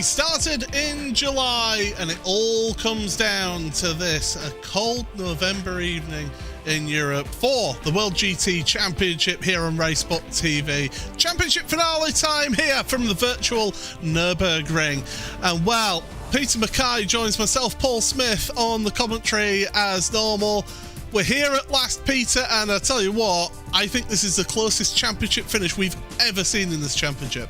started in July, and it all comes down to this, a cold November evening in Europe for the World GT Championship here on RaceSpotTV. Championship finale time here from the virtual Nürburgring. And well, Peter Mackay joins myself, Paul Smith, on the commentary as normal. We're here at last, Peter, and I tell you what, I think this is the closest championship finish we've ever seen in this championship.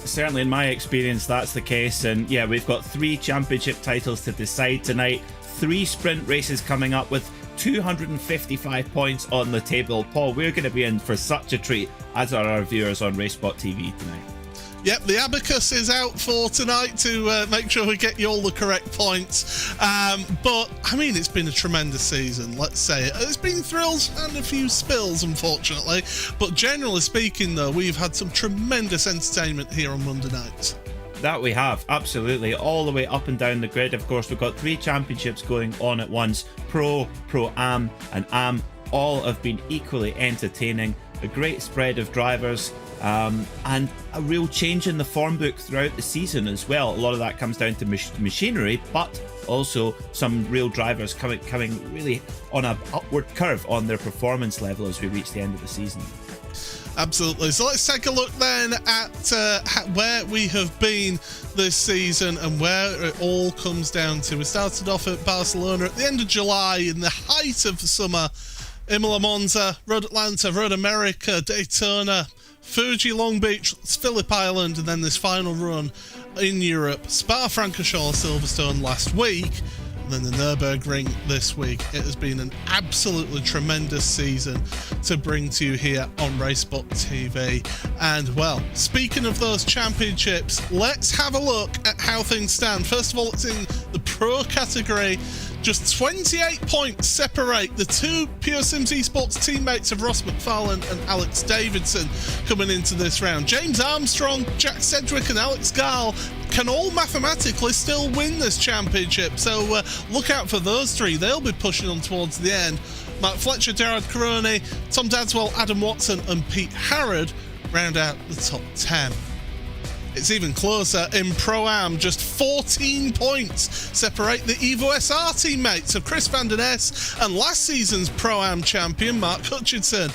Certainly in my experience that's the case, and yeah, we've got 3 championship titles to decide tonight, 3 sprint races coming up with 255 points on the table. Paul, we're going to be in for such a treat, as are our viewers on RaceSpotTV tonight. Yep, the abacus is out for tonight to make sure we get you all the correct points. But, I mean, it's been a tremendous season, let's say it. There's been thrills and a few spills, unfortunately. But generally speaking, though, we've had some tremendous entertainment here on Monday nights. That we have, absolutely, all the way up and down the grid. Of course, we've got 3 championships going on at once. Pro, Pro-Am and Am, all have been equally entertaining. A great spread of drivers. And a real change in the form book throughout the season as well. A lot of that comes down to machinery, but also some real drivers coming really on an upward curve on their performance level as we reach the end of the season. Absolutely. So let's take a look then at where we have been this season and where it all comes down to. We started off at Barcelona at the end of July in the height of the summer. Imola, Monza, Road Atlanta, Road America, Daytona, Fuji, Long Beach, Phillip Island, and then this final run in Europe, Spa-Francorchamps, Silverstone last week, and then the Nürburgring this week. It has been an absolutely tremendous season to bring to you here on RaceSpotTV. And well, speaking of those championships, let's have a look at how things stand. First of all, it's in the Pro category. Just 28 points separate the 2 Pure Sims Esports teammates of Ross McFarlane and Alex Davidson coming into this round. James Armstrong, Jack Sedgwick and Alex Gall can all mathematically still win this championship, so look out for those 3. They'll be pushing on towards the end. Mark Fletcher, Jared Caroni, Tom Dadswell, Adam Watson and Pete Harrod round out the top 10. It's even closer in Pro-Am. Just 14 points separate the Evo SR teammates of Chris van der Ness and last season's Pro-Am champion Mark Hutchinson.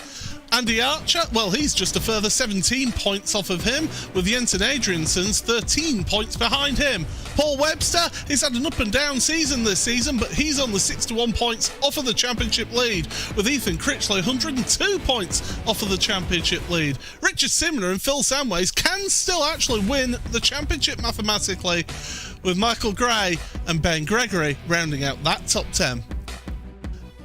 Andy Archer, well, he's just a further 17 points off of him, with Jensen Adrianson's 13 points behind him. Paul Webster, he's had an up and down season this season, but he's on the 61 points off of the championship lead, with Ethan Critchley 102 points off of the championship lead. Richard Simner and Phil Samways can still actually win the championship mathematically, with Michael Gray and Ben Gregory rounding out that top 10.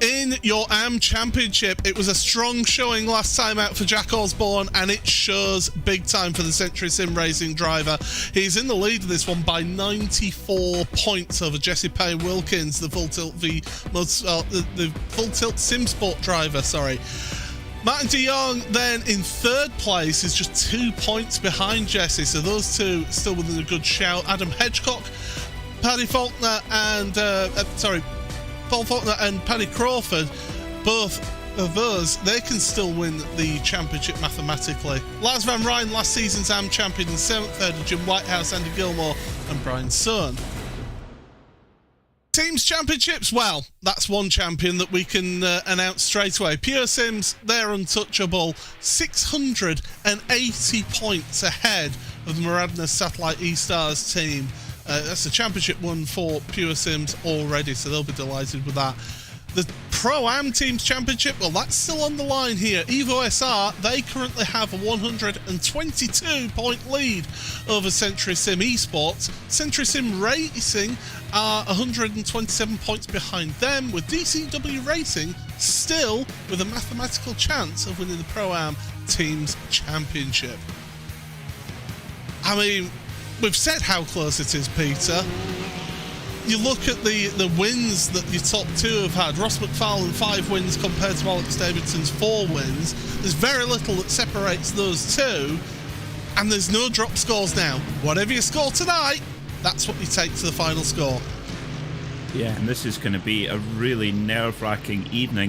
In your AM Championship, it was a strong showing last time out for Jack Osborne, and it shows big time for the Century Sim Racing driver. He's in the lead of this one by 94 points over Jesse Payne Wilkins, the Full Tilt the Full Tilt Sim Sport driver, sorry. Martin de Jong then in 3rd place is just 2 points behind Jesse, so those 2 still within a good shout. Adam Hedgecock, Paddy Faulkner and Paul Faulkner and Paddy Crawford, both of those, they can still win the championship mathematically. Lars Van Rijn, last season's AM champion in 7th, 3rd, Jim Whitehouse, Andy Gilmore and Brian Sohn. Teams Championships, well, that's one champion that we can announce straight away. Pure Sims, they're untouchable. 680 points ahead of the Maradna Satellite E-Stars team. That's a championship one for Pure Sims already, so they'll be delighted with that. The Pro-Am Teams Championship, well, that's still on the line here. Evo SR, they currently have a 122-point lead over Century Sim Esports. Century Sim Racing are 127 points behind them, with DCW Racing still with a mathematical chance of winning the Pro-Am Teams Championship. I mean, we've said how close it is, Peter. You look at the wins that your top 2 have had. Ross McFarlane 5 wins compared to Alex Davidson's 4 wins. There's very little that separates those 2, and there's no drop scores now. Whatever you score tonight, that's what you take to the final score. Yeah, and this is going to be a really nerve-wracking evening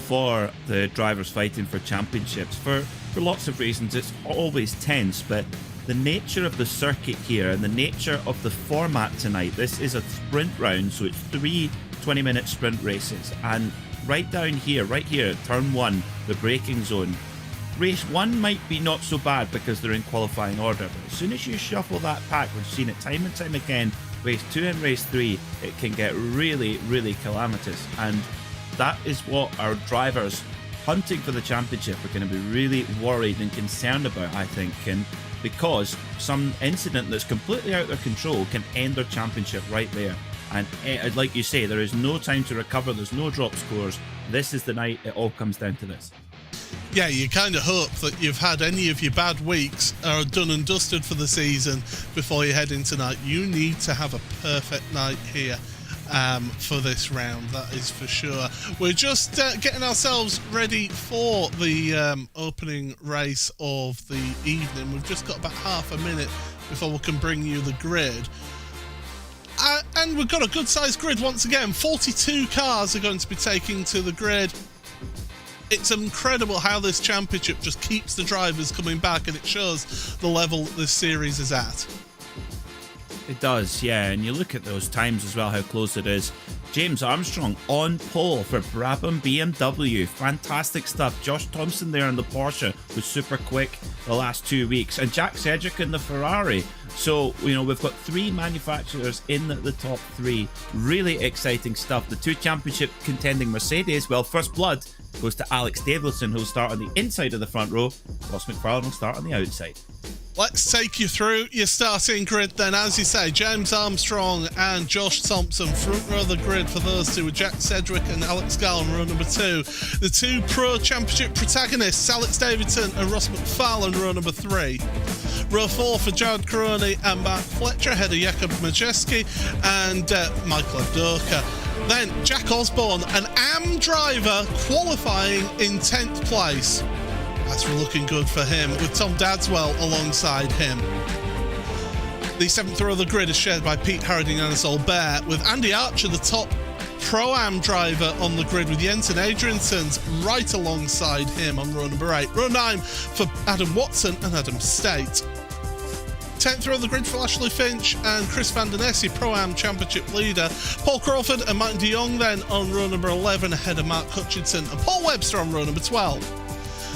for the drivers fighting for championships. For lots of reasons, it's always tense, but the nature of the circuit here and the nature of the format tonight, this is a sprint round, so it's 3 20-minute sprint races. And right down here, right here at turn 1, the braking zone, race 1 might be not so bad because they're in qualifying order, but as soon as you shuffle that pack, we've seen it time and time again, race 2 and race 3, it can get really, really calamitous. And that is what our drivers hunting for the championship are going to be really worried and concerned about, I think, and because some incident that's completely out of their control can end their championship right there. And like you say, there is no time to recover, there's no drop scores. This is the night it all comes down to this. Yeah, you kind of hope that you've had any of your bad weeks are done and dusted for the season before you head into tonight. You need to have a perfect night here for this round, that is for sure. We're just getting ourselves ready for the opening race of the evening. We've just got about half a minute before we can bring you the grid. And we've got a good sized grid once again. 42 cars are going to be taking to the grid. It's incredible how this championship just keeps the drivers coming back, and it shows the level that this series is at. It does, yeah, and you look at those times as well, how close it is. James Armstrong on pole for Brabham BMW. Fantastic stuff. Josh Thompson there in the Porsche was super quick the last 2 weeks. And Jack Cedric in the Ferrari. So, you know, we've got 3 manufacturers in the top 3. Really exciting stuff. The 2 championship contending Mercedes, well, first blood goes to Alex Davidson, who'll start on the inside of the front row. Ross McFarlane will start on the outside. Let's take you through your starting grid then. As you say, James Armstrong and Josh Thompson, front row of the grid for those two, with Jack Cedric and Alex Garland, row number 2. The 2 Pro Championship protagonists, Alex Davidson and Ross McFarlane, row number 3. Row 4 for Jared Caroni and Mark Fletcher, ahead of Jakub Majewski and Michael Abdoka. Then Jack Osborne, an AM driver, qualifying in 10th place. That's looking good for him, with Tom Dadswell alongside him. The 7th row of the grid is shared by Pete Harradine and Sol Bear, with Andy Archer, the top Pro-Am driver, on the grid, with Jensen Adriansons right alongside him on row number 8. Row 9 for Adam Watson and Adam State. 10th row of the grid for Ashley Finch and Chris Van Den Essie, Pro-Am Championship leader. Paul Crawford and Martin de Jong then on row number 11, ahead of Mark Hutchinson and Paul Webster on row number 12.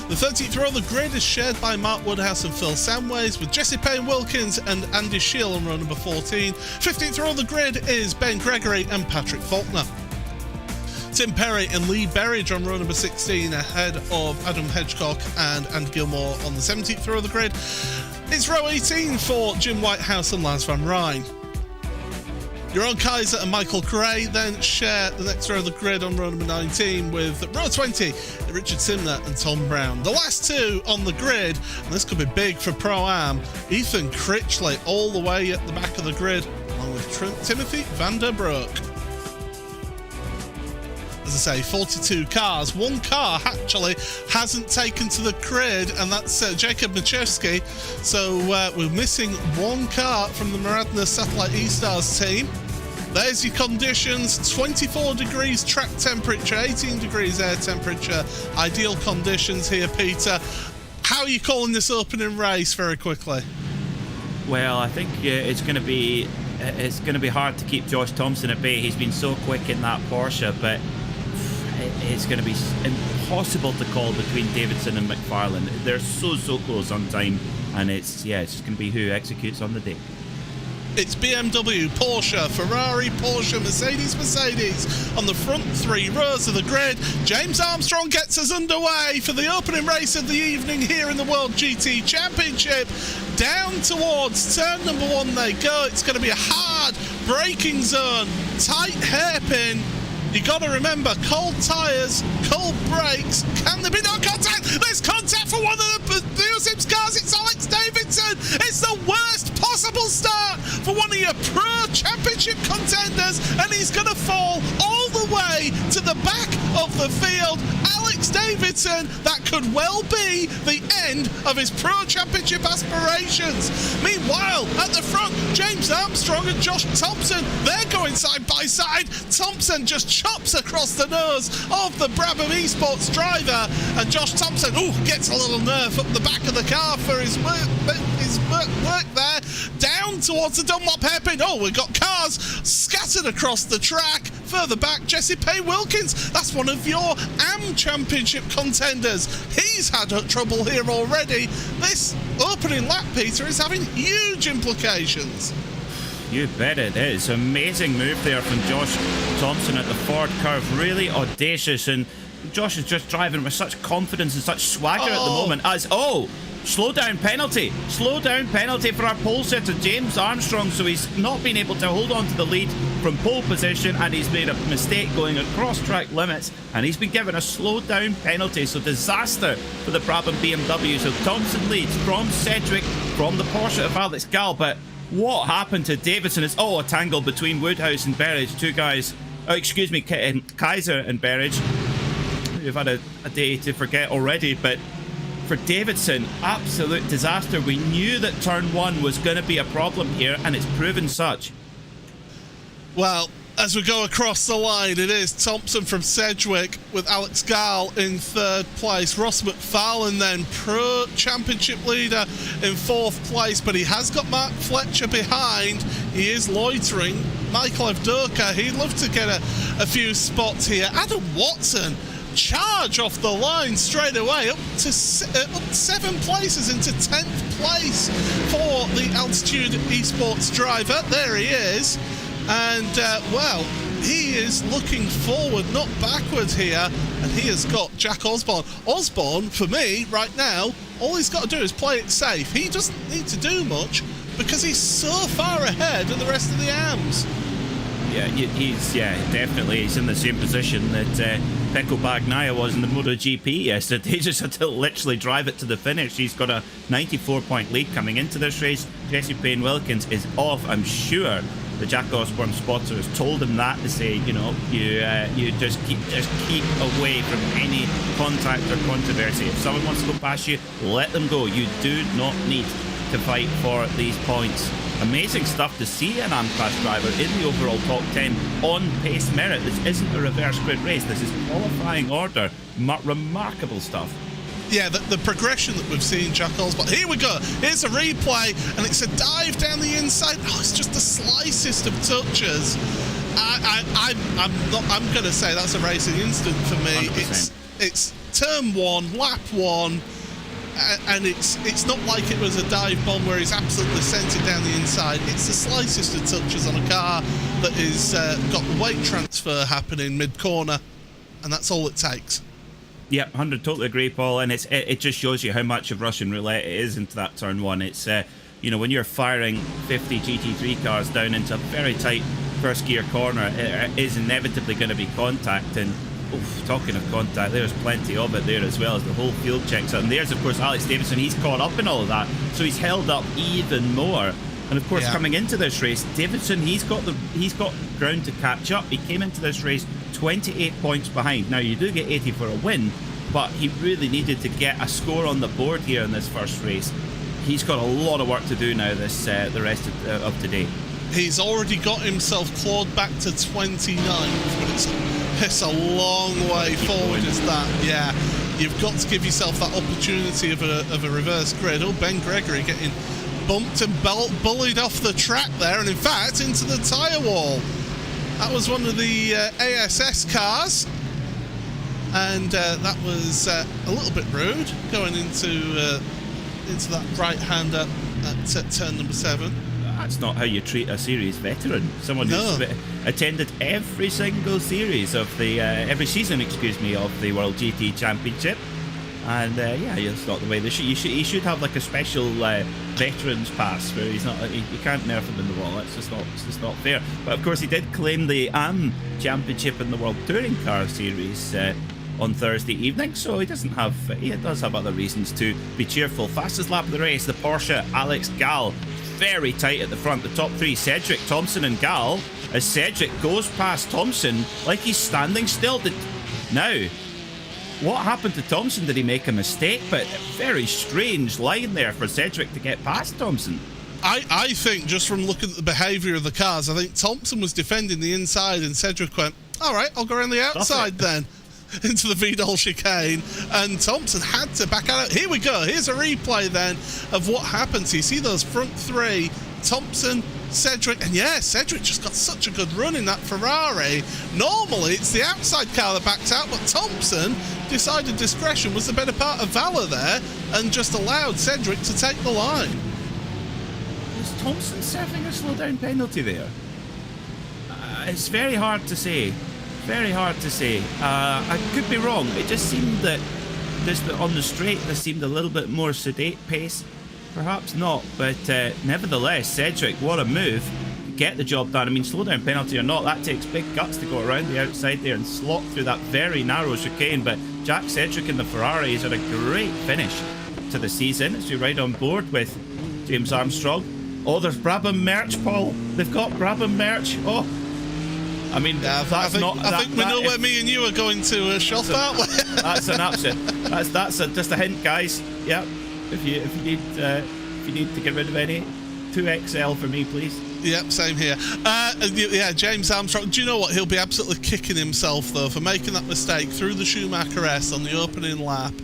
The 13th row of the grid is shared by Mark Woodhouse and Phil Samways, with Jesse Payne-Wilkins and Andy Scheel on row number 14. 15th row of the grid is Ben Gregory and Patrick Faulkner. Tim Perry and Lee Berridge on row number 16, ahead of Adam Hedgecock and Andy Gilmore on the 17th row of the grid. It's row 18 for Jim Whitehouse and Lars van Rijn. Jeroen Kaiser and Michael Gray then share the next row of the grid on row number 19, with row 20, Richard Simner and Tom Brown. The last 2 on the grid, and this could be big for Pro-Am, Ethan Critchley all the way at the back of the grid, along with Timothy van der Broek. As I say, 42 cars. 1 car actually hasn't taken to the grid, and that's Jakub Majewski. So we're missing 1 car from the Maradna Satellite E-Stars team. There's your conditions: 24 degrees track temperature, 18 degrees air temperature. Ideal conditions here, Peter. How are you calling this opening race very quickly? Well, I think it's going to be hard to keep Josh Thompson at bay. He's been so quick in that Porsche, but it's going to be impossible to call between Davidson and McFarlane. They're so close on time, and it's just going to be who executes on the day. It's BMW, Porsche, Ferrari, Porsche, Mercedes on the front 3 rows of the grid. James Armstrong gets us underway for the opening race of the evening here in the World GT Championship. Down towards turn number 1 they go. It's going to be a hard braking zone, tight hairpin. You got to remember, cold tyres, cold brakes. Can there be no contact? There's contact for one of the Sims cars. It's Alex Davidson. It's the worst possible start for one of your Pro Championship contenders, and he's going to fall all the way to the back of the field. Alex Davidson, that could well be the end of his Pro Championship aspirations. Meanwhile, at the front, James Armstrong and Josh Thompson, they're going side by side. Thompson just chops across the nose of the Brabham Esports driver, and Josh Thompson gets a little nerve up the back of the car for his nice work there. Down towards the Dunlop hairpin. Oh, we've got cars scattered across the track. Further back, Jesse Pay Wilkins. That's one of your AM Championship contenders. He's had trouble here already. This opening lap, Peter, is having huge implications. You bet it is. Amazing move there from Josh Thompson at the Ford curve. Really audacious, and Josh is just driving with such confidence and such swagger at the moment as, slow down penalty for our pole setter James Armstrong. So he's not been able to hold on to the lead from pole position, and he's made a mistake going across track limits, and he's been given a slow down penalty. So disaster for the Brabham BMW. So Thompson leads from Sedgwick from the Porsche of Alex Gall. But what happened to Davidson? It's a tangle between Woodhouse and Berridge, two guys. Kaiser and Berridge. We've had a day to forget already, but for Davidson, absolute disaster. We knew that turn one was going to be a problem here, and it's proven such. Well, as we go across the line, it is Thompson from Sedgwick with Alex Gall in third place. Ross McFarlane then, Pro Championship leader, in fourth place, but he has got Mark Fletcher behind. He is loitering. Michael Evdoka, he'd love to get a few spots here. Adam Watson, charge off the line straight away, up 7 places into 10th place for the Altitude Esports driver. There he is. And, well, he is looking forward, not backwards here. And he has got Jack Osborne. Osborne, for me, right now, all he's got to do is play it safe. He doesn't need to do much because he's so far ahead of the rest of the AMs. Yeah, he's definitely. He's in the same position that Pecco Bagnaia was in the MotoGP yesterday. He just had to literally drive it to the finish. He's got a 94-point lead coming into this race. Jesse Payne Wilkins is off. I'm sure the Jack Osborne spotter has told him that, to say, you just keep away from any contact or controversy. If someone wants to go past you, let them go. You do not need to fight for these points. Amazing stuff to see an AM Class driver in the overall top 10 on pace merit. This isn't a reverse grid race. This is qualifying order. Remarkable stuff. Yeah, the progression that we've seen Jack Osborne. Here we go. Here's a replay, and it's a dive down the inside. Oh, it's just the slightest of touches. I'm going to say that's a racing instant for me. 100%. It's turn one, lap one. And it's not like it was a dive bomb where he's absolutely sent it down the inside. It's the slightest of touches on a car that is got weight transfer happening mid-corner, and that's all it takes. Yeah, 100, totally agree, Paul. And it just shows you how much of Russian roulette it is into that turn one. It's when you're firing 50 GT3 cars down into a very tight first gear corner, it is inevitably going to be contact. And talking of contact, there's plenty of it there, as well as the whole field checks out. And there's, of course, Alex Davidson. He's caught up in all of that, so he's held up even more. And of course, coming into this race, Davidson, he's got ground to catch up. He came into this race 28 points behind. Now, you do get 80 for a win, but he really needed to get a score on the board here in this first race. He's got a lot of work to do now the rest of today. He's already got himself clawed back to 29th, but it's a long way forward, is that? Yeah, you've got to give yourself that opportunity of a reverse grid. Oh, Ben Gregory getting bumped and bullied off the track there, and in fact into the tyre wall. That was one of the ASS cars, and that was a little bit rude going into that right-hander at turn number 7. That's not how you treat a series veteran. Someone who's attended every single series of the every season, of the World GT Championship. And it's not the way they should. He should have like a special veterans pass where he's not. You can't nerf him in the wall. It's just not fair. But of course, he did claim the AM Championship in the World Touring Car Series on Thursday evening, so he does have other reasons to be cheerful. Fastest lap of the race, the Porsche Alex Gall. Very tight at the front. The top three, Sedgwick, Thompson and Gall, as Sedgwick goes past Thompson like he's standing still. Now, what happened to Thompson? Did he make a mistake? But a very strange line there for Sedgwick to get past Thompson. I think, just from looking at the behaviour of the cars, I think Thompson was defending the inside and Sedgwick went, all right, I'll go around the outside then. into the Vidal chicane, and Thompson had to back out. Here we go. Here's a replay then of what happened. So you see those front three, Thompson, Cedric, and yeah, Cedric just got such a good run in that Ferrari. Normally it's the outside car that backed out, but Thompson decided discretion was the better part of valor there and just allowed Cedric to take the line. Was Thompson serving a slow down penalty there? It's very hard to say. Very hard to say. I could be wrong. It just seemed that this on the straight there seemed a little bit more sedate pace. Perhaps not, but nevertheless, Cedric, what a move. Get the job done. I mean, slow down penalty or not, that takes big guts to go around the outside there and slot through that very narrow chicane. But Jack Cedric in the Ferrari has had a great finish to the season as we ride on board with James Armstrong. Oh, there's Brabham merch, Paul. They've got Brabham merch. Oh, I mean, yeah, I think we know where me and you are going to shop, aren't we? That's an absolute. That's just a hint, guys. Yep. If you need to get rid of any, 2XL for me, please. Yep, same here. Yeah, James Armstrong. Do you know what? He'll be absolutely kicking himself though for making that mistake through the Schumacher S on the opening lap,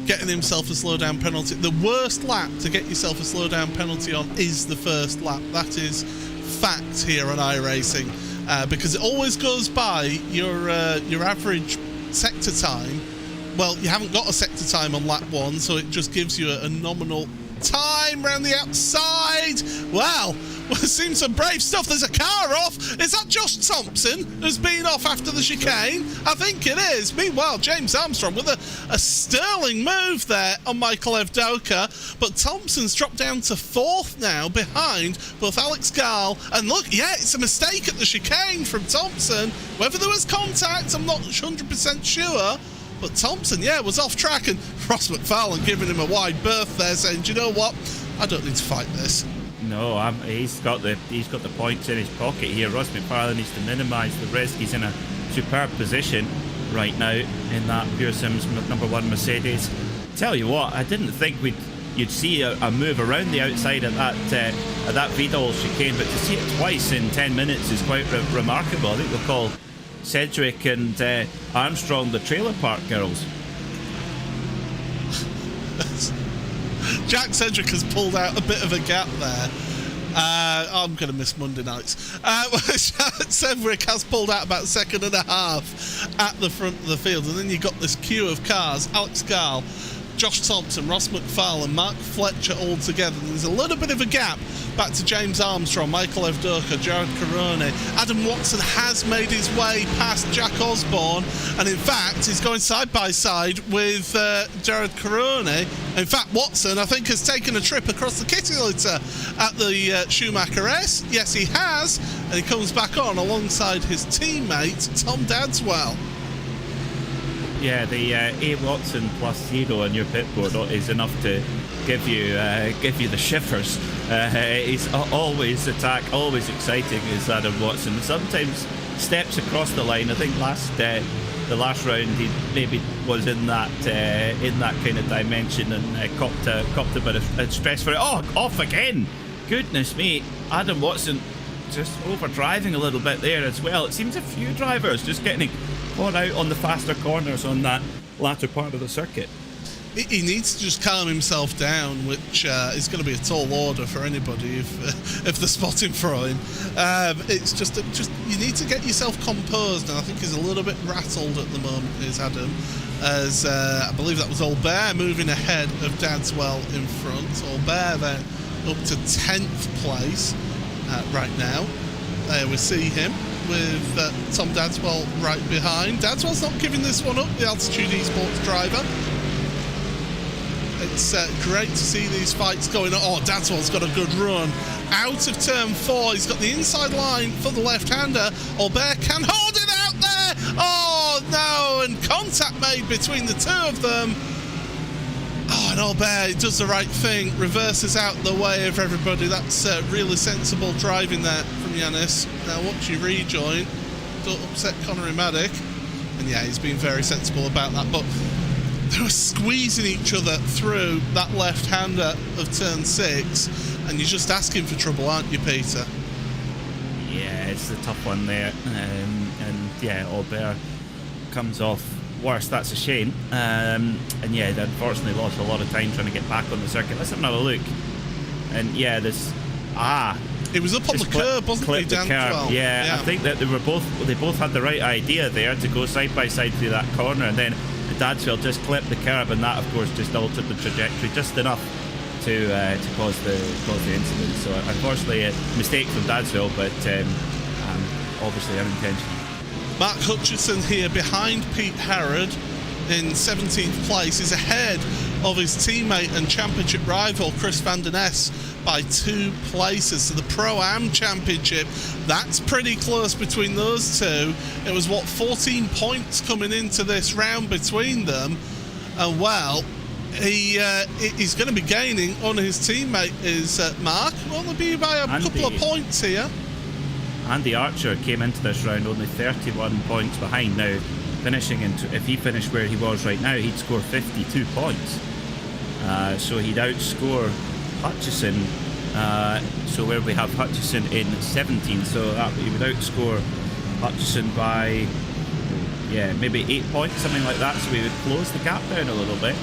getting himself a slowdown penalty. The worst lap to get yourself a slowdown penalty on is the first lap. That is fact here on iRacing. Because it always goes by your average sector time. Well, you haven't got a sector time on lap 1, so it just gives you a nominal time around the outside. Wow, we've seen some brave stuff. There's a car off. Is that Josh Thompson who's been off after the chicane? I think it is. Meanwhile, James Armstrong with a sterling move there on Michael Evdoka. But Thompson's dropped down to 4th now behind both Alex Gall. And look, yeah, it's a mistake at the chicane from Thompson. Whether there was contact, I'm not 100% sure. But Thompson, yeah, was off track, and Ross McFarlane giving him a wide berth there, saying, do you know what? I don't need to fight this. No, he's got the points in his pocket here. Ross McFarlane needs to minimise the risk. He's in a superb position right now in that Pure Sims #1 Mercedes. Tell you what, I didn't think you'd see a move around the outside at that Vidal chicane, but to see it twice in 10 minutes is quite remarkable. I think we'll call Cedric and Armstrong the trailer park girls. Jack Cedric has pulled out a bit of a gap there. I'm going to miss Monday nights. Cedric has pulled out about 1.5 seconds at the front of the field, and then you've got this queue of cars. Alex Gall, Josh Thompson, Ross McFarlane, Mark Fletcher all together. There's a little bit of a gap back to James Armstrong, Michael Evdoka, Jared Carone. Adam Watson has made his way past Jack Osborne, and in fact he's going side by side with Jared Carone. In fact, Watson, I think, has taken a trip across the kitty litter at the Schumacher S. Yes, he has, and he comes back on alongside his teammate Tom Dadswell. Yeah, the A Watson plus 0 on your pit board is enough to give you the shivers. He's always always exciting, is Adam Watson. Sometimes steps across the line. I think the last round he maybe was in that kind of dimension and copped a bit of stress for it. Oh, off again! Goodness me, Adam Watson just overdriving a little bit there as well. It seems a few drivers just getting caught out on the faster corners on that latter part of the circuit. He needs to just calm himself down, which is going to be a tall order for anybody if they're spotting for him. It's just you need to get yourself composed, and I think he's a little bit rattled at the moment, is Adam, as I believe that was Albert moving ahead of Dadswell in front. Albert then up to 10th place right now. There we see him with Tom Dadswell right behind. Dadswell's not giving this one up, the Altitude Esports driver. It's great to see these fights going on. Oh, Dadswell's got a good run. Out of turn 4, he's got the inside line for the left-hander. Albert can hold it out there. Oh, no, and contact made between the two of them. Oh, and Albert does the right thing, reverses out the way of everybody. That's really sensible driving there from Yanis. Now watch you rejoin. Don't upset Connery Maddock. And yeah, he's been very sensible about that. But they were squeezing each other through that left-hander of turn 6, and you're just asking for trouble, aren't you, Peter? Yeah, it's a tough one there. And yeah, Albert comes off worse. That's a shame. And yeah, they unfortunately lost a lot of time trying to get back on the circuit. Let's have another look. And yeah, this it was up on the curb, wasn't it? Down the curb. Well. Yeah, I think that they both had the right idea there to go side by side through that corner, and then Dadswell just clipped the curb, and that of course just altered the trajectory just enough to cause the incident. So unfortunately a mistake from Dadswell, but obviously unintentional. Mark Hutchinson here behind Pete Harrod in 17th place. He's ahead of his teammate and championship rival Chris van der Ness by 2 places. So the Pro-Am Championship, that's pretty close between those two. It was, 14 points coming into this round between them. And well, he's going to be gaining on his teammate is Mark. Will there be by a couple of points here? Andy Archer came into this round only 31 points behind. Now, finishing if he finished where he was right now, he'd score 52 points. So he'd outscore Hutchison. So where we have Hutchison in 17, so that he would outscore Hutchison by maybe 8 points, something like that. So we would close the gap down a little bit.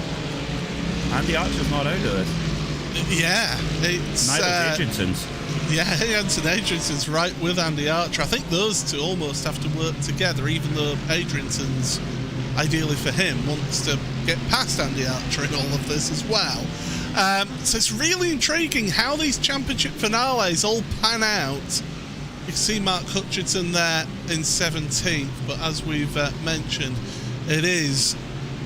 Andy Archer's not out of this. Yeah, it's neither Adrianson's. Yeah, Jansen Adrianson's right with Andy Archer. I think those two almost have to work together, even though Adrianson's, ideally for him, wants to get past Andy Archer in all of this as well. So it's really intriguing how these championship finales all pan out. You can see Mark Hutchinson there in 17th, but as we've mentioned, it is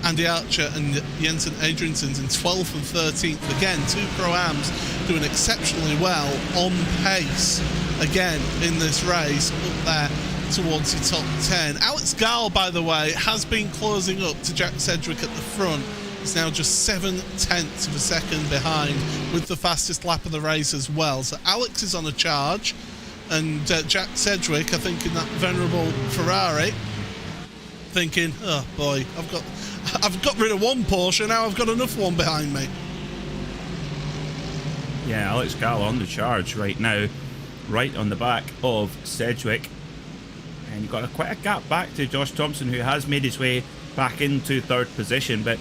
Andy Archer and Jensen Adriansson in 12th and 13th. Again, 2 Pro-Ams doing exceptionally well on pace again in this race, up there towards the top 10. Alex Gall, by the way, has been closing up to Jack Sedgwick at the front. He's now just 7/10 of a second behind with the fastest lap of the race as well. So Alex is on a charge, and Jack Sedgwick, I think, in that venerable Ferrari, thinking, oh boy, I've got rid of one Porsche, now I've got another one behind me. Yeah, Alex Gall on the charge right now, right on the back of Sedgwick. And you've got quite a gap back to Josh Thompson, who has made his way back into 3rd position, but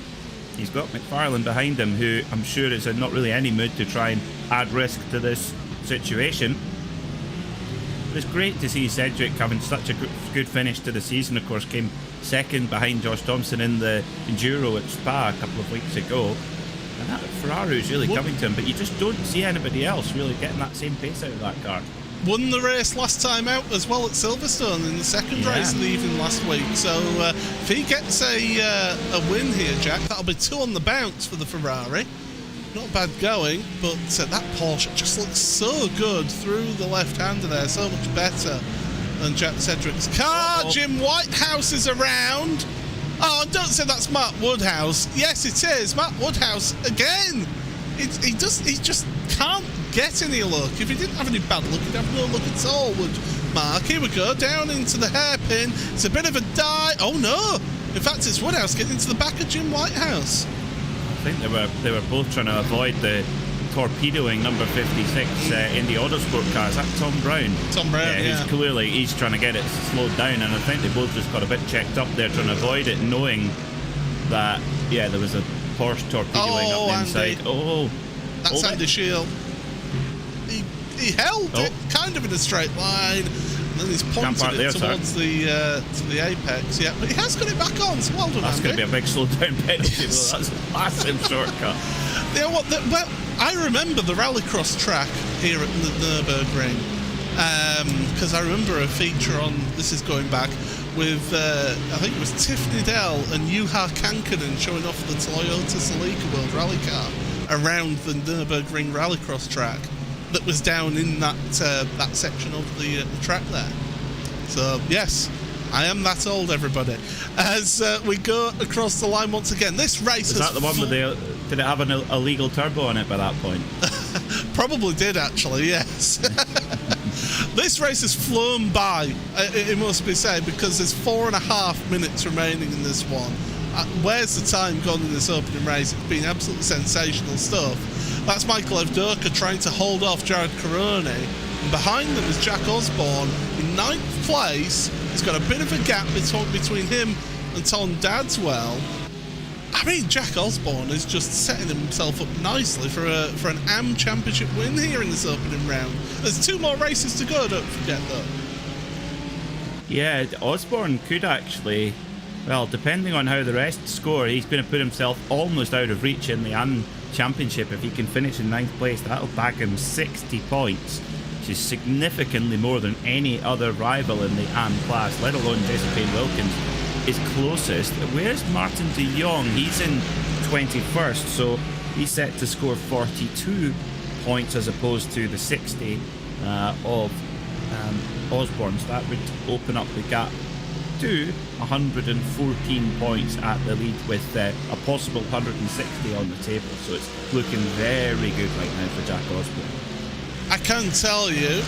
he's got McFarlane behind him, who I'm sure is in not really any mood to try and add risk to this situation. But it's great to see Sedgwick having such a good finish to the season. Of course, came 2nd behind Josh Thompson in the Enduro at Spa a couple of weeks ago. And that Ferrari is really coming to him, but you just don't see anybody else really getting that same pace out of that car. Won the race last time out as well at Silverstone in the 2nd race of the evening last week. So if he gets a win here, Jack, that'll be 2 on the bounce for the Ferrari. Not bad going, but that Porsche just looks so good through the left-hander there, so much better than Jack Sedgwick's car. Jim Whitehouse is around. Oh, don't say that's Mark Woodhouse. Yes, it is. Mark Woodhouse again. He just can't get any luck. If he didn't have any bad luck, he'd have no luck at all, would Mark? Here we go, down into the hairpin. It's a bit of a dive. Oh no! In fact, it's Woodhouse getting into the back of Jim Whitehouse. I think they were both trying to avoid the torpedoing number 56 in the Autosport car. Is that Tom Brown? Tom Brown, yeah. He's trying to get it slowed down, and I think they both just got a bit checked up there trying to avoid it, knowing that, there was a Porsche torpedoing up the inside. Andy. That's Andy Shield. He held it kind of in a straight line, and then he's pointed it towards the apex. Yeah, but he has got it back on, so well done, That's going to be a big slow down penalty. Yes. That's a massive shortcut. You know what? Well, I remember the rallycross track here at the Nürburgring, because I remember a feature on, this is going back, with I think it was Tiffany Dell and Juha Kankkunen showing off the Toyota Celica World Rally car around the Nürburgring rallycross track that was down in that section of the track there. So yes, I am that old, everybody. As we go across the line once again, this race is that the one with did it have an illegal turbo on it by that point? Probably did, actually, yes. This race has flown by, it must be said, because there's 4.5 minutes remaining in this one. Where's the time gone in this opening race? It's been absolutely sensational stuff. That's Michael Evdoka trying to hold off Jared Caroni, and behind them is Jack Osborne in 9th place. He's got a bit of a gap between him and Tom Dadswell. I mean, Jack Osborne is just setting himself up nicely for an AM Championship win here in this opening round. There's 2 more races to go, don't forget though. Yeah, Osborne could actually, well, depending on how the rest score, he's going to put himself almost out of reach in the AM Championship. If he can finish in 9th place, that'll bag him 60 points, which is significantly more than any other rival in the AM class, let alone Josephine Wilkins is closest. Where's Martin de Jong? He's in 21st, so he's set to score 42 points as opposed to the 60 of Osborne. So that would open up the gap to 114 points at the lead with a possible 160 on the table. So it's looking very good right now for Jack Osborne. I can tell you,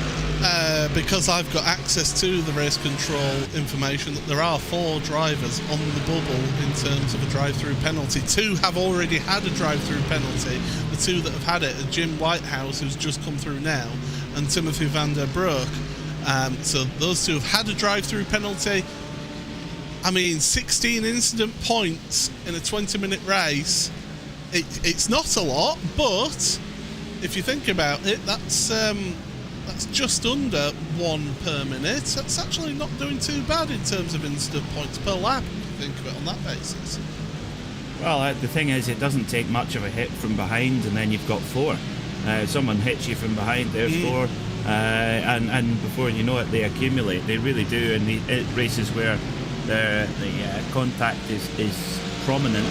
because I've got access to the race control information, that there are 4 drivers on the bubble in terms of a drive-through penalty. 2 have already had a drive-through penalty. The 2 that have had it are Jim Whitehouse, who's just come through now, and Timothy van der Broek. So those 2 have had a drive-through penalty. I mean, 16 incident points in a 20-minute race. It's not a lot, but if you think about it, that's just under 1 per minute. That's actually not doing too bad in terms of incident points per lap, if you think of it on that basis. Well, the thing is, it doesn't take much of a hit from behind, and then you've got 4. Someone hits you from behind, there's 4. And before you know it, they accumulate. They really do. And the races where the contact is prominent.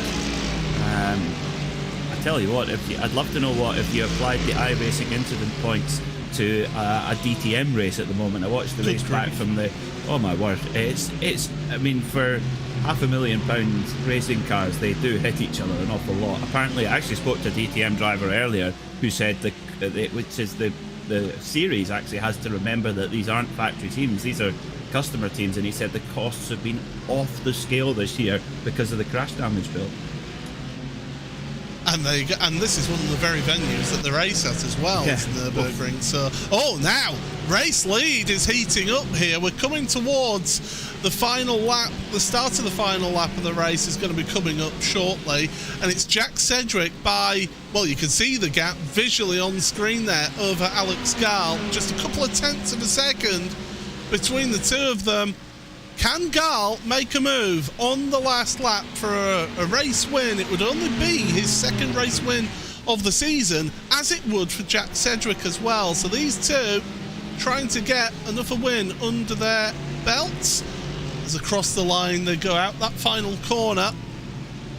I tell you what, I'd love to know what if you applied the iRacing incident points to a DTM race at the moment. I watched the race back from the. Oh my word! It's. I mean, for £500,000 racing cars, they do hit each other an awful lot. Apparently, I actually spoke to a DTM driver earlier who said which is the series actually has to remember that these aren't factory teams; these are customer teams, and he said the costs have been off the scale this year because of the crash damage bill. And this is one of the very venues that the race at as well, is Nürburgring. So, now race lead is heating up here. We're coming towards the final lap. The start of the final lap of the race is going to be coming up shortly, and it's Jack Sedgwick by, well, you can see the gap visually on screen there over Alex Gall. Just a couple of tenths of a second between the 2 of them. Can Gall make a move on the last lap for a race win? It would only be his 2nd race win of the season, as it would for Jack Sedgwick as well. So these 2 trying to get another win under their belts. As across the line they go out that final corner.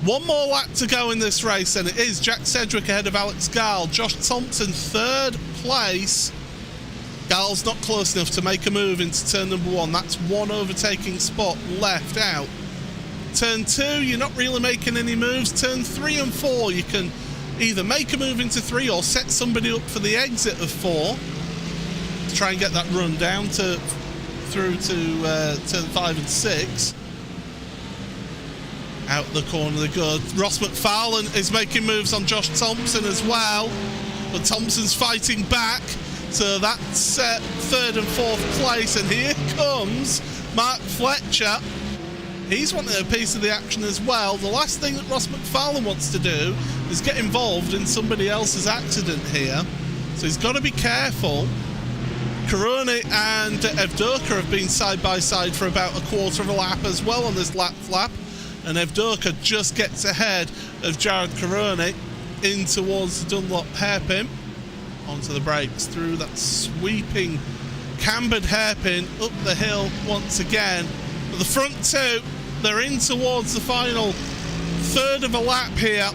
1 more lap to go in this race, and it is Jack Sedgwick ahead of Alex Gall. Josh Thompson 3rd place. Gall's not close enough to make a move into turn number 1. That's 1 overtaking spot left out. Turn 2, you're not really making any moves. Turn 3 and 4, you can either make a move into 3 or set somebody up for the exit of 4 to try and get that run down through to turn 5 and 6. Out the corner they go. Ross McFarlane is making moves on Josh Thompson as well, but Thompson's fighting back. So that's 3rd and 4th place, and here comes Mark Fletcher. He's wanting a piece of the action as well. The last thing that Ross McFarlane wants to do is get involved in somebody else's accident here, so he's got to be careful. Karoni and Evdoka have been side by side for about a quarter of a lap as well on this lap flap, and Evdoka just gets ahead of Jared Karoni in towards the Dunlop hairpin. Onto the brakes, through that sweeping cambered hairpin, up the hill once again. But the front 2, they're in towards the final 1/3 of a lap here,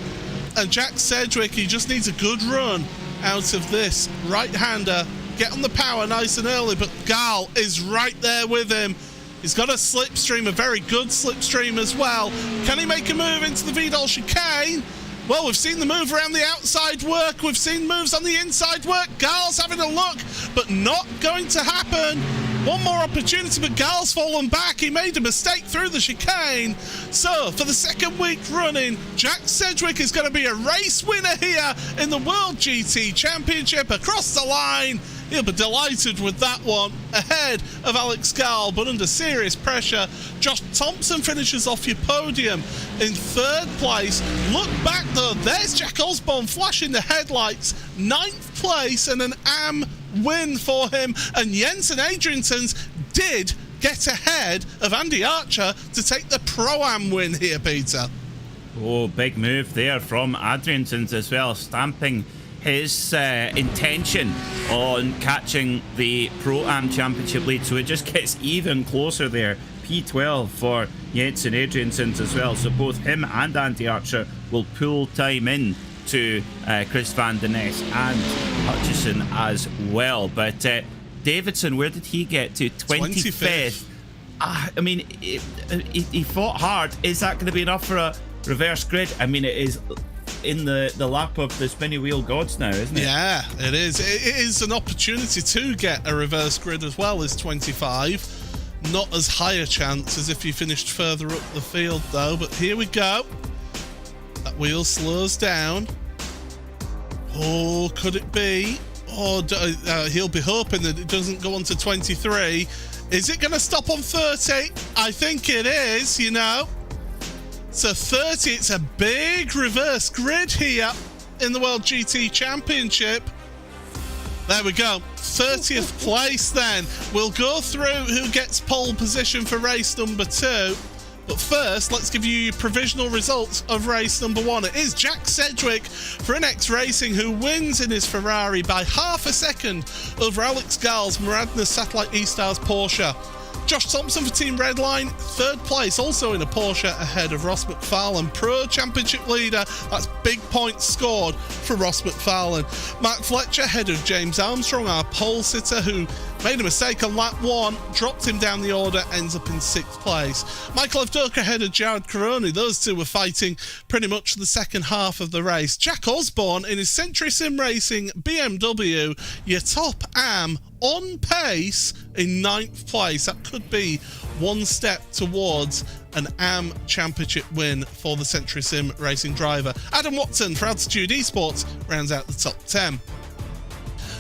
and Jack Sedgwick, he just needs a good run out of this right-hander, get on the power nice and early, but Gall is right there with him. He's got a slipstream, a very good slipstream as well. Can he make a move into the Vidal chicane? Well, we've seen the move around the outside work. We've seen moves on the inside work. Gall's having a look, but not going to happen. 1 more opportunity, but Gall's fallen back. He made a mistake through the chicane. So, for the 2nd week running, Jack Sedgwick is going to be a race winner here in the World GT Championship. Across the line, He'll be delighted with that one. Ahead of Alex Gall, but under serious pressure, Josh Thompson finishes off your podium in 3rd place. Look back though, there's Jack Osborne flashing the headlights. 9th place and an AM win for him. And Jensen Adriansons did get ahead of Andy Archer to take the Pro-Am win here, Peter. Oh, big move there from Adriansons as well, stamping his intention on catching the Pro-Am Championship lead. So it just gets even closer there. P12 for Jensen Adriansons as well. So both him and Andy Archer will pull time in to Chris Van Den Ness and Hutchison as well. But Davidson, where did he get to? 25th. I mean, he fought hard. Is that going to be enough for a reverse grid? I mean, it is in the lap of the spinny wheel gods now, isn't it? Yeah, it is. It is an opportunity to get a reverse grid as well as 25. Not as high a chance as if you finished further up the field, though. But here we go. That wheel slows down. Oh, could it be? Oh, he'll be hoping that it doesn't go on to 23. Is it going to stop on 30? I think it is, you know. So 30, it's a big reverse grid here in the World GT Championship. There we go. 30th place then. We'll go through who gets pole position for race number 2. But first, let's give you your provisional results of race number 1. It is Jack Sedgwick for NX Racing who wins in his Ferrari by half a second over Alex Gall's Maradna Satellite E-Stars Porsche. Josh Thompson for Team Redline, 3rd place, also in a Porsche, ahead of Ross McFarlane. Pro Championship leader, that's big points scored for Ross McFarlane. Mark Fletcher ahead of James Armstrong, our pole sitter, who made a mistake on lap 1, dropped him down the order, ends up in 6th place. Michael Evdoka ahead of Jared Caroni. Those two were fighting pretty much the second half of the race. Jack Osborne in his Century Sim Racing BMW, your top AM, on pace in 9th place. That could be one step towards an AM Championship win for the Century Sim Racing driver. Adam Watson for Altitude Esports rounds out the top 10.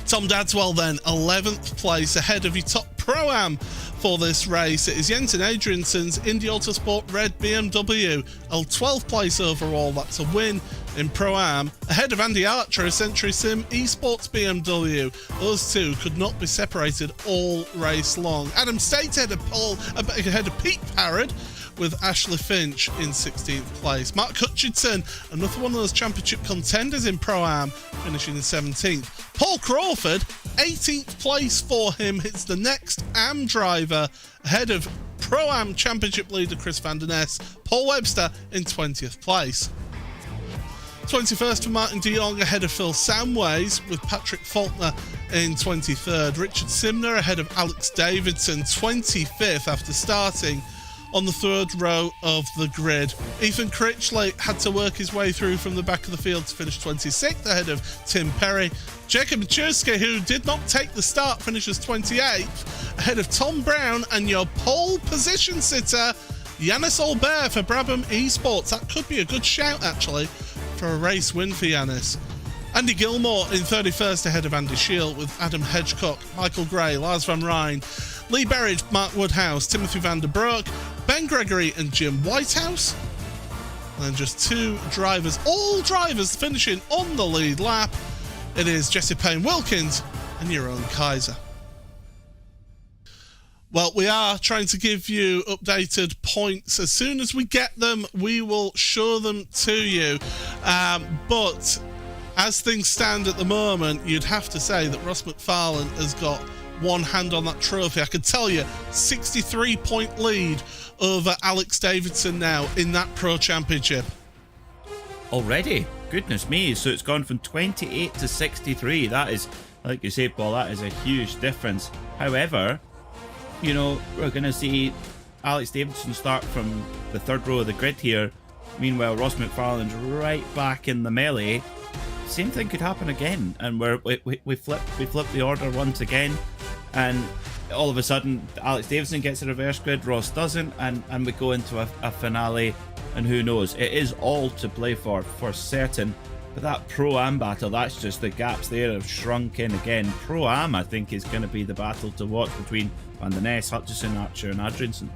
Tom Dadswell then, 11th place, ahead of your top Pro-Am for this race. It is Jensen Adriansons Indy Autosport Red BMW, a 12th place overall. That's a win in Pro-Am, ahead of Andy Archer, a Century Sim Esports BMW. Those two could not be separated all race long. Adam State ahead of Pete Parrott, with Ashley Finch in 16th place. Mark Hutchinson, another one of those championship contenders in Pro-Am, finishing in 17th. Paul Crawford, 18th place for him. It's the next AM driver, ahead of Pro-Am championship leader Chris Van Den Ness. Paul Webster in 20th place. 21st for Martin de Jong, ahead of Phil Samways, with Patrick Faulkner in 23rd. Richard Simner ahead of Alex Davidson, 25th after starting on the 3rd row of the grid. Ethan Critchley had to work his way through from the back of the field to finish 26th, ahead of Tim Perry. Jacob Machuski, who did not take the start, finishes 28th, ahead of Tom Brown, and your pole position sitter, Yanis Albert for Brabham Esports. That could be a good shout, actually, for a race win for Yanis. Andy Gilmore in 31st, ahead of Andy Shield, with Adam Hedgecock, Michael Gray, Lars Van Rijn, Lee Berridge, Mark Woodhouse, Timothy van der Broek, Ben Gregory and Jim Whitehouse. And then just 2 drivers, all drivers finishing on the lead lap. It is Jesse Payne Wilkins and Jeroen Kaiser. Well, we are trying to give you updated points. As soon as we get them, we will show them to you. But as things stand at the moment, you'd have to say that Ross McFarlane has got one hand on that trophy. I can tell you, 63-point lead over Alex Davidson now in that Pro Championship. Already? Goodness me. So it's gone from 28 to 63. That is, like you say, Paul, that is a huge difference. However, you know, we're going to see Alex Davidson start from the 3rd row of the grid here. Meanwhile, Ross McFarlane's right back in the melee. Same thing could happen again, and we flip the order once again, and all of a sudden Alex Davidson gets a reverse grid, Ross doesn't, and we go into a finale, and who knows? It is all to play for certain. But that Pro-Am battle, that's just the gaps there have shrunk in again. Pro-Am, I think, is going to be the battle to watch between Van der Ness, Hutchison, Archer and Adriansen.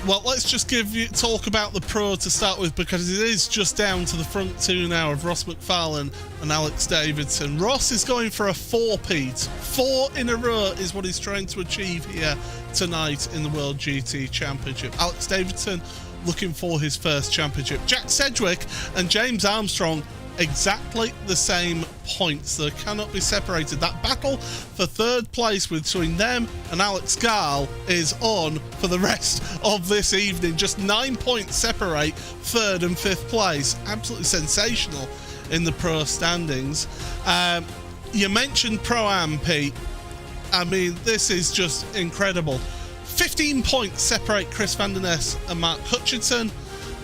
Well, let's just talk about the Pro to start with, because it is just down to the front two now of Ross McFarlane and Alex Davidson. Ross is going for a 4-peat. 4 in a row is what he's trying to achieve here tonight in the World GT Championship. Alex Davidson looking for his first championship. Jack Sedgwick and James Armstrong, exactly the same points. They cannot be separated. That battle for third place between them and Alex Gall is on for the rest of this evening. Just 9 points separate third and fifth place. Absolutely sensational in the Pro standings. You mentioned Pro-Am, Pete. I mean, this is just incredible. 15 points separate Chris Van der Ness and Mark Hutchinson.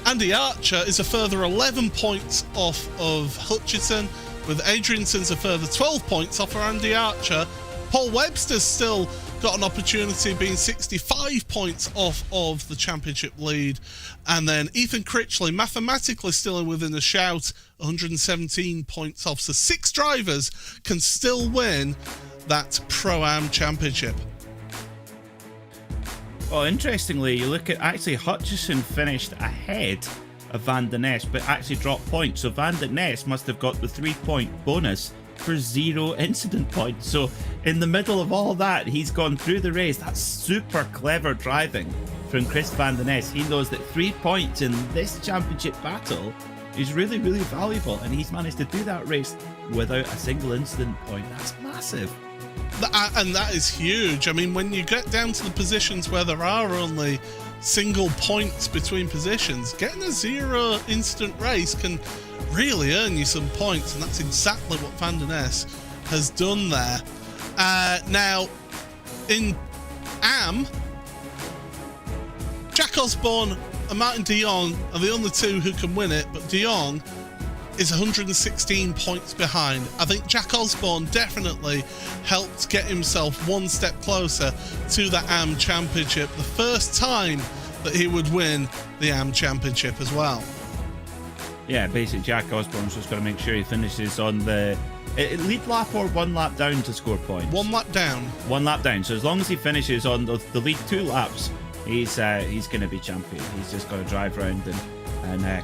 Andy Archer is a further 11 points off of Hutchinson, with Adriansen's a further 12 points off of Andy Archer. Paul Webster's still got an opportunity, being 65 points off of the championship lead. And then Ethan Critchley, mathematically still within a shout, 117 points off. So 6 drivers can still win that Pro-Am championship. Well, interestingly, you look at actually Hutchison finished ahead of Van der Ness, but actually dropped points. So Van der Ness must have got the 3-point bonus for 0 incident points. So in the middle of all that, he's gone through the race. That's super clever driving from Chris Van der Ness. He knows that 3 points in this championship battle is really, really valuable, and he's managed to do that race without a single incident point. That's massive. And that is huge. I mean, when you get down to the positions where there are only single points between positions, getting a 0 incident race can really earn you some points, and that's exactly what Van der Ness has done there. Now, in AM, Jack Osborne and Martin de Jong are the only two who can win it, but de Jong is 116 points behind. I think Jack Osborne definitely helped get himself one step closer to the AM Championship, the first time that he would win the AM Championship as well. Yeah, basically Jack Osborne's just got to make sure he finishes on the lead lap or 1 lap down to score points. 1 lap down. 1 lap down. So as long as he finishes on the lead 2 laps, he's going to be champion. He's just got to drive around and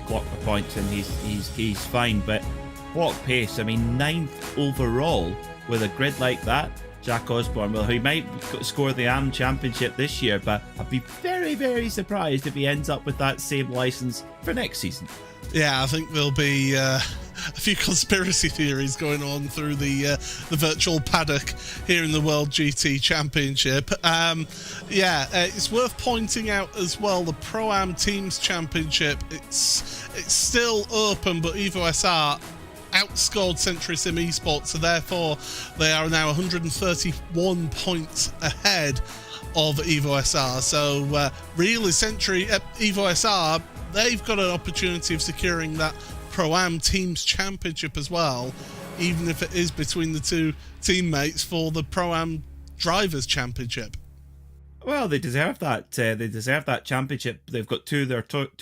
clock the points, and he's fine. But what pace! I mean, 9th overall with a grid like that. Jack Osborne, well, he might score the AM Championship this year, but I'd be very, very surprised if he ends up with that same license for next season. Yeah, I think there'll be a few conspiracy theories going on through the virtual paddock here in the World GT Championship. It's worth pointing out as well, the Pro-Am Teams Championship, it's still open, but Evo SR outscored Century Sim Esports, so therefore they are now 131 points ahead of Evo SR. So really, Century Evo SR, they've got an opportunity of securing that Pro-Am Teams Championship as well, even if it is between the two teammates for the Pro-Am Drivers Championship. Well, they deserve that. They deserve that championship. They've got two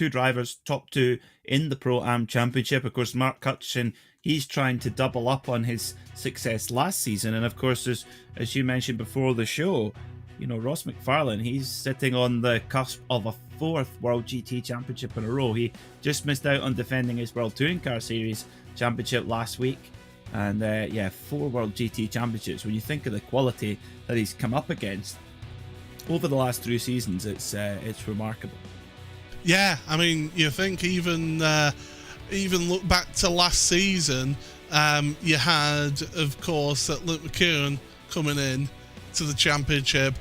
drivers, top 2 in the Pro-Am Championship. Of course, Mark Hutchinson, he's trying to double up on his success last season. And of course, as you mentioned before the show, you know, Ross McFarlane, he's sitting on the cusp of a 4th World GT Championship in a row. He just missed out on defending his World Touring Car Series Championship last week. And 4 World GT Championships. When you think of the quality that he's come up against over the last 3 seasons, it's remarkable. Yeah, I mean, you think even look back to last season, you had, of course, Luke McKeown coming in to the championship,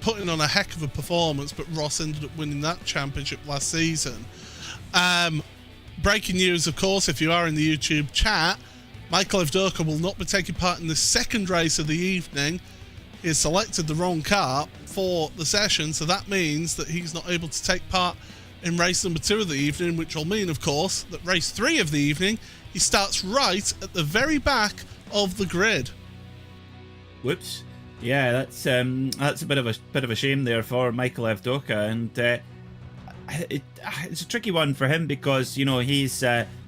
putting on a heck of a performance, but Ross ended up winning that championship last season. Breaking news, of course, if you are in the YouTube chat, Michael Evdoka will not be taking part in the second race of the evening. He has selected the wrong car for the session, so that means that he's not able to take part in race number 2 of the evening, which will mean, of course, that race 3 of the evening, he starts right at the very back of the grid. Whoops. Yeah, that's a bit of a shame there for Michael Evdoka, and it's a tricky one for him because, you know, he's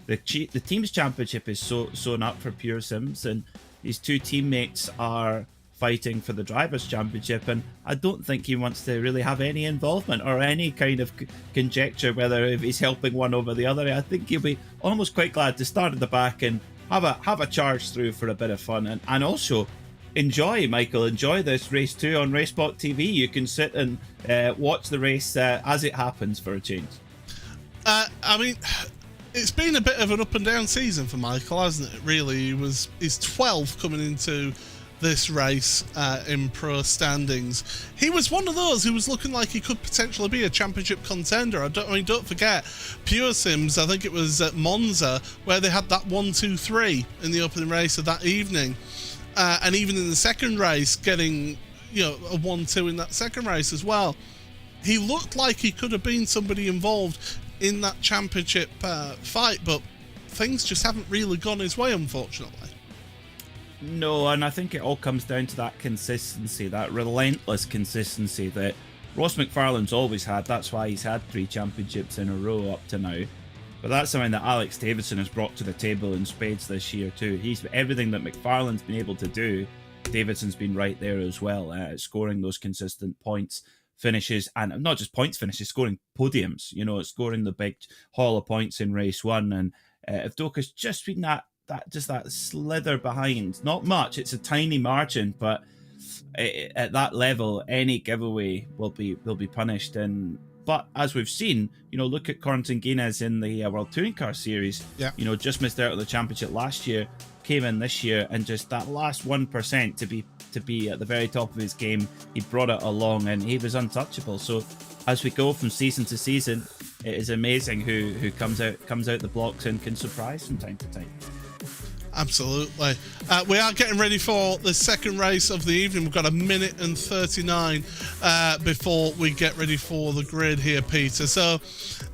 the team's championship is sewn up for Pure Sims, and his two teammates are fighting for the drivers' championship, and I don't think he wants to really have any involvement or any kind of conjecture whether if he's helping one over the other. I think he'll be almost quite glad to start at the back and have a charge through for a bit of fun, and also enjoy this race too on RaceSpotTV. You can sit and watch the race as it happens for a change. I mean, it's been a bit of an up and down season for Michael, hasn't it? Really, he's 12th coming into this race in pro standings. He was one of those who was looking like he could potentially be a championship contender. Don't forget Pure Sims, I think it was at Monza where they had that 1-2-3 in the opening race of that evening, and even in the second race getting a 1-2 in that second race as well. He looked like he could have been somebody involved in that championship fight, but things just haven't really gone his way, unfortunately. No, and I think it all comes down to that consistency, that relentless consistency that Ross McFarlane's always had. That's why he's had 3 championships in a row up to now. But that's something that Alex Davidson has brought to the table in spades this year too. He's everything that McFarlane's been able to do. Davidson's been right there as well, scoring those consistent points, finishes, and not just points finishes, scoring podiums. Scoring the big haul of points in race 1. And Evdoka's just been that slither behind. Not much, it's a tiny margin, but at that level any giveaway will be punished. But as we've seen, look at Corentin Guinness in the World Touring Car Series. Yeah. Just missed out on the championship last year, came in this year, and just that last 1% to be at the very top of his game, he brought it along and he was untouchable. So as we go from season to season, it is amazing who comes out the blocks and can surprise from time to time. Absolutely. We are getting ready for the second race of the evening. We've got 1 minute and 39 before we get ready for the grid here, Peter. So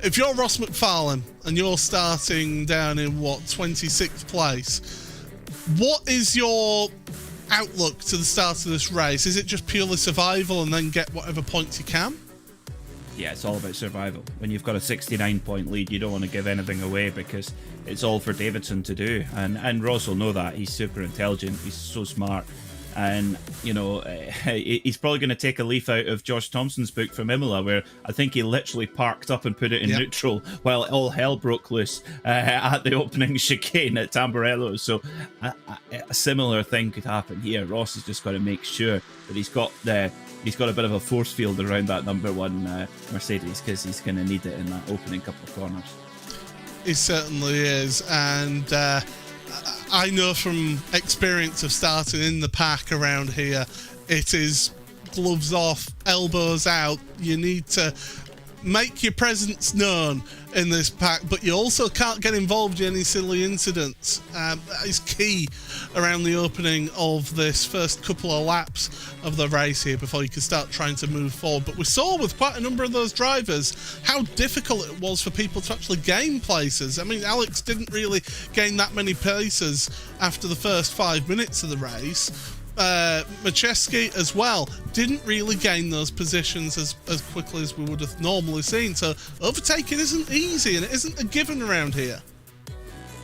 if you're Ross McFarlane and you're starting down in 26th place, what is your outlook to the start of this race? Is it just purely survival and then get whatever points you can? Yeah, it's all about survival. When you've got a 69-point lead, you don't want to give anything away because it's all for Davidson to do. And Ross will know that. He's super intelligent. He's so smart. And, he's probably going to take a leaf out of Josh Thompson's book from Imola, where I think he literally parked up and put it in neutral while all hell broke loose at the opening chicane at Tamburello. So a similar thing could happen here. Ross has just got to make sure that he's got a bit of a force field around that number 1 Mercedes, because he's going to need it in that opening couple of corners. He certainly is, and I know from experience of starting in the pack around here, it is gloves off, elbows out. You need to make your presence known in this pack, but you also can't get involved in any silly incidents. That is key around the opening of this first couple of laps of the race here before you can start trying to move forward. But we saw with quite a number of those drivers how difficult it was for people to actually gain places. I mean, Alex didn't really gain that many places after the first 5 minutes of the race. Macheski as well didn't really gain those positions as quickly as we would have normally seen. So overtaking isn't easy, and it isn't a given around here.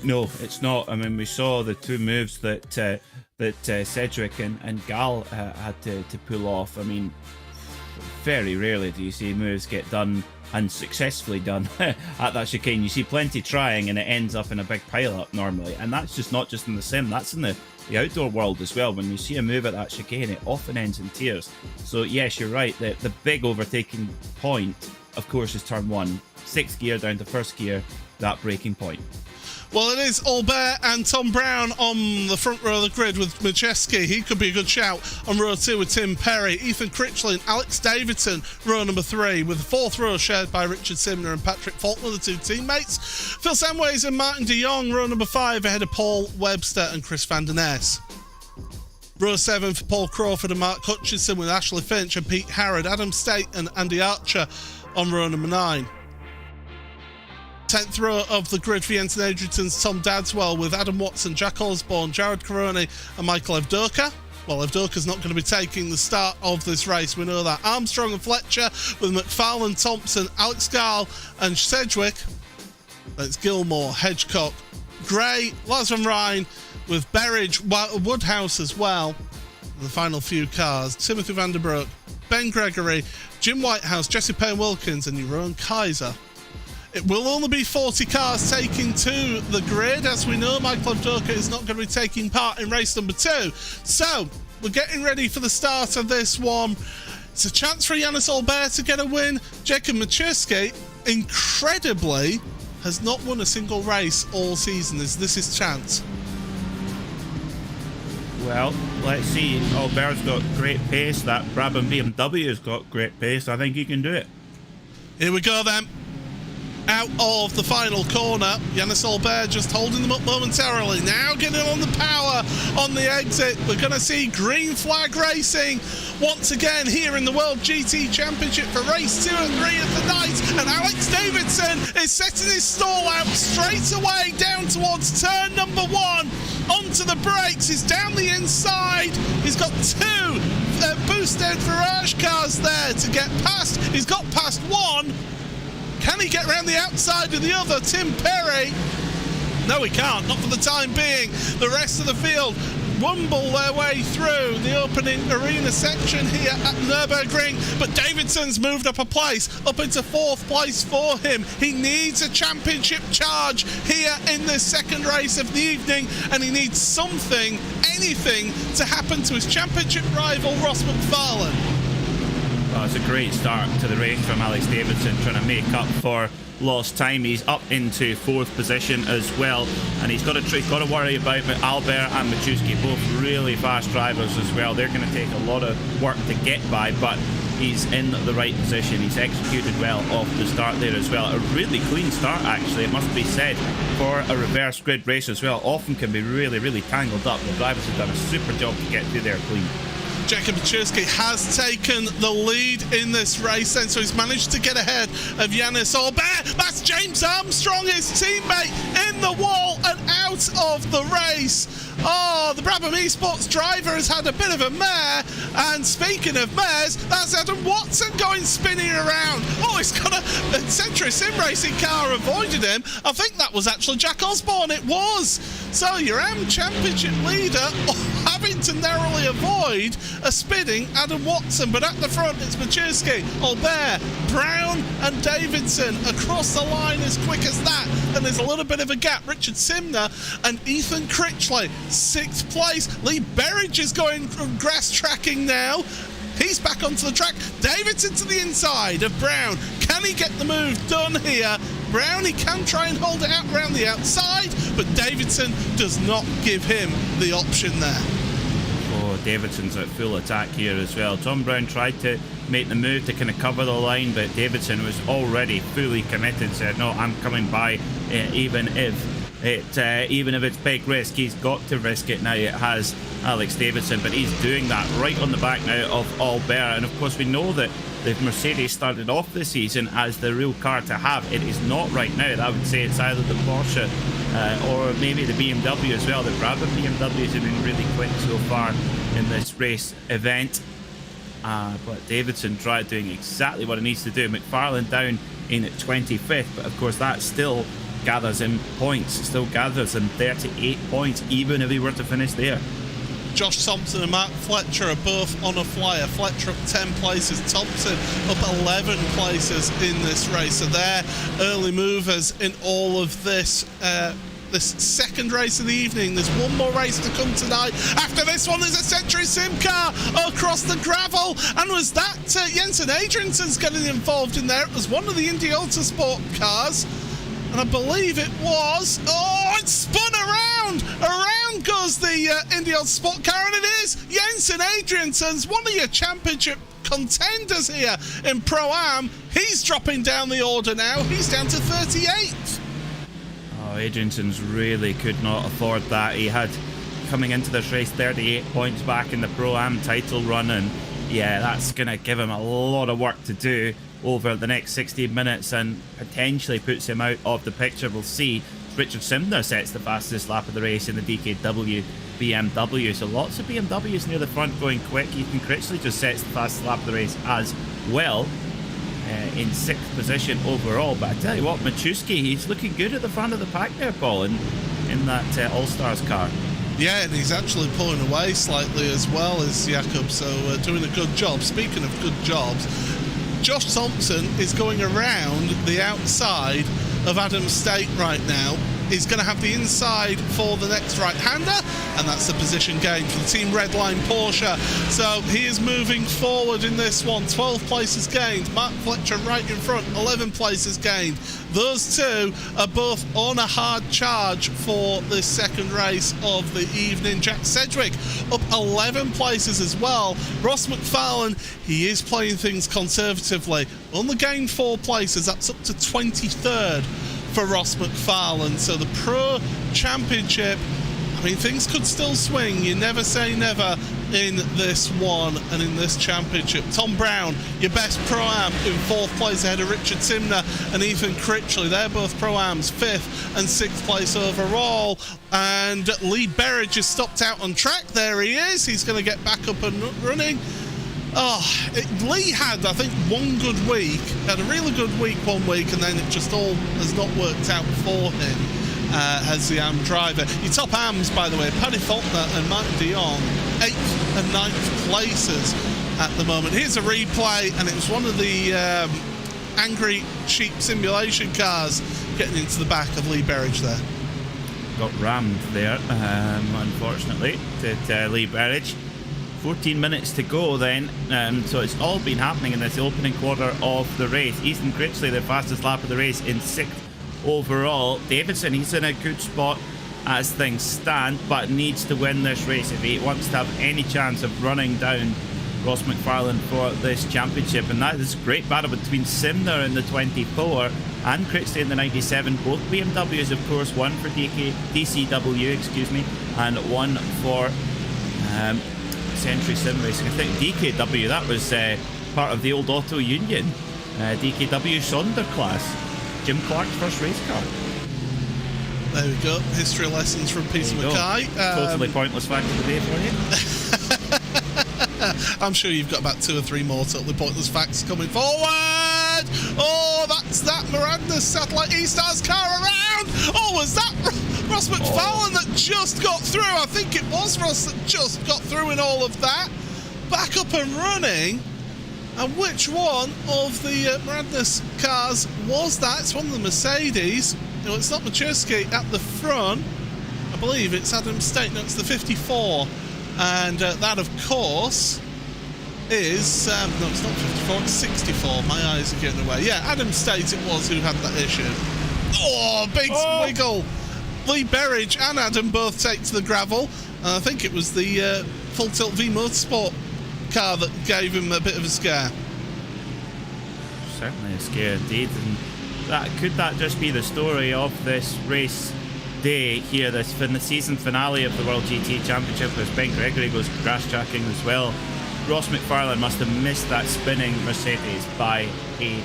No, it's not. I mean, we saw the 2 moves that Cedric and Gal had to pull off. I mean, very rarely do you see moves get done and successfully done at that chicane. You see plenty trying and it ends up in a big pile-up normally, and that's just not just in the sim, that's in the outdoor world as well. When you see a move at that chicane, it often ends in tears. So yes, you're right, the big overtaking point, of course, is turn 1, 6th gear down to 1st gear, that braking point. Well, it is Albert and Tom Brown on the front row of the grid with Macheski. He could be a good shout on row 2 with Tim Perry, Ethan Critchley and Alex Davidson, row number 3, with the 4th row shared by Richard Simner and Patrick Faulkner, the 2 teammates. Phil Samways and Martin de Jong, row number 5, ahead of Paul Webster and Chris van der Ness. Row 7 for Paul Crawford and Mark Hutchinson, with Ashley Finch and Pete Harrod, Adam State and Andy Archer on row number 9. 10th row of the grid for Jensen Adriaton's Tom Dadswell, with Adam Watson, Jack Osborne, Jared Caroni and Michael Evdoka. Well, Evdoka's not going to be taking the start of this race, we know that. Armstrong and Fletcher with McFarlane, Thompson, Alex Gall and Sedgwick. It's Gilmore, Hedgecock, Gray, Lars van Rijn, with Berridge, Woodhouse as well. The final few cars, Timothy van der Broek, Ben Gregory, Jim Whitehouse, Jesse Payne-Wilkins, and Jeroen Kaiser. It will only be 40 cars taking to the grid. As we know, Michael Avdoka is not going to be taking part in race number 2. So, we're getting ready for the start of this one. It's a chance for Yannis Albert to get a win. Jacob Maczewski, incredibly, has not won a single race all season. Is this his chance? Well, let's see. Albert's got great pace. That Brabham BMW has got great pace. I think he can do it. Here we go then. Out of the final corner, Yannis Albert just holding them up momentarily. Now getting on the power on the exit. We're going to see green flag racing once again here in the World GT Championship for race 2 and 3 of the night. And Alex Davidson is setting his stall out straight away down towards turn number 1. Onto the brakes. He's down the inside. He's got 2 boosted Virage cars there to get past. He's got past 1. Can he get around the outside of the other, Tim Perry? No, he can't, not for the time being. The rest of the field rumble their way through the opening arena section here at Nürburgring, but Davidson's moved up a place, up into 4th place for him. He needs a championship charge here in this second race of the evening, and he needs something, anything, to happen to his championship rival, Ross McFarlane. Oh, it's a great start to the race from Alex Davidson, trying to make up for lost time. He's up into 4th position as well, and he's got to worry about Albert and Maczewski, both really fast drivers as well. They're going to take a lot of work to get by, but he's in the right position. He's executed well off the start there as well. A really clean start, actually, it must be said, for a reverse grid race as well. Often can be really, really tangled up. The drivers have done a super job to get through there clean. Jacob Maczewski has taken the lead in this race, and so he's managed to get ahead of Yannis Albert. That's James Armstrong, his teammate, in the wall and out of the race. Oh, the Brabham Esports driver has had a bit of a mare, and speaking of mares, that's Adam Watson going spinning around. Oh, he's got a Century Sim Racing car avoided him. I think that was actually Jack Osborne, it was. So your AM Championship leader having to narrowly avoid a spinning Adam Watson, but at the front it's Maczewski, Albert, Brown and Davidson across the line as quick as that, and there's a little bit of a gap. Richard Simner and Ethan Critchley, 6th place. Lee Berridge is going from grass tracking now. He's back onto the track. Davidson to the inside of Brown. Can he get the move done here? Brown, he can try and hold it out around the outside, but Davidson does not give him the option there. Oh, Davidson's at full attack here as well. Tom Brown tried to make the move to kind of cover the line, but Davidson was already fully committed, said, no, I'm coming by even if it's big risk. He's got to risk it now. It has Alex Davidson, but he's doing that right on the back now of Albert. And of course we know that the Mercedes started off the season as the real car to have. It is not right now. I would say it's either the Porsche or maybe the BMW as well. The Brabham BMWs have been really quick so far in this race event. But Davidson tried doing exactly what he needs to do. McFarlane down in at 25th, but of course that still gathers him points. It still gathers him 38 points, even if he were to finish there. Josh Thompson and Mark Fletcher are both on a flyer. Fletcher up 10 places, Thompson up 11 places in this race. So they're early movers in all of this this second race of the evening. There's one more race to come tonight. After this one, there's a Century Sim car across the gravel. And was that Jensen Adrianson's getting involved in there? It was one of the Indy Autosport cars. And I believe it was... Oh, it spun around! Around goes the Indy Autosport car, and it is Jensen Adrianson's, one of your championship contenders here in Pro-Am. He's dropping down the order now. He's down to 38th. Oh, Adrianson's really could not afford that. He had, coming into this race, 38 points back in the Pro-Am title run, and yeah, that's going to give him a lot of work to do over the next 60 minutes and potentially puts him out of the picture. We'll see. Richard Simner sets the fastest lap of the race in the DKW BMW, so lots of BMWs near the front going quick. Ethan Critchley just sets the fastest lap of the race as well. in 6th position overall. But I tell you what, Machuski, he's looking good at the front of the pack there, Paul, in that All-Stars car. Yeah, and he's actually pulling away slightly as well as Jakob, so doing a good job. Speaking of good jobs, Josh Thompson is going around the outside of Adam State right now. He's going to have the inside for the next right-hander, and that's the position gain for the Team Redline Porsche. So he is moving forward in this one. 12 places gained. Mark Fletcher right in front, 11 places gained. Those two are both on a hard charge for this second race of the evening. Jack Sedgwick up 11 places as well. Ross McFarlane, he is playing things conservatively. Only gained 4 places. That's up to 23rd. For Ross McFarlane. So the Pro Championship, I mean, things could still swing. You never say never in this one and in this championship. Tom Brown, your best Pro-Am, in 4th place ahead of Richard Simner and Ethan Critchley. They're both Pro-Ams, 5th and 6th place overall. And Lee Berridge has stopped out on track. There he is. He's going to get back up and running. Lee had, I think, one good week, had a really good week one week, and then it just all has not worked out for him as the AM driver. Your top AMs, by the way, Paddy Faulkner and Martin de Jong, 8th and 9th places at the moment. Here's a replay, and it was one of the Angry Sheep simulation cars getting into the back of Lee Berridge there. Got rammed there, unfortunately, to Lee Berridge. 14 minutes to go then, so it's all been happening in this opening quarter of the race. Ethan Critchley, the fastest lap of the race, in 6th overall. Davidson, he's in a good spot as things stand, but needs to win this race if he wants to have any chance of running down Ross McFarlane for this championship. And that is a great battle between Simner in the 24 and Critchley in the 97. Both BMWs, of course, one for DCW, and one for Century Sim Racing. I think DKW, that was part of the old Auto Union. DKW Sonder class. Jim Clark's first race car. There we go. History lessons from Peter Mackay. Totally pointless fact of the day for you. I'm sure you've got about 2 or 3 more totally pointless facts coming forward. Oh, that's that Miranda Satellite E-Stars car around. Oh, was that Ross McFarlane that just got through? I think it was Ross that just got through in all of that. Back up and running. And which one of the Miranda's cars was that? It's one of the Mercedes. No, it's not Machuski at the front. I believe it's Adam State. No, it's the 54. And that, of course, is... no, it's not 54, it's 64. My eyes are getting away. Yeah, Adam State it was who had that issue. Oh, big wiggle. Lee Berridge and Adam both take to the gravel. And I think it was the Full Tilt V Motorsport car that gave him a bit of a scare. Certainly a scare indeed. And could that just be the story of this race day here, this the season finale of the World GT Championship, as Ben Gregory goes crash tracking as well. Ross McFarlane must have missed that spinning Mercedes by a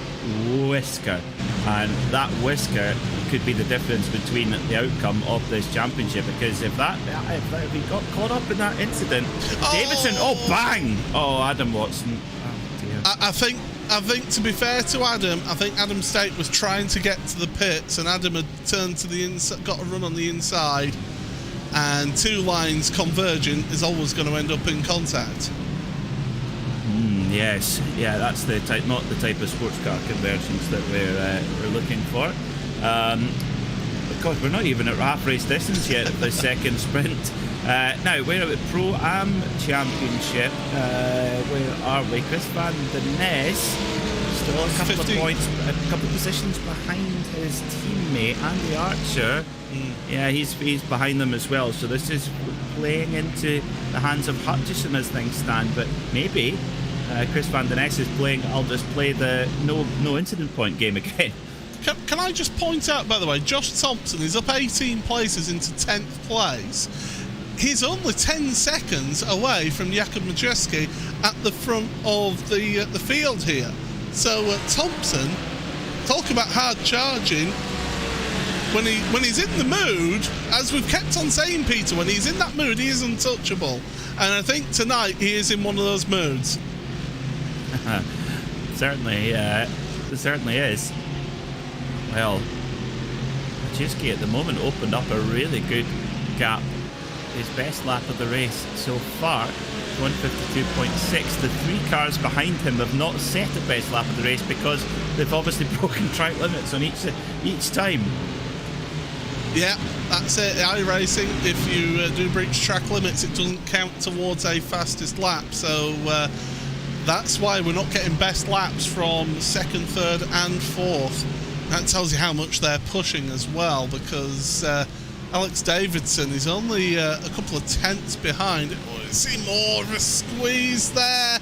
whisker, and that whisker could be the difference between the outcome of this championship, because if he got caught up in that incident, Davidson, bang! Adam Watson. Oh dear. I think to be fair to Adam, I think Adam State was trying to get to the pits, and Adam had turned to the inside, got a run on the inside, and 2 lines converging is always going to end up in contact. Yes, yeah, that's the type, not the type of sports car convergence that we're looking for. God, we're not even at half race distance yet of the second sprint. Now we're at the Pro-Am Championship. Where are we? Chris Van Den Ness still a couple 50. Of points, a couple of positions behind his teammate Andy Archer. Yeah, he's behind them as well. So this is playing into the hands of Hutchison as things stand. But maybe Chris Van Den Ness is playing. I'll just play the no incident point game again. Can I just point out, by the way, Josh Thompson is up 18 places into 10th place. He's only 10 seconds away from Jakob Majeski at the front of the field here. So Thompson, talk about hard charging. When he's in the mood, as we've kept on saying, Peter, when he's in that mood, he is untouchable. And I think tonight he is in one of those moods. Certainly, It certainly is. Well, Machuski at the moment opened up a really good gap. His best lap of the race so far, 152.6. The 3 cars behind him have not set the best lap of the race because they've obviously broken track limits on each time. Yeah, that's it. iRacing, if you do breach track limits, it doesn't count towards a fastest lap. So that's why we're not getting best laps from second, third and fourth. That tells you how much they're pushing as well, because Alex Davidson is only a couple of tenths behind. Oh, you see more of a squeeze there.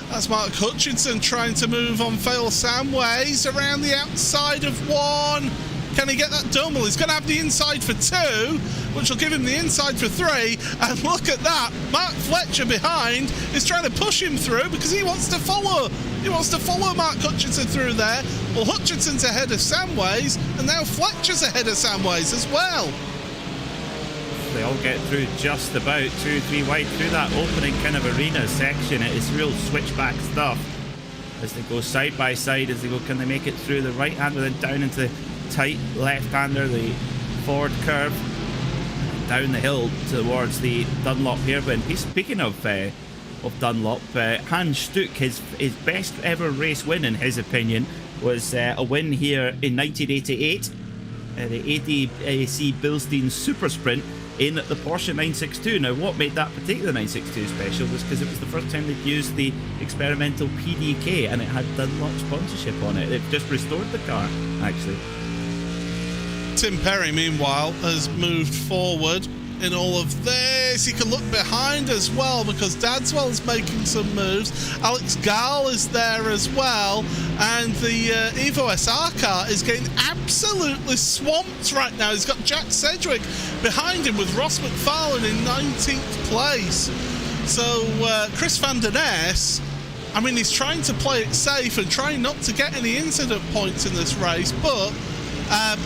That's Mark Hutchinson trying to move on Fail Samways around the outside of 1. Can he get that done? Well, he's going to have the inside for 2, which will give him the inside for 3. And look at that. Mark Fletcher behind is trying to push him through because he wants to follow. He wants to follow Mark Hutchinson through there. Well, Hutchinson's ahead of Samways, and now Fletcher's ahead of Samways as well. They all get through just about 2-3 wide through that opening kind of arena section. It is real switchback stuff as they go side by side, as they go, can they make it through the right hander, then down into the tight left-hander, the forward curve, down the hill towards the Dunlop hairpin. Speaking of Dunlop, Hans Stuck, his best ever race win in his opinion was a win here in 1988, the ADAC Bilstein Super Sprint in the Porsche 962. Now, what made that particular 962 special was because it was the first time they'd used the experimental PDK and it had Dunlop sponsorship on it. It just restored the car, actually. Tim Perry, meanwhile, has moved forward in all of this. He can look behind as well because Dadswell's making some moves. Alex Gall is there as well, and the Evo SR car is getting absolutely swamped right now. He's got Jack Sedgwick behind him with Ross McFarlane in 19th place. So Chris van der Ness, I mean, he's trying to play it safe and trying not to get any incident points in this race, but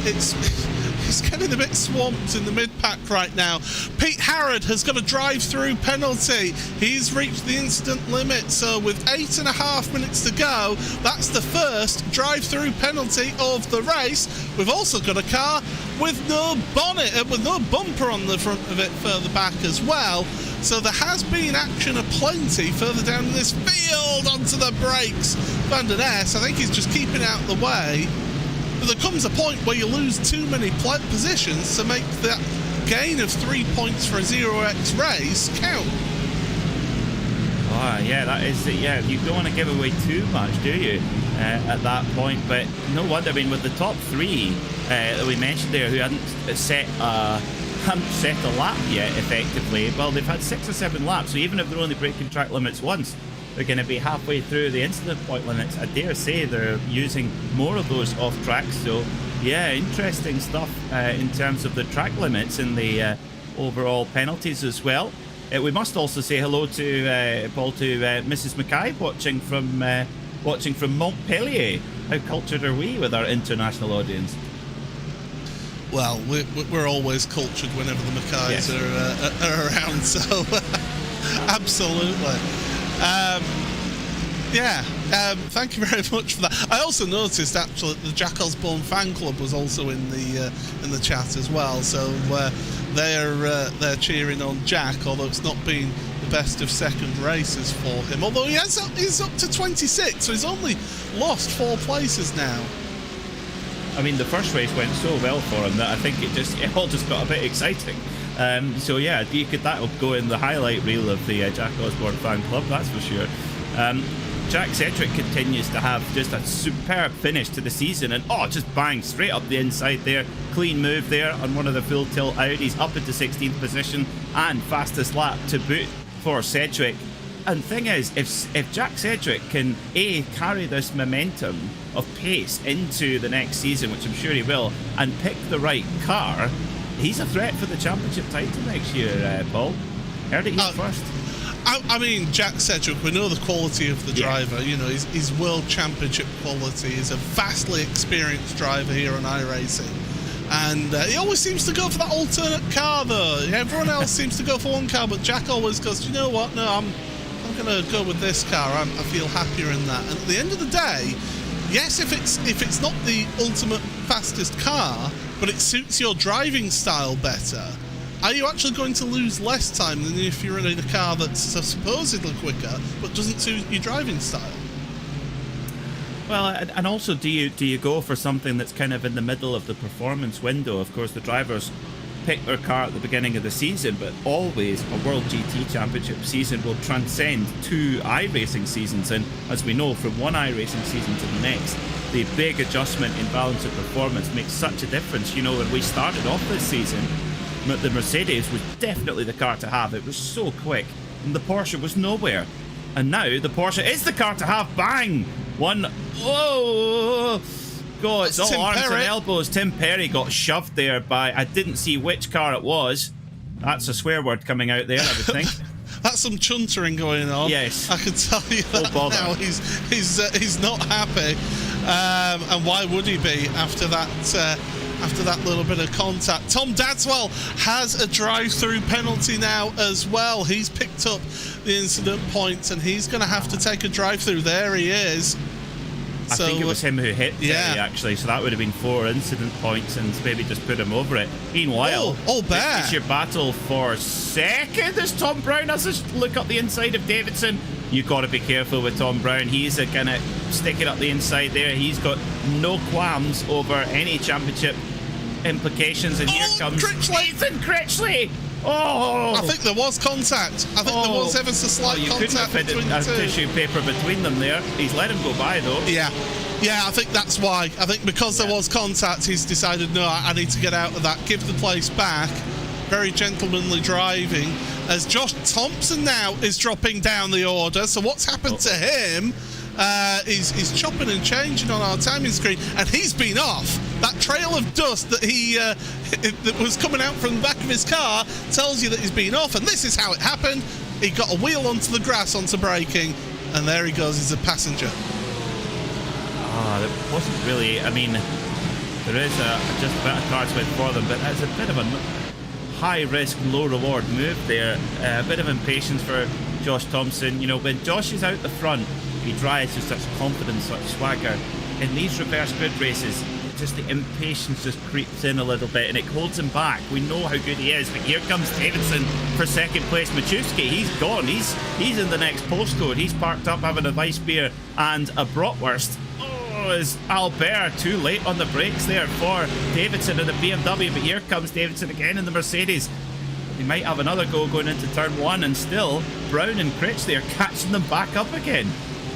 it's getting a bit swamped in the mid-pack right now. Pete Harrod has got a drive-through penalty. He's reached the incident limit, so with 8.5 minutes to go, that's the first drive-through penalty of the race. We've also got a car with no bonnet, with no bumper on the front of it further back as well. So there has been action aplenty further down in this field onto the brakes. Van der Ness, I think he's just keeping out the way. But there comes a point where you lose too many positions to make that gain of 3 points for a 0x race count. Oh, yeah, that is it. Yeah, you don't want to give away too much, do you, at that point? But no wonder. I mean, with the top 3 that we mentioned there, who hadn't set a lap yet, effectively, well, they've had 6 or 7 laps. So even if they're only breaking track limits once, they're going to be halfway through the incident point limits. I dare say they're using more of those off tracks. So, yeah, interesting stuff in terms of the track limits and the overall penalties as well. We must also say hello to Paul, to Mrs. Mackay watching from Montpellier. How cultured are we with our international audience? Well, we're always cultured whenever the Mackays are around. So, absolutely. Thank you very much for that. I also noticed actually the Jack Osborne fan club was also in the chat as well. So they're cheering on Jack, although it's not been the best of second races for him. Although he's up to 26, so he's only lost 4 places now. I mean, the first race went so well for him that I think it all just got a bit exciting. So yeah, that will go in the highlight reel of the Jack Osborne fan club, that's for sure. Jack Sedgwick continues to have just a superb finish to the season, and just bang straight up the inside there. Clean move there on one of the full tilt Audis, up into 16th position and fastest lap to boot for Sedgwick. And the thing is, if Jack Sedgwick can carry this momentum of pace into the next season, which I'm sure he will, and pick the right car, he's a threat for the championship title next year, Paul. Heard it here first. I mean, Jack Sedgwick, we know the quality of the driver. You know, he's world championship quality. He's a vastly experienced driver here on iRacing. And he always seems to go for that alternate car, though. Everyone else seems to go for one car, but Jack always goes, you know what, no, I'm going to go with this car. I feel happier in that. And at the end of the day, yes, if it's not the ultimate fastest car, but it suits your driving style better, are you actually going to lose less time than if you're in a car that's supposedly quicker but doesn't suit your driving style? Well, and also, do you go for something that's kind of in the middle of the performance window? Of course, the drivers pick their car at the beginning of the season, but always a World GT Championship season will transcend 2 iRacing seasons, and as we know, from one iRacing season to the next, the big adjustment in balance of performance makes such a difference. You know, when we started off this season, the Mercedes was definitely the car to have. It was so quick, and the Porsche was nowhere. And now the Porsche is the car to have. Bang! One. Oh! God, it's all Tim arms Perry. and elbows. Tim Perry got shoved there by, I didn't see which car it was. That's a swear word coming out there, I would think. That's some chuntering going on. Yes. I can tell you that now. He's not happy, and why would he be after that little bit of contact? Tom Dadswell has a drive-through penalty now as well. He's picked up the incident points, and he's going to have to take a drive-through. There he is. I think it was him who hit Perry, actually, so that would have been 4 incident points and maybe just put him over it. Meanwhile, this is your battle for second as Tom Brown has a look up the inside of Davidson. You've got to be careful with Tom Brown. He's going to stick it up the inside there. He's got no qualms over any championship implications, and here comes Ethan Critchley. Oh! I think there was contact. I think there was ever so slight contact between the two. Tissue paper between them there. He's let him go by though. Yeah, I think that's why. I think because there was contact, he's decided, no, I need to get out of that, give the place back. Very gentlemanly driving, as Josh Thompson now is dropping down the order. So what's happened to him? He's chopping and changing on our timing screen, and he's been off. That trail of dust that that was coming out from the back of his car tells you that he's been off, and this is how it happened. He got a wheel onto the grass, onto braking, and there he goes. He's a passenger. It wasn't really. I mean, there is just a bit of cards went for them, but it's a bit of a high-risk, low-reward move there. A bit of impatience for Josh Thompson. You know, when Josh is out the front, he drives with such confidence, such swagger. In these reverse grid races, just the impatience just creeps in a little bit and it holds him back. We know how good he is, but here comes Davidson for second place. Machewski, he's gone. He's in the next postcode. He's parked up having a Weiss beer and a bratwurst. Oh, is Albert too late on the brakes there for Davidson in the BMW, but here comes Davidson again in the Mercedes. He might have another go going into turn 1, and still Brown and Critchley are catching them back up again.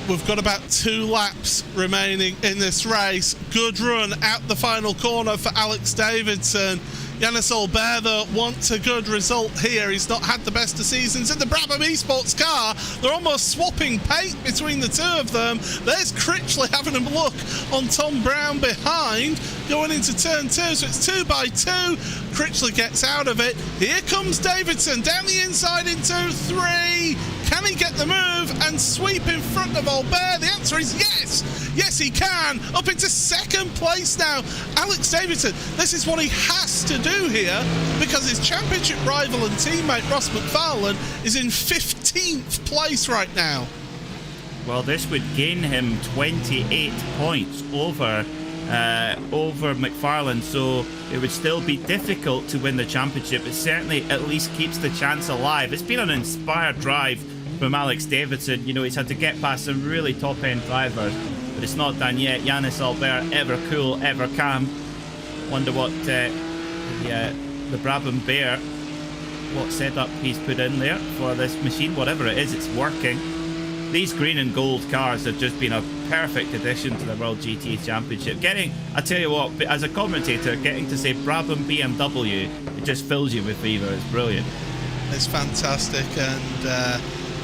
We've got about 2 laps remaining in this race. Good run out the final corner for Alex Davidson. Yannis Albert, though, wants a good result here. He's not had the best of seasons in the Brabham Esports car. They're almost swapping paint between the two of them. There's Critchley having a look on Tom Brown behind, going into turn 2. So it's 2 by 2. Critchley gets out of it. Here comes Davidson down the inside into 3. Can he get the move and sweep in front of Albert? The answer is yes. Yes, he can. Up into second place now. Alex Davidson, this is what he has to do here, because his championship rival and teammate Ross McFarlane is in 15th place right now. Well, this would gain him 28 points over McFarlane, so it would still be difficult to win the championship. It certainly at least keeps the chance alive. It's been an inspired drive from Alex Davidson. You know, he's had to get past some really top-end drivers, but it's not done yet. Yannis Albert, ever cool, ever calm. Wonder what the Brabham Bear, what setup he's put in there for this machine. Whatever it is, it's working. These green and gold cars have just been a perfect addition to the World GT Championship. I tell you what, as a commentator, getting to say Brabham BMW, it just fills you with fever. It's brilliant. It's fantastic, and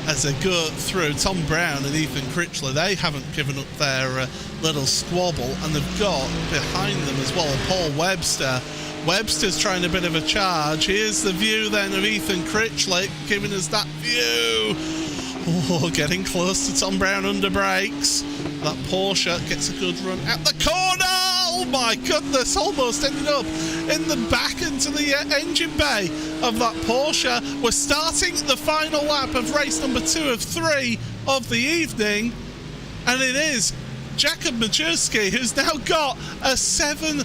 as they go through, Tom Brown and Ethan Critchley, they haven't given up their little squabble, and they've got behind them as well Paul Webster. Webster's trying a bit of a charge. Here's the view then of Ethan Critchley, giving us that view. Oh, getting close to Tom Brown under brakes. That Porsche gets a good run at the corner. Oh my goodness, almost ended up in the back into the engine bay of that Porsche. We're starting the final lap of race number 2 of 3 of the evening, and it is Jakub Majerski, who's now got a 8-second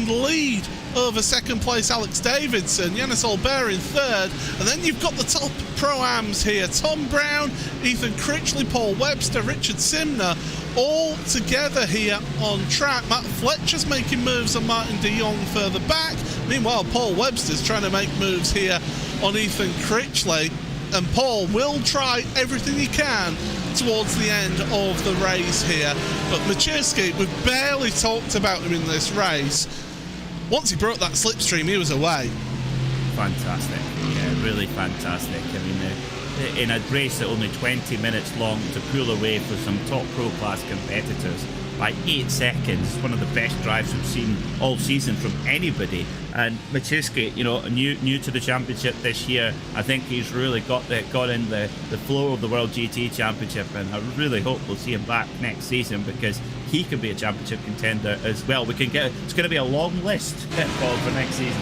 lead over second place Alex Davidson, Yannis Olber in third, and then you've got the top Pro-Ams here, Tom Brown, Ethan Critchley, Paul Webster, Richard Simner, all together here on track. Matt Fletcher's making moves on Martin de Jong further back. Meanwhile, Paul Webster's trying to make moves here on Ethan Critchley, and Paul will try everything he can towards the end of the race here. But Majerski, we've barely talked about him in this race. Once he broke that slipstream, he was away. Fantastic. Yeah, really fantastic. I mean, in a race that only 20 minutes long, to pull away for some top pro class competitors by 8 seconds, one of the best drives we've seen all season from anybody. And Majerski, you know, new to the championship this year, I think he's really got in the flow of the World GT Championship, and I really hope we'll see him back next season, because he can be a championship contender as well. It's going to be a long list, Paul, for next season.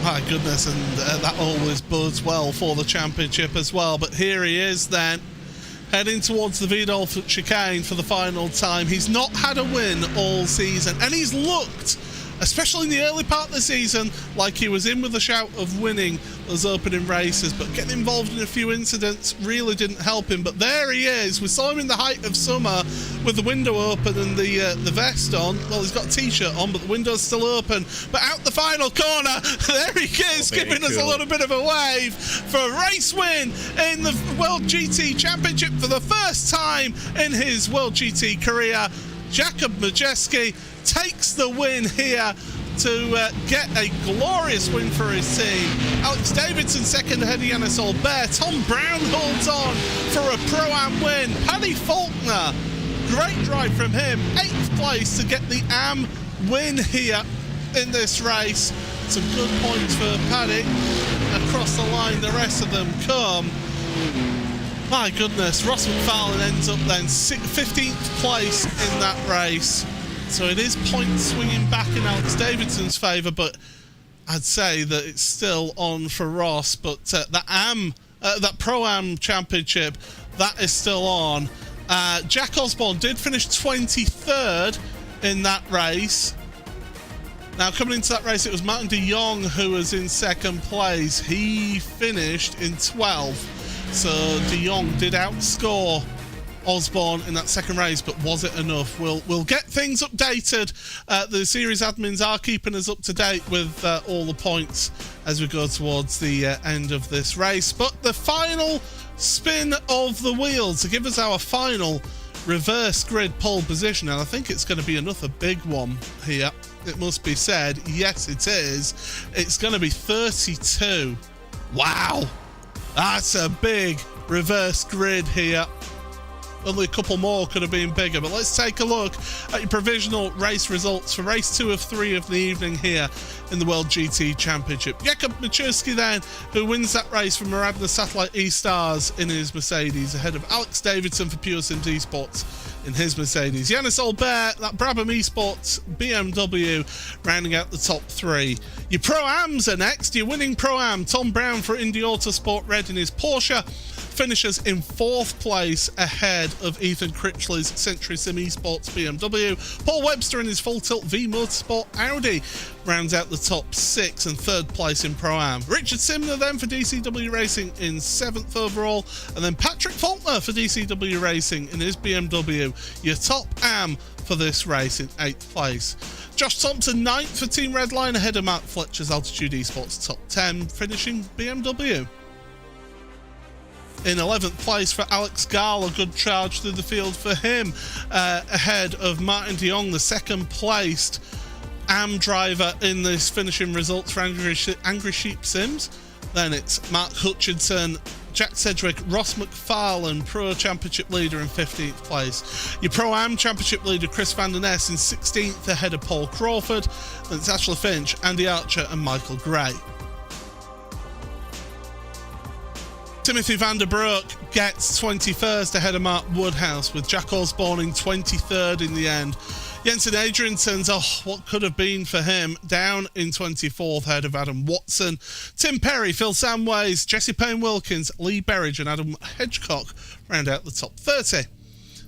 My goodness, and that always bodes well for the championship as well. But here he is then, heading towards the Wiedolph chicane for the final time. He's not had a win all season, and he's looked, especially in the early part of the season, like he was in with a shout of winning those opening races, but getting involved in a few incidents really didn't help him. But there he is. We saw him in the height of summer with the window open and the vest on. Well, he's got a t-shirt on, but the window's still open. But out the final corner, there he is, giving us a little bit of a wave for a race win in the World GT Championship for the first time in his World GT career. Jakub Majerski takes the win here to get a glorious win for his team. Alex Davidson second ahead of Yannis Olber. Tom Brown holds on for a Pro-Am win. Paddy Faulkner, great drive from him, 8th place to get the AM win here in this race. Some good points for Paddy. Across the line, the rest of them come. My goodness, Ross McFarlane ends up then 15th place in that race. So it is points swinging back in Alex Davidson's favour, but I'd say that it's still on for Ross. But that Pro-Am Championship, that is still on. Jack Osborne did finish 23rd in that race. Now, coming into that race, it was Martin de Jong who was in second place. He finished in 12th. So de Jong did outscore Osborne in that second race, but was it enough? We'll get things updated. The series admins are keeping us up to date with all the points as we go towards the end of this race. But the final spin of the wheel to give us our final reverse grid pole position, and I think it's going to be another big one here, it must be said. Yes, it is. It's going to be 32. Wow, that's a big reverse grid here. Only a couple more could have been bigger, but let's take a look at your provisional race results for race 2 of 3 of the evening here in the World GT Championship. Jakub Majerski then, who wins that race from Maradna Satellite E-Stars in his Mercedes, ahead of Alex Davidson for Pure Sims Esports in his Mercedes. Yannis Olber, that Brabham Esports BMW, rounding out the top 3. Your Pro-Ams are next. Your winning Pro-Am, Tom Brown for Indy Autosport Red in his Porsche, finishes in 4th place ahead of Ethan Critchley's Century Sim Esports BMW. Paul Webster in his Full Tilt V Motorsport Audi rounds out the top 6 and 3rd place in Pro-Am. Richard Simner then for DCW Racing in 7th overall, and then Patrick Faulkner for DCW Racing in his BMW, your top AM for this race, in 8th place. Josh Thompson 9th for Team Redline ahead of Matt Fletcher's Altitude Esports top 10, finishing BMW. In 11th place for Alex Gall, a good charge through the field for him, ahead of Martin de Jong, the 2nd placed AM driver in this finishing results for Angry Sheep Sims. Then it's Mark Hutchinson, Jack Sedgwick, Ross McFarlane, Pro Championship leader in 15th place. Your Pro-Am Championship leader, Chris Van der Ness, in 16th ahead of Paul Crawford. Then it's Ashley Finch, Andy Archer and Michael Gray. Timothy van der Broek gets 21st ahead of Mark Woodhouse, with Jack Osborne in 23rd in the end. Jensen Adriansen's, what could have been for him, down in 24th ahead of Adam Watson. Tim Perry, Phil Samways, Jesse Payne-Wilkins, Lee Berridge and Adam Hedgecock round out the top 30.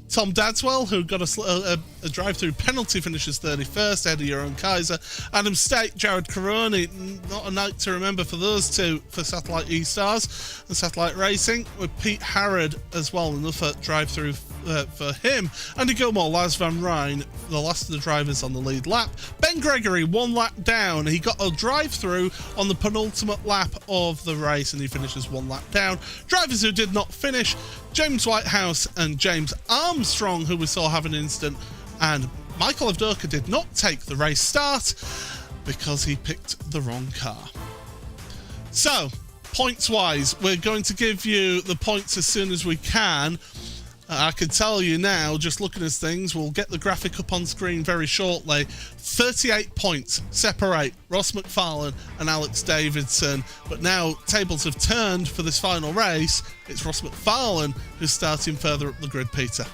Tom Dadswell, who got a drive-through penalty, finishes 31st, ahead of Jeroen Kaiser. Adam State, Jared Caroni, not a night to remember for those two for Satellite E-Stars and Satellite Racing, with Pete Harrod as well, another drive-through for him. Andy Gilmore, Lars Van Rijn, the last of the drivers on the lead lap. Ben Gregory, 1 lap down. He got a drive-through on the penultimate lap of the race, and he finishes 1 lap down. Drivers who did not finish, James Whitehouse and James Armstrong, who we saw have an incident, and Michael Avdoka did not take the race start because he picked the wrong car. So, points-wise, we're going to give you the points as soon as we can. I can tell you now, just looking at things, we'll get the graphic up on screen very shortly. 38 points separate Ross McFarlane and Alex Davidson. But now tables have turned for this final race. It's Ross McFarlane who's starting further up the grid, Peter.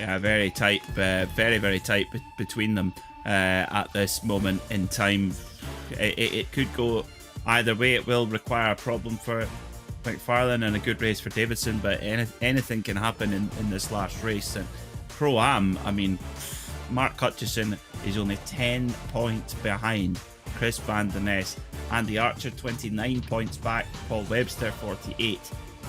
Yeah, very tight, very, very tight between them at this moment in time. It could go either way. It will require a problem for McFarlane and a good race for Davidson, but anything can happen in this last race. And Pro-Am, I mean, Mark Hutchison is only 10 points behind Chris Van Den Ness. Andy Archer 29 points back, Paul Webster 48,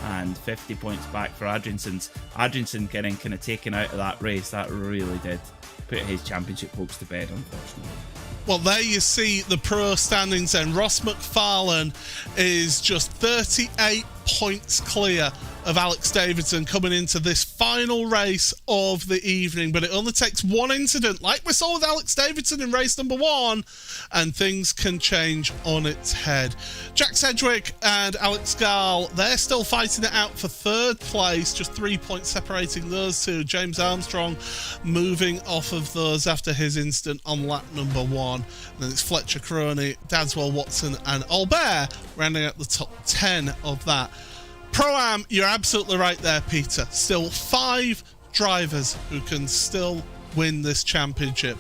and 50 points back for Adrianson getting kind of taken out of that race. That really did put his championship hopes to bed, unfortunately. Well, there you see the pro standings then. Ross McFarlane is just 38 points clear of Alex Davidson coming into this final race of the evening. But it only takes one incident, like we saw with Alex Davidson in race number 1, and things can change on its head. Jack Sedgwick and Alex Gall, they're still fighting it out for 3rd place, just 3 points separating those two. James Armstrong moving off of those after his incident on lap number 1. And then it's Fletcher Crony, Dadswell, Watson and Albert rounding out the top 10 of that. Pro-Am, you're absolutely right there, Peter. Still 5 drivers who can still win this championship.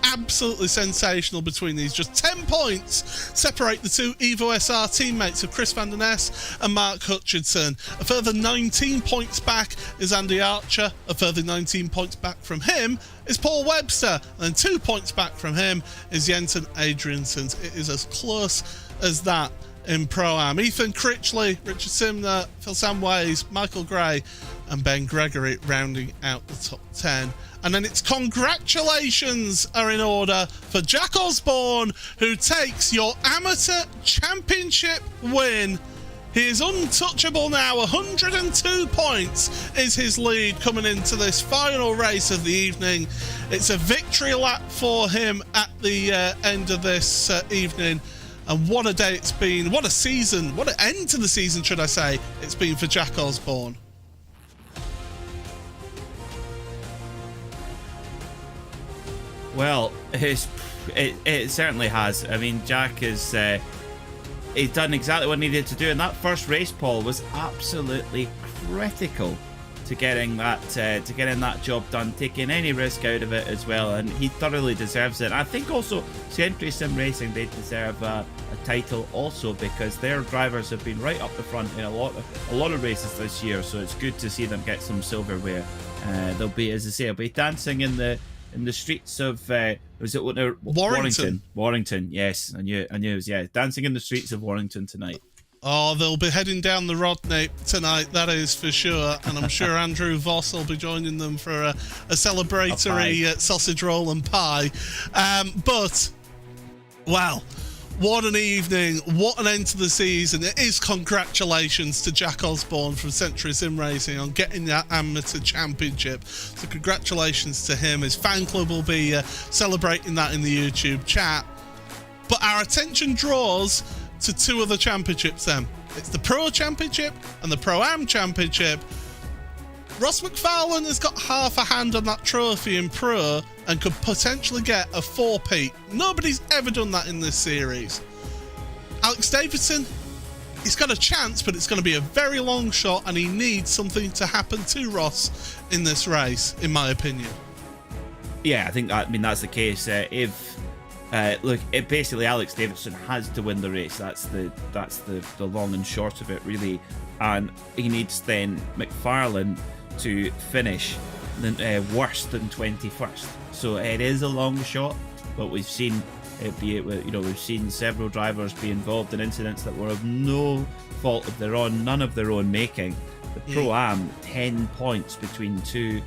Absolutely sensational between these. Just 10 points separate the two Evo SR teammates of Chris Van Den Ness and Mark Hutchinson. A further 19 points back is Andy Archer. A further 19 points back from him is Paul Webster. And 2 points back from him is Jensen Adrianson. It is as close as that in Pro-Am. Ethan Critchley, Richard Simner, Phil Samways, Michael Gray and Ben Gregory rounding out the top 10. And then it's congratulations are in order for Jack Osborne, who takes your amateur championship win. He is untouchable now. 102 points is his lead coming into this final race of the evening. It's a victory lap for him at the end of this evening. And what a day it's been. What a season. What an end to the season, should I say, it's been for Jack Osborne. Well, it certainly has. I mean, Jack is he's done exactly what he needed to do, and that first race, Paul, was absolutely critical to getting that job done, taking any risk out of it as well, and he thoroughly deserves it. I think also Century Sim Racing, they deserve a title also, because their drivers have been right up the front in a lot of races this year, so it's good to see them get some silverware. They'll be, as I say, they'll be dancing in the streets of was it Warrington? Warrington, yes, I knew it was, yeah, dancing in the streets of Warrington tonight. Oh, they'll be heading down the Rodney tonight, that is for sure. And I'm sure Andrew Voss will be joining them for a celebratory sausage roll and pie. But, wow, what an evening. What an end to the season. It is congratulations to Jack Osborne from Century Sim Racing on getting that amateur championship. So congratulations to him. His fan club will be celebrating that in the YouTube chat. But our attention draws to 2 other championships then. It's the Pro Championship and the Pro-Am Championship. Ross McFarlane has got half a hand on that trophy in Pro and could potentially get a 4-peat. Nobody's ever done that in this series. Alex Davidson, he's got a chance, but it's going to be a very long shot, and he needs something to happen to Ross in this race, in my opinion. Yeah, I think that's the case. Basically Alex Davidson has to win the race. That's the long and short of it, really. And he needs then McFarlane to finish worse than 21st. So it is a long shot, but we've seen we've seen several drivers be involved in incidents that were of no fault of their own, none of their own making. The Pro-Am, 10 points between two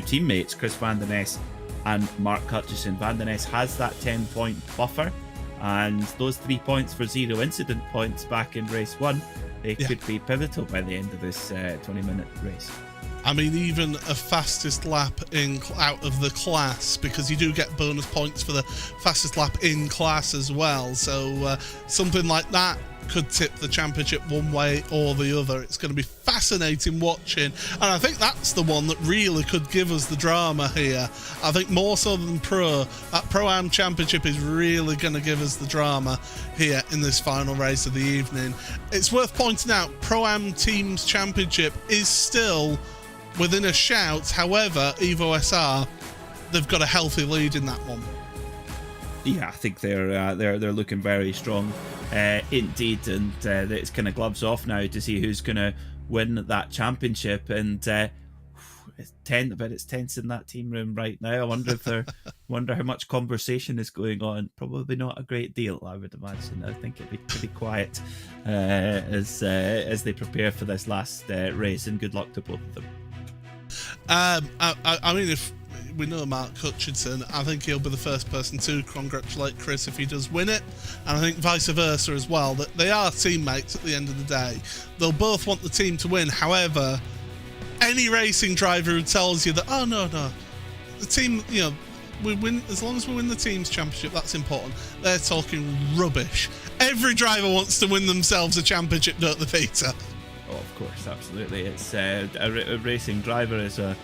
teammates, Chris Van Den Ness and Mark Hutchison. Van Den Ness has that 10-point buffer, and those 3 points for 0 incident points back in race 1, they could be pivotal by the end of this 20-minute race. I mean, even a fastest lap out of the class, because you do get bonus points for the fastest lap in class as well. So something like that could tip the championship one way or the other. It's going to be fascinating watching, and I think that's the one that really could give us the drama here. I think more so than that Pro-Am Championship is really going to give us the drama here in this final race of the evening. It's worth pointing out, Pro-Am Teams Championship is still within a shout. However, Evo SR, they've got a healthy lead in that one. Yeah, I think they're looking very strong indeed, and it's kind of gloves off now to see who's going to win that championship. And it's tense in that team room right now. I wonder how much conversation is going on. Probably not a great deal, I would imagine. I think it'd be pretty quiet as they prepare for this last race. And good luck to both of them. I mean, if we know Mark Hutchinson, I think he'll be the first person to congratulate Chris if he does win it, and I think vice versa as well, that they are teammates at the end of the day. They'll both want the team to win. However, any racing driver who tells you that, oh no, the team, we win, as long as we win the team's championship, that's important, they're talking rubbish. Every driver wants to win themselves a championship, don't they, Peter? Oh, of course, absolutely. It's a racing driver is a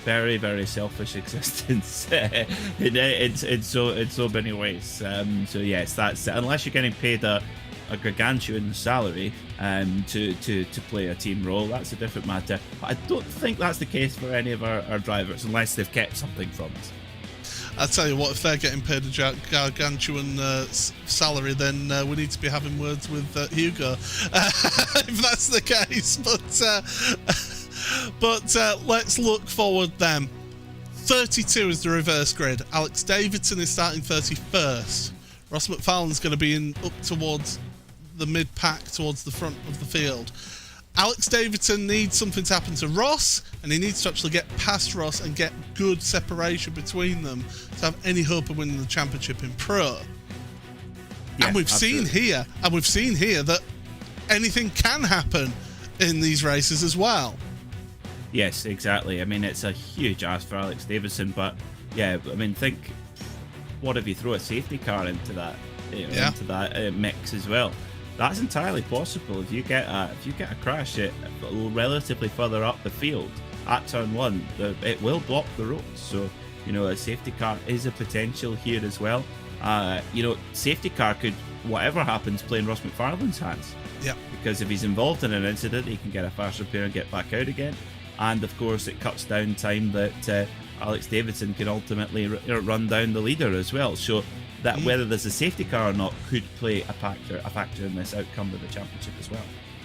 very, very selfish existence in so many ways. So yes, that's unless you're getting paid a gargantuan salary to play a team role, that's a different matter. But I don't think that's the case for any of our drivers, unless they've kept something from us. I tell you what, if they're getting paid a gargantuan salary, then we need to be having words with Hugo, if that's the case. But let's look forward then. 32 is the reverse grid. Alex Davidson is starting 31st. Ross McFarlane's going to be in up towards the mid-pack, towards the front of the field. Alex Davidson needs something to happen to Ross, and he needs to actually get past Ross and get good separation between them to have any hope of winning the championship in Pro. Yeah, and we've seen here that anything can happen in these races as well. Yes, exactly. I mean, it's a huge ask for Alex Davidson, but yeah, I mean, think, what if you throw a safety car into that mix as well? That's entirely possible. If you get a crash relatively further up the field at turn 1, it will block the road. So, a safety car is a potential here as well. Safety car could, whatever happens, play in Ross McFarlane's hands. Yeah. Because if he's involved in an incident, he can get a fast repair and get back out again. And of course, it cuts down time that Alex Davidson can ultimately run down the leader as well. So that whether there's a safety car or not could play a factor in this outcome of the championship as well.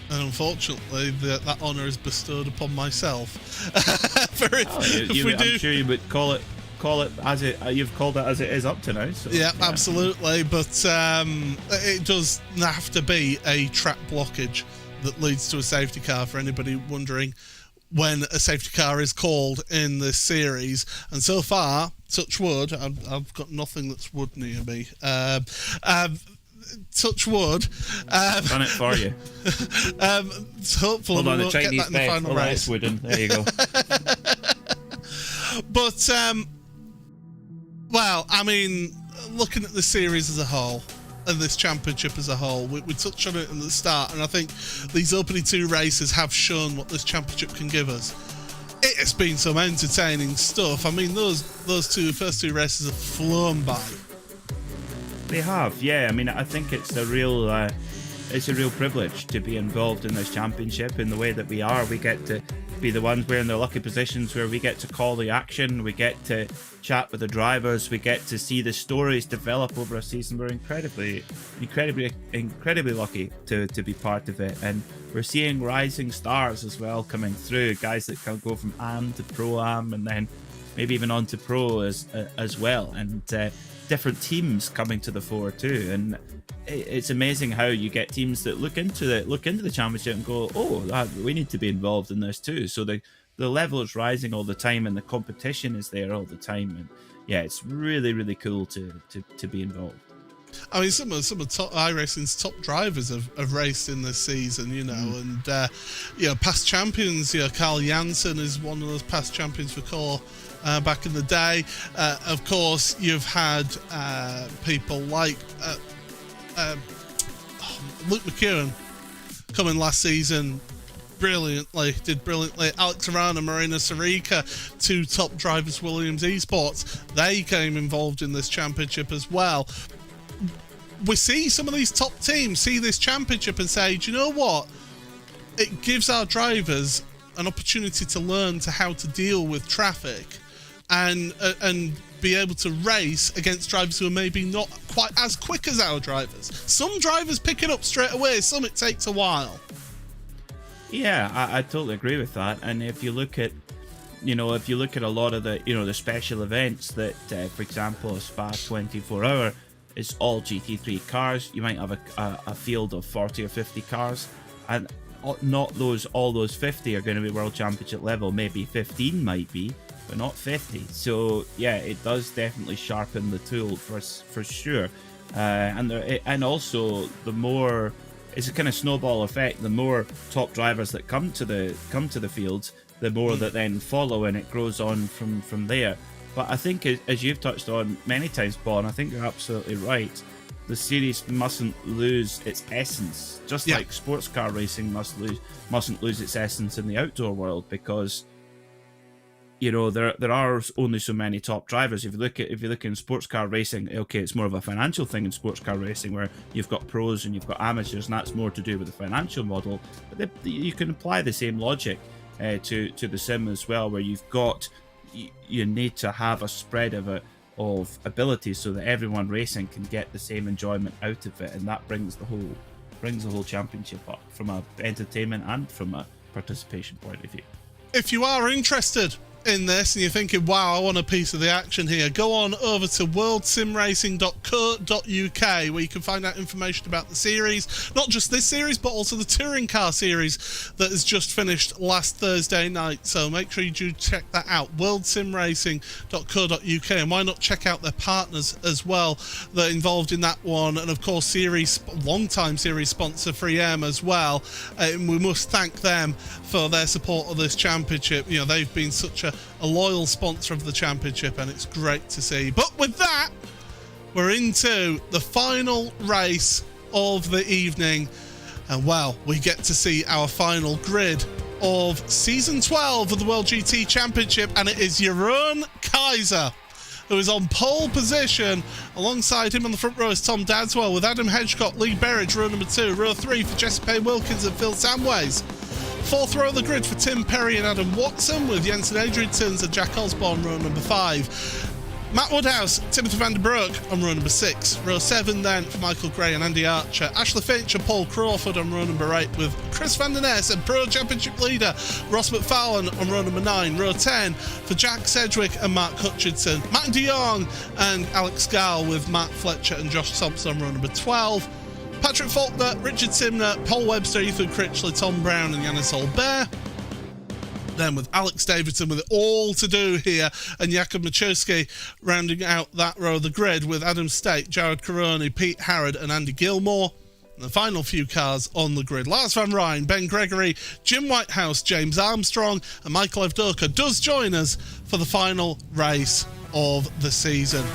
And unfortunately, that honour is bestowed upon myself. I'm sure you would call it as it. You've called it as it is up to now. So, yeah, absolutely. But it does have to be a track blockage that leads to a safety car, for anybody wondering when a safety car is called in this series. And so far, touch wood, I've got nothing that's wood near me. Touch wood. Done it for you. Hopefully we won't get that in the final race. Wooden. There you go. But, well, I mean, looking at the series as a whole, and this championship as a whole, we touched on it in the start, and I think these opening 2 races have shown what this championship can give us. It has been some entertaining stuff. I mean, those first two races have flown by. They have, yeah. I mean, I think it's a real privilege to be involved in this championship in the way that we are. We get to be the ones we're in the lucky positions where we get to call the action, we get to chat with the drivers, we get to see the stories develop over a season. We're incredibly lucky to be part of it, and we're seeing rising stars as well coming through, guys that can go from Am to Pro-Am and then maybe even on to Pro as well, and different teams coming to the fore too. And it's amazing how you get teams that look into the championship and go, oh, we need to be involved in this too. So the level is rising all the time, and the competition is there all the time. And yeah, it's really cool to be involved. I mean, some of iRacing's top drivers have raced in this season, you know, and past champions. Carl Janssen is one of those past champions for Core back in the day. Of course, you've had people like Luke McEwen coming last season. Did brilliantly. Alex Arana, Marina Sarica, two top drivers, Williams Esports, they came involved in this championship as well. We see some of these top teams see this championship and say, do you know what? It gives our drivers an opportunity to learn how to deal with traffic and be able to race against drivers who are maybe not quite as quick as our drivers. Some drivers pick it up straight away, some it takes a while. Yeah, I totally agree with that. And if you look at a lot of the special events that, for example, a Spa 24 Hour is all GT3 cars, you might have a field of 40 or 50 cars, and not all those 50 are going to be World Championship level. Maybe 15 might be, but not 50. So yeah, it does definitely sharpen the tool for sure. And also the more, it's a kind of snowball effect. The more top drivers that come to the fields, the more that then follow, and it grows on from there. But I think, as you've touched on many times, Paul, and I think you're absolutely right, the series mustn't lose its essence, just like sports car racing mustn't lose its essence in the outdoor world, because there are only so many top drivers. If you look in sports car racing, okay, it's more of a financial thing in sports car racing, where you've got pros and you've got amateurs, and that's more to do with the financial model. But you can apply the same logic to the sim as well, where you need to have a spread of abilities so that everyone racing can get the same enjoyment out of it, and that brings the whole championship up from a entertainment and from a participation point of view. If you are interested in this and you're thinking, wow, I want a piece of the action here, go on over to worldsimracing.co.uk, where you can find out information about the series, not just this series but also the touring car series that has just finished last Thursday night. So make sure you do check that out, worldsimracing.co.uk, and why not check out their partners as well that are involved in that one, and of course long-time series sponsor 3M as well. We must thank them for their support of this championship. They've been such a loyal sponsor of the championship, and it's great to see. But with that, we're into the final race of the evening, and well, we get to see our final grid of season 12 of the World GT Championship, and it is Jeroen Kaiser who is on pole position. Alongside him on the front row is Tom Dadswell, with Adam Hedgecott, Lee Berridge, row number 2, row 3 for Jesse Payne Wilkins and Phil Samways. Fourth row of the grid for Tim Perry and Adam Watson, with Jensen Adriansons and Jack Osborne, row number 5. Matt Woodhouse, Timothy van der Broek on row number 6. Row 7 then for Michael Gray and Andy Archer. Ashley Finch and Paul Crawford on row number 8, with Chris van der Ness and Pro Championship leader Ross McFarlane on row number 9. Row 10 for Jack Sedgwick and Mark Hutchinson. Matt de Jong and Alex Gall, with Matt Fletcher and Josh Thompson on row number 12. Patrick Faulkner, Richard Simner, Paul Webster, Ethan Critchley, Tom Brown and Yanis Olbert. Then with Alex Davidson with it all to do here, and Jakub Machowski rounding out that row of the grid, with Adam State, Jared Caroni, Pete Harrod and Andy Gilmore. And the final few cars on the grid, Lars van Rijn, Ben Gregory, Jim Whitehouse, James Armstrong and Michael Evdoka does join us for the final race of the season.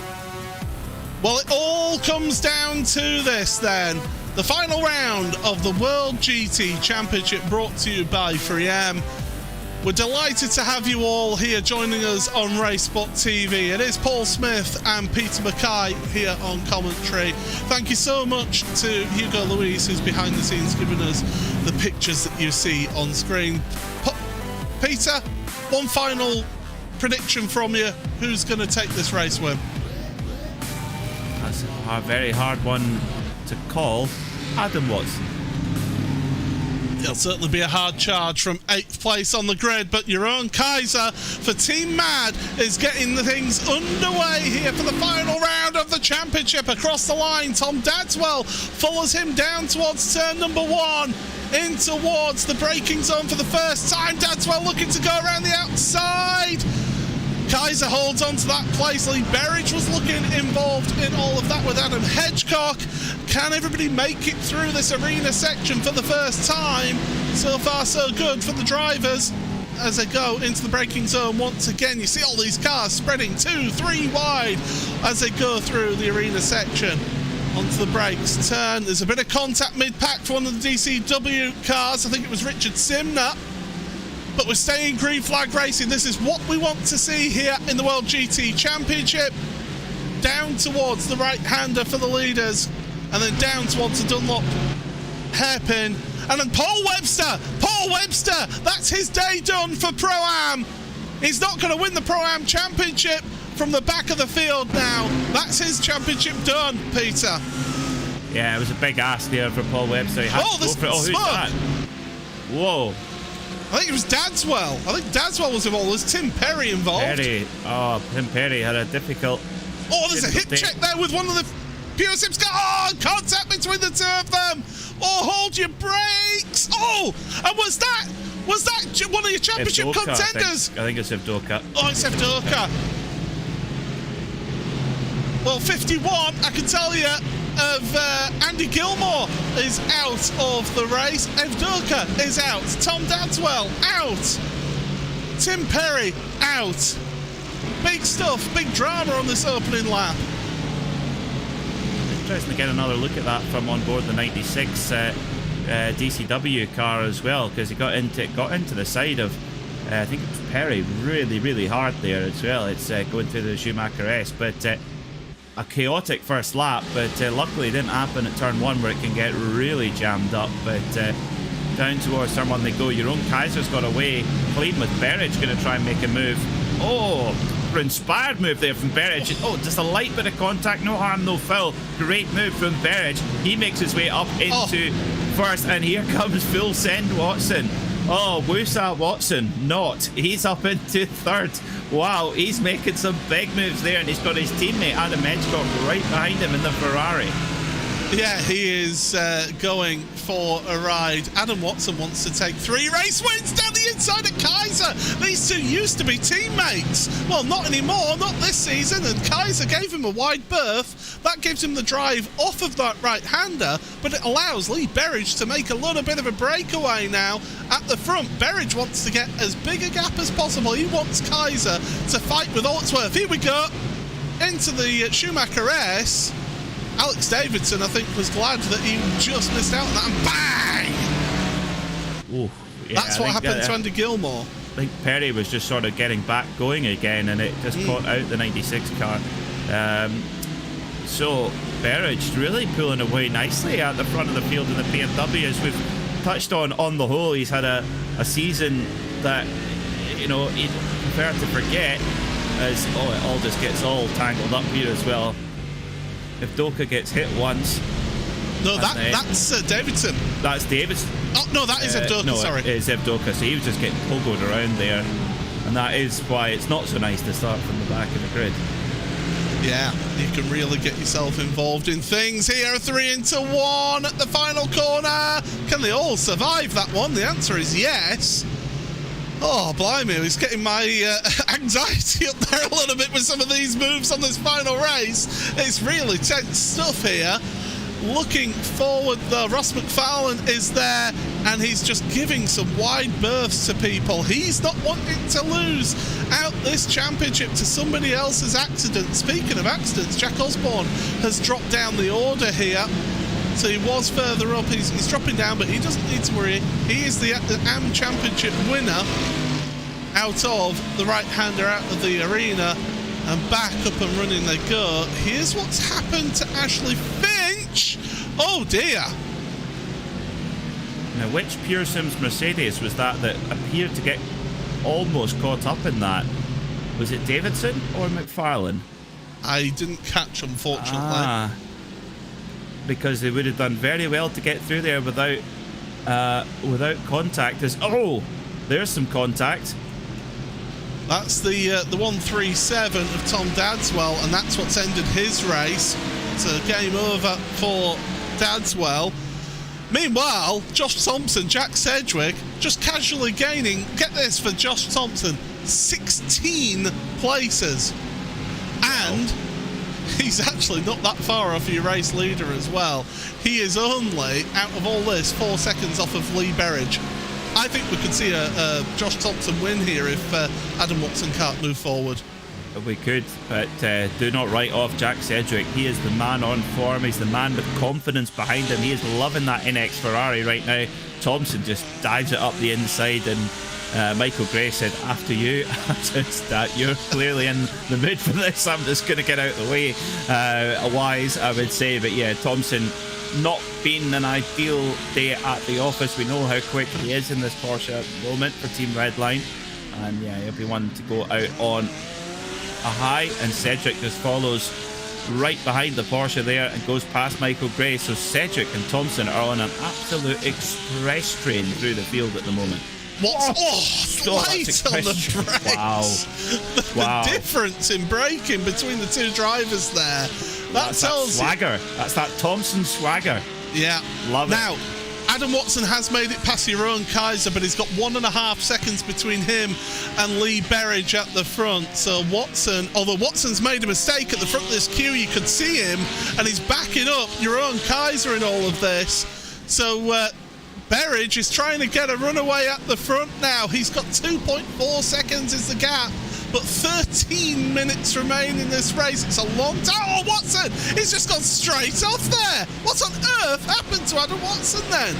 Well, it all comes down to this then. The final round of the World GT Championship, brought to you by 3M. We're delighted to have you all here joining us on RaceSpotTV. It is Paul Smith and Peter Mackay here on commentary. Thank you so much to Hugo Luis, who's behind the scenes giving us the pictures that you see on screen. Peter, one final prediction from you. Who's going to take this race win? That's a very hard one to call. Adam Watson. It'll certainly be a hard charge from 8th place on the grid, but your own Kaiser for Team Mad is getting the things underway here for the final round of the championship. Across the line, Tom Dadswell follows him down towards turn number 1, in towards the braking zone for the first time. Dadswell looking to go around the outside. Kaiser holds on to that place. Lee Berridge was looking involved in all of that with Adam Hedgecock. Can everybody make it through this arena section for the first time? So far, so good for the drivers as they go into the braking zone once again. You see all these cars spreading 2, 3 wide as they go through the arena section. Onto the brakes, turn. There's a bit of contact mid-pack for one of the DCW cars. I think it was Richard Simner. But we're staying green flag racing. This is what we want to see here in the World GT Championship. Down towards the right-hander for the leaders, and then down towards the Dunlop hairpin. And then Paul Webster, that's his day done for Pro-Am. He's not going to win the Pro-Am Championship from the back of the field now. That's his championship done, Peter. Yeah, it was a big ask there for Paul Webster. He had to go for it. Oh, who's that? Whoa. I think it was Dadswell. I think Dadswell was involved. Was Tim Perry involved? Tim Perry had a difficult... Oh, there's a hip check there with one of the Pure Sims cars. Oh, contact between the two of them. Oh, hold your brakes. Oh, and was that one of your championship contenders? I think it's Evdoka. Oh, it's Evdoka. Well, 51, I can tell you, of Andy Gilmore is out of the race. Evdoka is out. Tom Dadswell out. Tim Perry out. Big stuff, big drama on this opening lap. Interesting to get another look at that from on board the 96 DCW car as well, because he got into the side of I think it's Perry really hard there as well. It's going through the Schumacher S, but a chaotic first lap, but luckily it didn't happen at turn 1 where it can get really jammed up. But down towards turn 1 they go. Your own Kaiser's got away clean with Berridge going to try and make a move. Oh, inspired move there from Berridge. Oh, just a light bit of contact, no harm, no foul. Great move from Berridge. He makes his way up into first, and here comes full send Watson. Oh, Wusa Watson, not. He's up into third. Wow, he's making some big moves there, and he's got his teammate Adam Hedgecock right behind him in the Ferrari. Yeah, he is going for a ride. Adam Watson wants to take 3 race wins down the inside of Kaiser. These two used to be teammates. Well, not anymore, not this season, and Kaiser gave him a wide berth. That gives him the drive off of that right-hander, but it allows Lee Berridge to make a little bit of a breakaway now at the front. Berridge wants to get as big a gap as possible. He wants Kaiser to fight with all it's worth. Here we go, into the Schumacher S. Alex Davidson, I think, was glad that he just missed out on that, and bang! Ooh, yeah, that's what happened to Andy Gilmore. I think Perry was just sort of getting back going again, and it just caught out the 96 car. So Berridge really pulling away nicely at the front of the field in the BMW. As we've touched on the whole, he's had a season that, you know, he'd prefer to forget, as it all just gets all tangled up here as well. If Doka gets hit once... No, that's Davidson. That's Davidson. Oh, no, that is Evdoka, no, sorry. It's Evdoka, so he was just getting pogoed around there. And that is why it's not so nice to start from the back of the grid. Yeah, you can really get yourself involved in things here. 3 into 1 at the final corner. Can they all survive that one? The answer is yes. Oh, blimey, it's getting my anxiety up there a little bit with some of these moves on this final race. It's really tense stuff here. Looking forward, though, Ross McFarlane is there, and he's just giving some wide berths to people. He's not wanting to lose out this championship to somebody else's accident. Speaking of accidents, Jack Osborne has dropped down the order here. So he was further up, he's dropping down, but he doesn't need to worry. He is the AM Championship winner out of the right-hander out of the arena, and back up and running they go. Here's what's happened to Ashley Finch. Oh dear. Now, which Pure Sims Mercedes was that appeared to get almost caught up in that. Was it Davidson or McFarlane? I didn't catch, unfortunately. Because they would have done very well to get through there without contact. There's some contact. That's the 137 of Tom Dadswell, and that's what's ended his race. It's a game over for Dadswell. Meanwhile, Josh Thompson, Jack Sedgwick, just casually gaining, get this for Josh Thompson, 16 places. And he's actually not that far off your race leader as well. He is only, out of all this, 4 seconds off of Lee Berridge. I think we could see a Josh Thompson win here if Adam Watson can't move forward. We could, but do not write off Jack Sedgwick. He is the man on form. He's the man with confidence behind him. He is loving that NX Ferrari right now. Thompson just dives it up the inside, and Michael Gray said, after you. You're clearly in the mood for this. I'm just going to get out of the way, wise, I would say. But yeah, Thompson not been an ideal day at the office. We know how quick he is in this Porsche at the moment for Team Redline. And yeah, he'll be one to go out on a high, and Cedric just follows right behind the Porsche there and goes past Michael Gray. So Cedric and Thompson are on an absolute express train through the field at the moment. Light on the brakes. Wow. The difference in braking between the two drivers there. That's that swagger. That's that Thompson swagger. Yeah. Love it. Now, Adam Watson has made it past Jeroen Kaiser, but he's got 1.5 seconds between him and Lee Berridge at the front. So Watson, although Watson's made a mistake at the front of this queue, you could see him, and he's backing up Jeroen Kaiser in all of this. So Berridge is trying to get a runaway at the front now. He's got 2.4 seconds is the gap, but 13 minutes remain in this race. It's a long time. Oh, Watson! He's just gone straight off there. What on earth happened to Adam Watson then?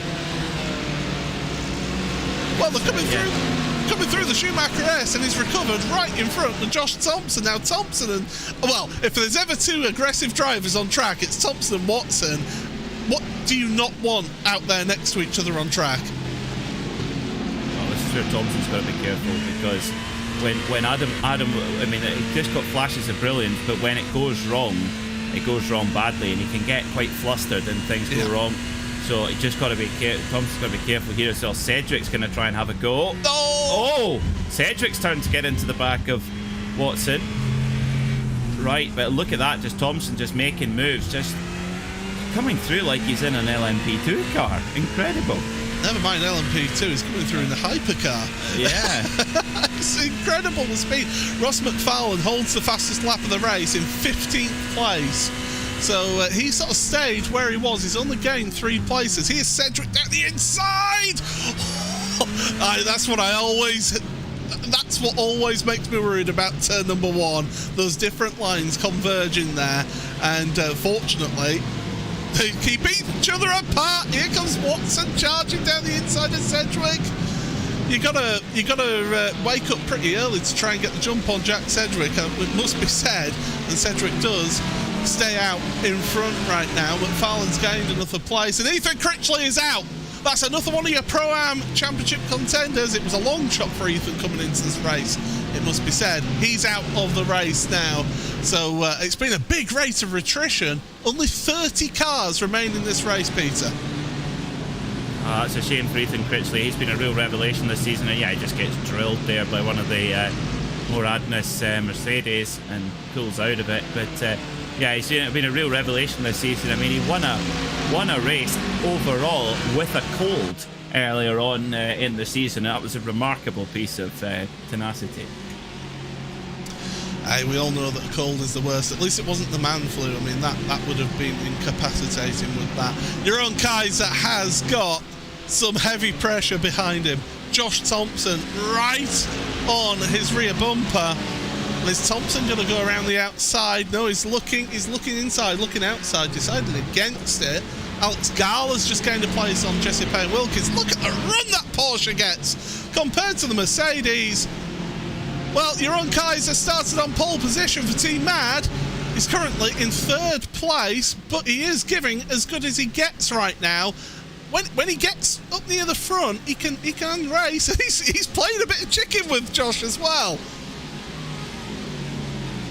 Well, they're coming through the Schumacher S, and he's recovered right in front of Josh Thompson. Now, Thompson and... Well, if there's ever two aggressive drivers on track, it's Thompson and Watson. What do you not want out there next to each other on track? Well, this is where Thompson's got to be careful, because when Adam, I mean, he just got flashes of brilliance, but when it goes wrong badly, and he can get quite flustered and things go wrong. So he just got to be careful. Thompson's got to be careful here. So Cedric's going to try and have a go. Oh! Cedric's turn to get into the back of Watson. Right, but look at that. Just Thompson just making moves, just coming through like he's in an LMP2 car. Incredible. Never mind LMP2, he's coming through in the hypercar. Yeah. It's incredible the speed. Ross McFarlane holds the fastest lap of the race in 15th place. So he sort of stayed where he was. He's only gained 3 places. Here's Cedric down the inside. That's what always makes me worried about turn number 1. Those different lines converging there. And fortunately, they keep each other apart. Here comes Watson charging down the inside of Sedgwick. You gotta wake up pretty early to try and get the jump on Jack Sedgwick. It must be said, and Sedgwick does stay out in front right now. McFarlane's gained another place, and Ethan Critchley is out. That's another one of your Pro-Am Championship contenders. It was a long shot for Ethan coming into this race, it must be said. He's out of the race now. So it's been a big rate of attrition. Only 30 cars remain in this race, Peter. It's a shame for Ethan Critchley. He's been a real revelation this season. And yeah, he just gets drilled there by one of the more Adness Mercedes and pulls out of it. But yeah, he's been a real revelation this season. I mean, he won a race overall with a cold earlier on in the season. That was a remarkable piece of tenacity. We all know that a cold is the worst. At least it wasn't the man flu. I mean, that would have been incapacitating with that. Jeroen Kaiser has got some heavy pressure behind him. Josh Thompson right on his rear bumper. And is Thompson going to go around the outside? No, he's looking inside, looking outside, decided against it. Alex Garler's just gained a place on Jesse Payne-Wilkins. Look at the run that Porsche gets compared to the Mercedes. Well, Jeroen Kaiser started on pole position for Team Mad. He's currently in 3rd place, but he is giving as good as he gets right now. when he gets up near the front, he can race. He's playing a bit of chicken with Josh as well.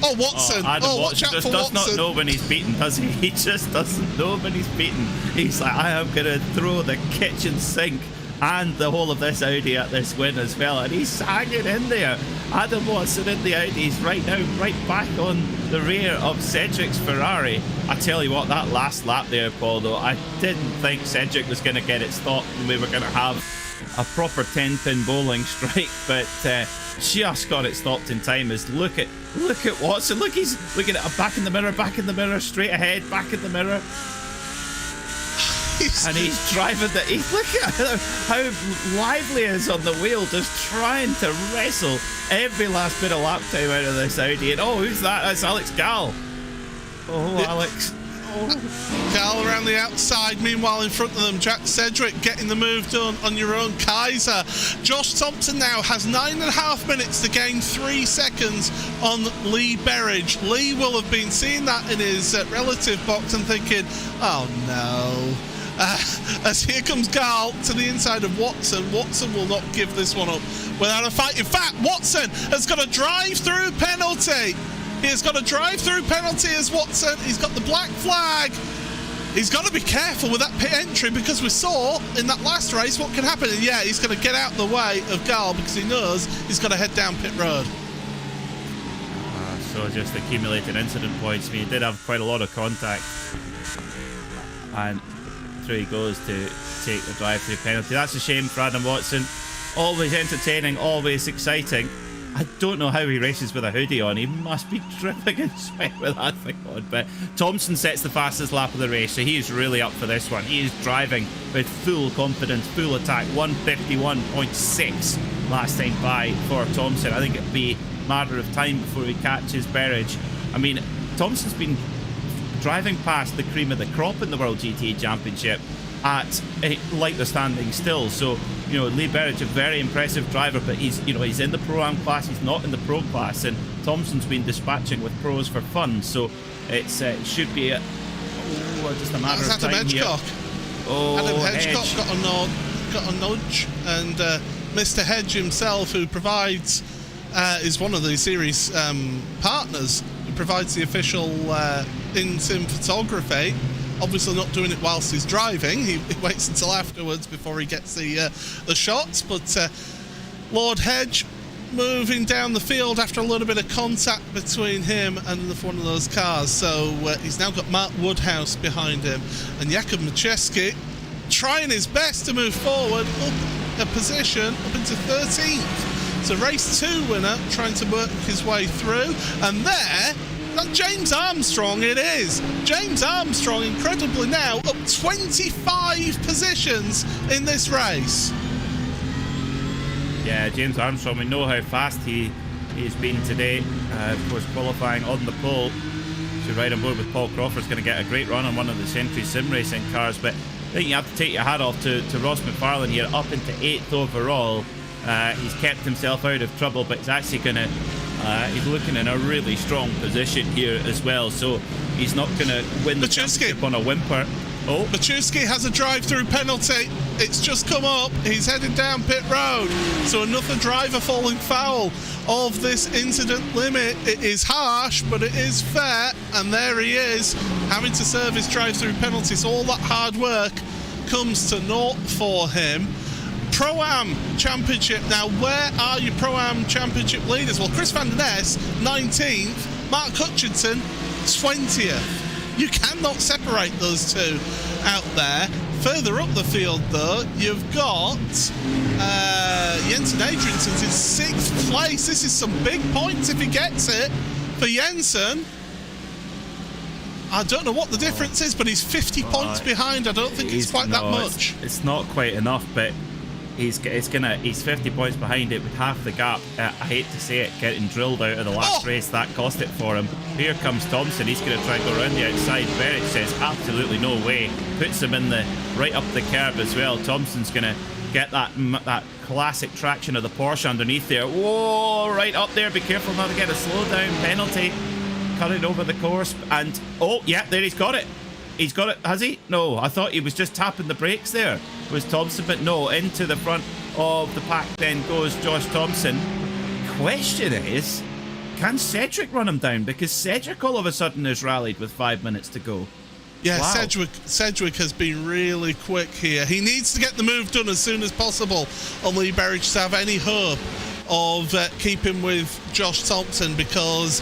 Oh, Watson. Adam watch Watson out just for does Watson. not know when he's beaten, does he? He just doesn't know when he's beaten. He's like, I am going to throw the kitchen sink and the whole of this Audi at this win as well. And he's hanging in there. Adam Watson in the Audi. He's right now right back on the rear of Cedric's Ferrari. I tell you what, that last lap there, Paul, though, I didn't think Cedric was going to get it stopped and we were going to have a proper 10-pin bowling strike, but just got it stopped in time. As look at Watson. Look, he's looking at back in the mirror, straight ahead, back in the mirror. And he's driving look at how lively he is on the wheel, just trying to wrestle every last bit of lap time out of this Audi. And who's that? That's Alex Gall. Alex. Gal around the outside. Meanwhile, in front of them, Jack Cedric getting the move done on your own Kaiser. Josh Thompson now has 9.5 minutes to gain 3 seconds on Lee Berridge. Lee will have been seeing that in his relative box and thinking, oh no. As here comes Gal to the inside of Watson. Watson will not give this one up without a fight. In fact, Watson has got a drive-through penalty. He has got a drive-through penalty as Watson. He's got the black flag. He's got to be careful with that pit entry because we saw in that last race what can happen. And yeah, he's going to get out the way of Gal because he knows he's got to head down pit road. So just accumulating incident points. I mean, he did have quite a lot of contact. And through he goes to take the drive-through penalty. That's a shame for Adam Watson. Always entertaining, always exciting. I don't know how he races with a hoodie on. He must be dripping in sweat with that thing on. But Thompson sets the fastest lap of the race, so he is really up for this one. He is driving with full confidence, full attack. 151.6 last time by for Thompson. I think it'll be a matter of time before he catches Berridge. I mean, Thompson's been driving past the cream of the crop in the World GTA Championship at like the standing still. So, Lee Berridge, a very impressive driver, but he's in the Pro-Am class, he's not in the Pro class, and Thompson's been dispatching with pros for fun, so it should be just a matter of time here. Adam Hedgecock got a nudge, and Mr. Hedge himself, who provides is one of the series partners, who provides the official in-sim photography. Obviously not doing it whilst he's driving. He waits until afterwards before he gets the shots. But Lord Hedge moving down the field after a little bit of contact between him and one of those cars. So he's now got Mark Woodhouse behind him. And Jakub Maciejewski trying his best to move forward up a position, up into 13th. So race 2 winner trying to work his way through. And there... James Armstrong it is. James Armstrong, incredibly now, up 25 positions in this race. Yeah, James Armstrong, we know how fast he's been today. Of course, qualifying on the pole. So right on board with Paul Crawford's going to get a great run on one of the Century Sim Racing cars. But I think you have to take your hat off to Ross McFarlane here, up into 8th overall. He's kept himself out of trouble, but he's actually going to... he's looking in a really strong position here as well, so he's not going to win the championship on a whimper. Maciejewski has a drive-through penalty. It's just come up. He's heading down pit road. So another driver falling foul of this incident limit. It is harsh, but it is fair. And there he is, having to serve his drive-through penalty. So all that hard work comes to naught for him. Pro-Am Championship. Now, where are your Pro-Am Championship leaders? Well, Chris van der Ness, 19th. Mark Hutchinson, 20th. You cannot separate those two out there. Further up the field, though, you've got Jensen Adrianson's in 6th place. This is some big points if he gets it for Jensen. I don't know what the difference is, but he's 50 points behind. I don't think it's quite that much. It's not quite enough, but he's 50 points behind it with half the gap. I hate to say it, getting drilled out of the last race, that cost it for him. Here comes Thompson. He's going to try and go around the outside. Berridge says absolutely no way. Puts him in right up the curb as well. Thompson's going to get that classic traction of the Porsche underneath there. Whoa, right up there. Be careful not to get a slow down penalty. Cutting over the course, and yeah, there he's got it. He's got it. Has he? No, I thought he was just tapping the brakes there. Was Thompson, but no, into the front of the pack then goes Josh Thompson. Question is, can Cedric run him down? Because Cedric all of a sudden has rallied with 5 minutes to go. Yeah, wow. Cedric has been really quick here. He needs to get the move done as soon as possible on Lee Berridge to have any hope of keeping with Josh Thompson, because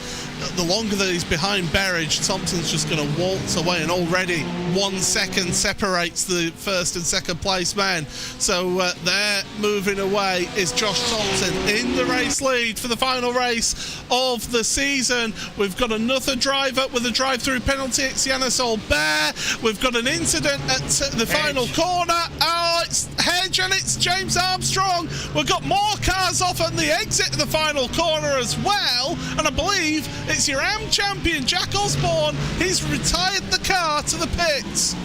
the longer that he's behind Berridge, Thompson's just going to waltz away, and already 1 second separates the first and second place men. So they're moving away is Josh Thompson in the race lead for the final race of the season. We've got another driver with a drive-through penalty. It's Yannis Albert. We've got an incident at the final corner. Oh, it's Hedge and it's James Armstrong. We've got more cars off at the exit of the final corner as well, and I believe it's your AM champion Jack Osborne. He's retired the car to the pits.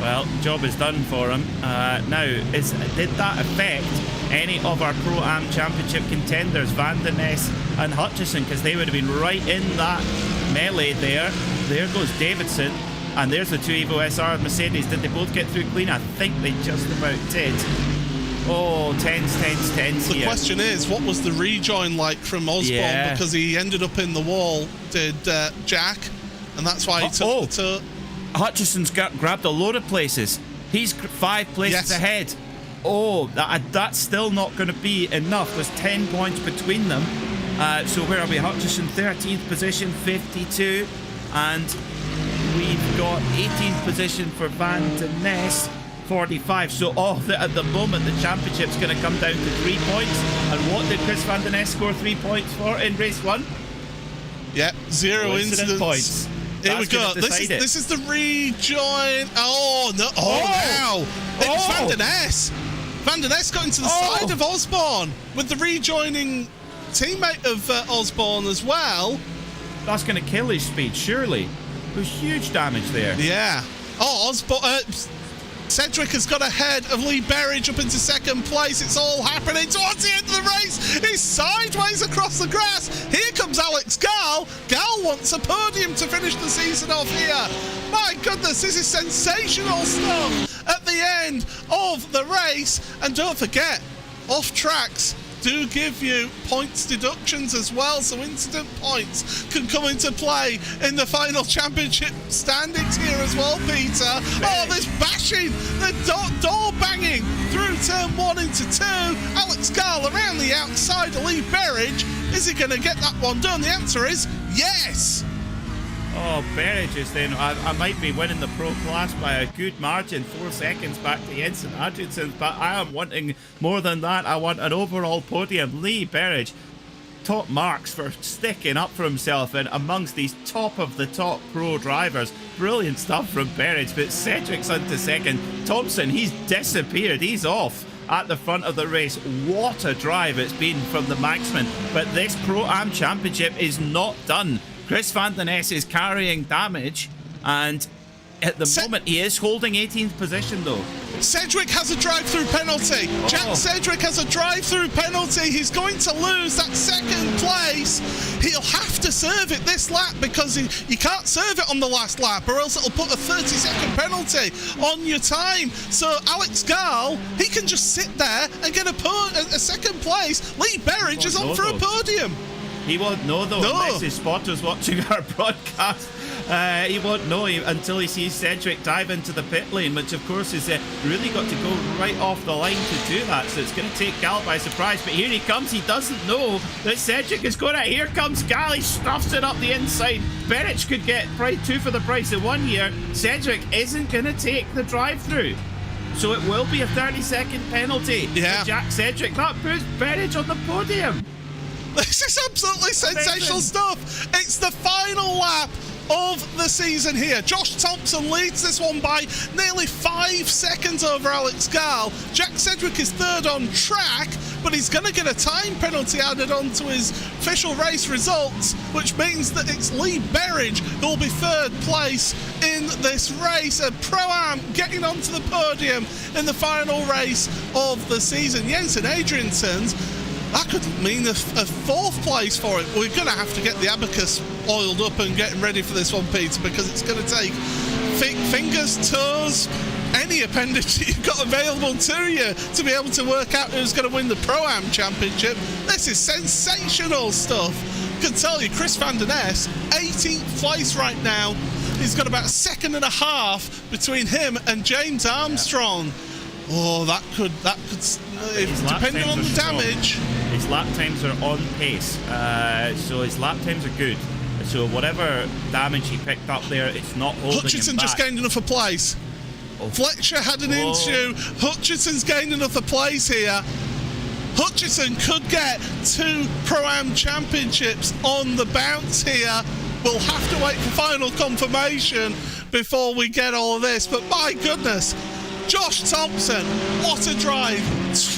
Well, job is done for him. Now, did that affect any of our Pro-Am Championship contenders, Van der Ness and Hutchison? Because they would have been right in that melee there. There goes Davidson, and there's the two Evo SR Mercedes. Did they both get through clean? I think they just about did. Oh, tense The here. question is, what was the rejoin like from Osborne? Yeah. Because he ended up in the wall, did Jack, and that's why he took the turn. Hutchison's grabbed a load of places. He's 5 places ahead. Oh, that's still not going to be enough. There's 10 points between them. So where are we? Hutchison 13th position, 52. And we've got 18th position for Van der Ness, 45. So at the moment, the championship's going to come down to 3 points. And what did Chris Van der Ness score 3 points for in race 1? Yep, 0 incidents. Points. Here we go. This is the rejoin. Oh, no. Now. It was Van der Ness. Van der Ness got into the side of Osborne with the rejoining teammate of Osborne as well. That's going to kill his speed, surely. There's huge damage there. Yeah. Oh, Osborne. Cedric has got ahead of Lee Berridge up into second place. It's all happening towards the end of the race. He's sideways across the grass. Here comes Alex Gall. Gall wants a podium to finish the season off here. My goodness, this is sensational stuff at the end of the race. And don't forget, off tracks do give you points deductions as well, so incident points can come into play in the final championship standings here as well, Peter. Oh, there's bashing, the door banging through turn 1 into 2. Alex Gall around the outside of Lee Berridge. Is he going to get that one done? The answer is yes. Oh, Berridge is then. I might be winning the pro class by a good margin, 4 seconds back to Jensen Adriansen, but I am wanting more than that. I want an overall podium. Lee Berridge, top marks for sticking up for himself and amongst these top of the top pro drivers. Brilliant stuff from Berridge, but Cedric's into second. Thompson, he's disappeared. He's off at the front of the race. What a drive it's been from the Maxman, but this Pro-Am Championship is not done. Chris Van der Ness is carrying damage, and at the moment he is holding 18th position though. Cedric has a drive-through penalty. Jack Cedric has a drive-through penalty. He's going to lose that second place. He'll have to serve it this lap, because you can't serve it on the last lap, or else it'll put a 30-second penalty on your time. So Alex Gall, he can just sit there and get a second place. Lee Berridge is on for a podium. He won't know though, unless his spotter's watching our broadcast. He won't know until he sees Cedric dive into the pit lane, which of course is really got to go right off the line to do that. So it's going to take Gall by surprise. But here he comes. He doesn't know that Cedric is going to. Here comes Gall. He stuffs it up the inside. Berridge could get probably 2 for the price of 1 here. Cedric isn't going to take the drive-through. So it will be a 30-second penalty for Jack Cedric. That puts Berridge on the podium. This is absolutely sensational stuff. It's the final lap of the season here. Josh Thompson leads this one by nearly 5 seconds over Alex Gall. Jack Cedric is third on track, but he's going to get a time penalty added onto his official race results, which means that it's Lee Berridge who will be third place in this race. And Pro-Am getting onto the podium in the final race of the season. Jensen Adriansen's, that could mean a 4th place for it. We're going to have to get the abacus oiled up and getting ready for this one, Peter, because it's going to take fingers, toes, any appendage that you've got available to you to be able to work out who's going to win the Pro-Am Championship. This is sensational stuff. I can tell you, Chris van der Ness, 18th place right now. He's got about a second and a half between him and James Armstrong. Oh, that could depending on the damage. His lap times are on pace, so his lap times are good. So whatever damage he picked up there, it's not holding Hutchinson him back. just gained enough of place. Oh. Fletcher had an issue. Hutchinson's gained enough of place here. Hutchinson could get 2 Pro-Am Championships on the bounce here. We'll have to wait for final confirmation before we get all of this. But my goodness, Josh Thompson, what a drive.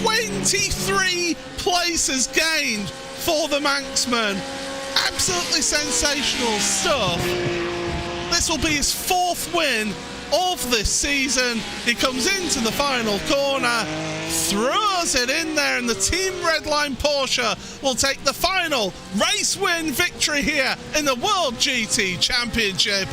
23 places gained for the Manxman. Absolutely sensational stuff. This will be his 4th win of this season. He comes into the final corner, throws it in there, and the Team Redline Porsche will take the final race win victory here in the World GT Championship.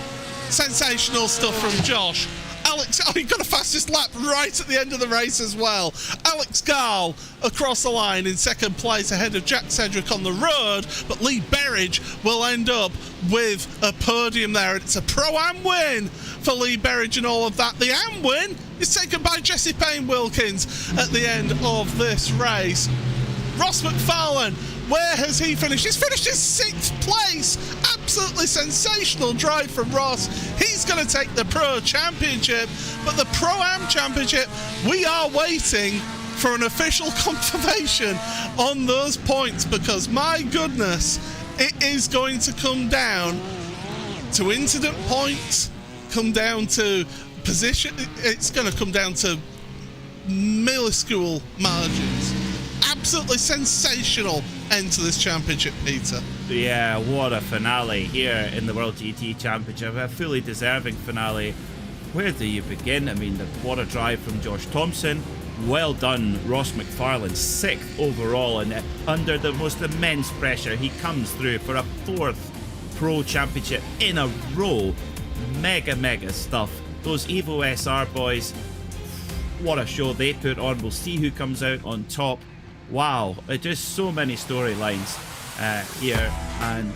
Sensational stuff from Josh. Alex, he got a fastest lap right at the end of the race as well. Alex Gall across the line in 2nd place ahead of Jack Sedgwick on the road, but Lee Berridge will end up with a podium there. It's a Pro-Am win for Lee Berridge and all of that. The Am win is taken by Jesse Payne-Wilkins at the end of this race. Ross McFarlane, where has he finished? He's finished in 6th place. Absolutely sensational drive from Ross. He's going to take the Pro Championship, but the Pro-Am Championship, we are waiting for an official confirmation on those points, because my goodness, it is going to come down to incident points, come down to position. It's going to come down to minuscule margins. Absolutely sensational end to this championship, Peter. Yeah, what a finale here in the World GT Championship. A fully deserving finale. Where do you begin? I mean, what a drive from Josh Thompson. Well done, Ross McFarlane, 6th overall, and under the most immense pressure, he comes through for a 4th Pro Championship in a row. Mega stuff. Those Evo SR boys, what a show they put on. We'll see who comes out on top. Wow, just so many storylines here, and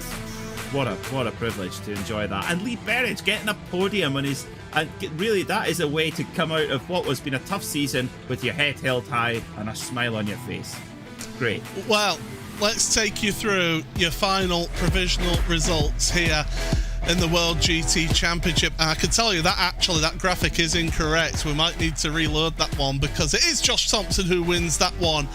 what a privilege to enjoy that. And Lee Berridge getting a podium on his, and really that is a way to come out of what has been a tough season with your head held high and a smile on your face. Great. Well, let's take you through your final provisional results here in the World GT Championship. And I can tell you that actually that graphic is incorrect. We might need to reload that one, because it is Josh Thompson who wins that one.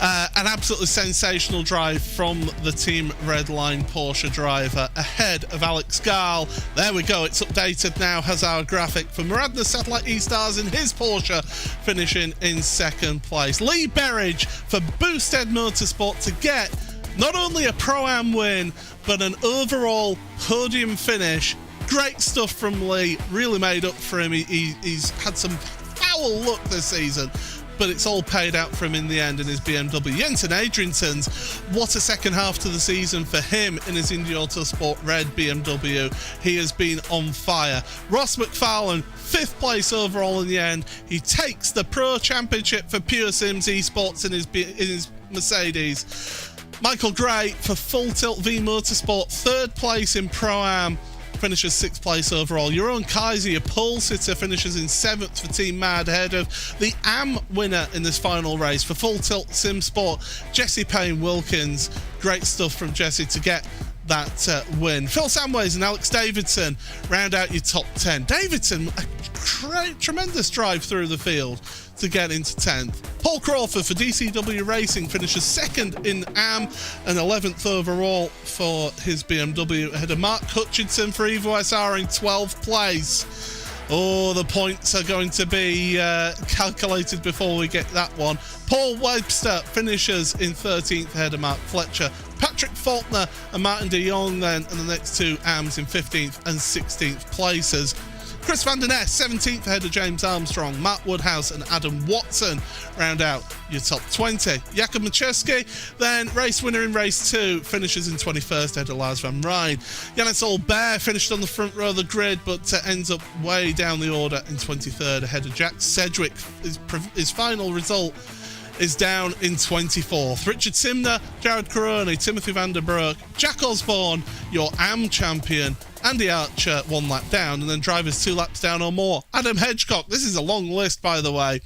An absolutely sensational drive from the Team Redline Porsche driver ahead of Alex Gall. There we go, it's updated now, has our graphic for Muradna Satellite E-Stars in his Porsche finishing in 2nd place. Lee Berridge for Boosted Motorsport to get not only a Pro-Am win, but an overall podium finish. Great stuff from Lee, really made up for him. He's had some foul luck this season, but it's all paid out for him in the end in his BMW. Jensen Adriansen's, what a second half to the season for him in his Indy Autosport red BMW. He has been on fire. Ross McFarlane, 5th place overall in the end. He takes the Pro Championship for Pure Sims Esports in his Mercedes. Michael Gray for Full Tilt V Motorsport, 3rd place in Pro-Am, finishes 6th place overall. Jeroen Kaiser, your pole sitter, finishes in 7th for Team Mad, ahead of the Am winner in this final race for Full Tilt Sim Sport, Jesse Payne-Wilkins. Great stuff from Jesse to get that win. Phil Samways and Alex Davidson round out your top 10. Davidson, a tremendous drive through the field to get into 10th. Paul Crawford for DCW Racing finishes 2nd in Am and 11th overall for his BMW, ahead of Mark Hutchinson for Evo SR in 12th place. Oh, the points are going to be calculated before we get that one. Paul Webster finishes in 13th ahead of Mark Fletcher. Patrick Faulkner and Martin de Jong then, and the next 2 AMs in 15th and 16th places. Chris Van Der Ness, 17th ahead of James Armstrong. Matt Woodhouse and Adam Watson round out your top 20. Jakub Maczewski, then race winner in race 2, finishes in 21st ahead of Lars van Rijn. Yannis Albert finished on the front row of the grid, but ends up way down the order in 23rd ahead of Jack Sedgwick. His final result is down in 24th. Richard Simner, Jared Caroni, Timothy van der Broek, Jack Osborne, your AM champion. Andy Archer 1 lap down, and then drivers 2 laps down or more. Adam Hedgecock, this is a long list, by the way.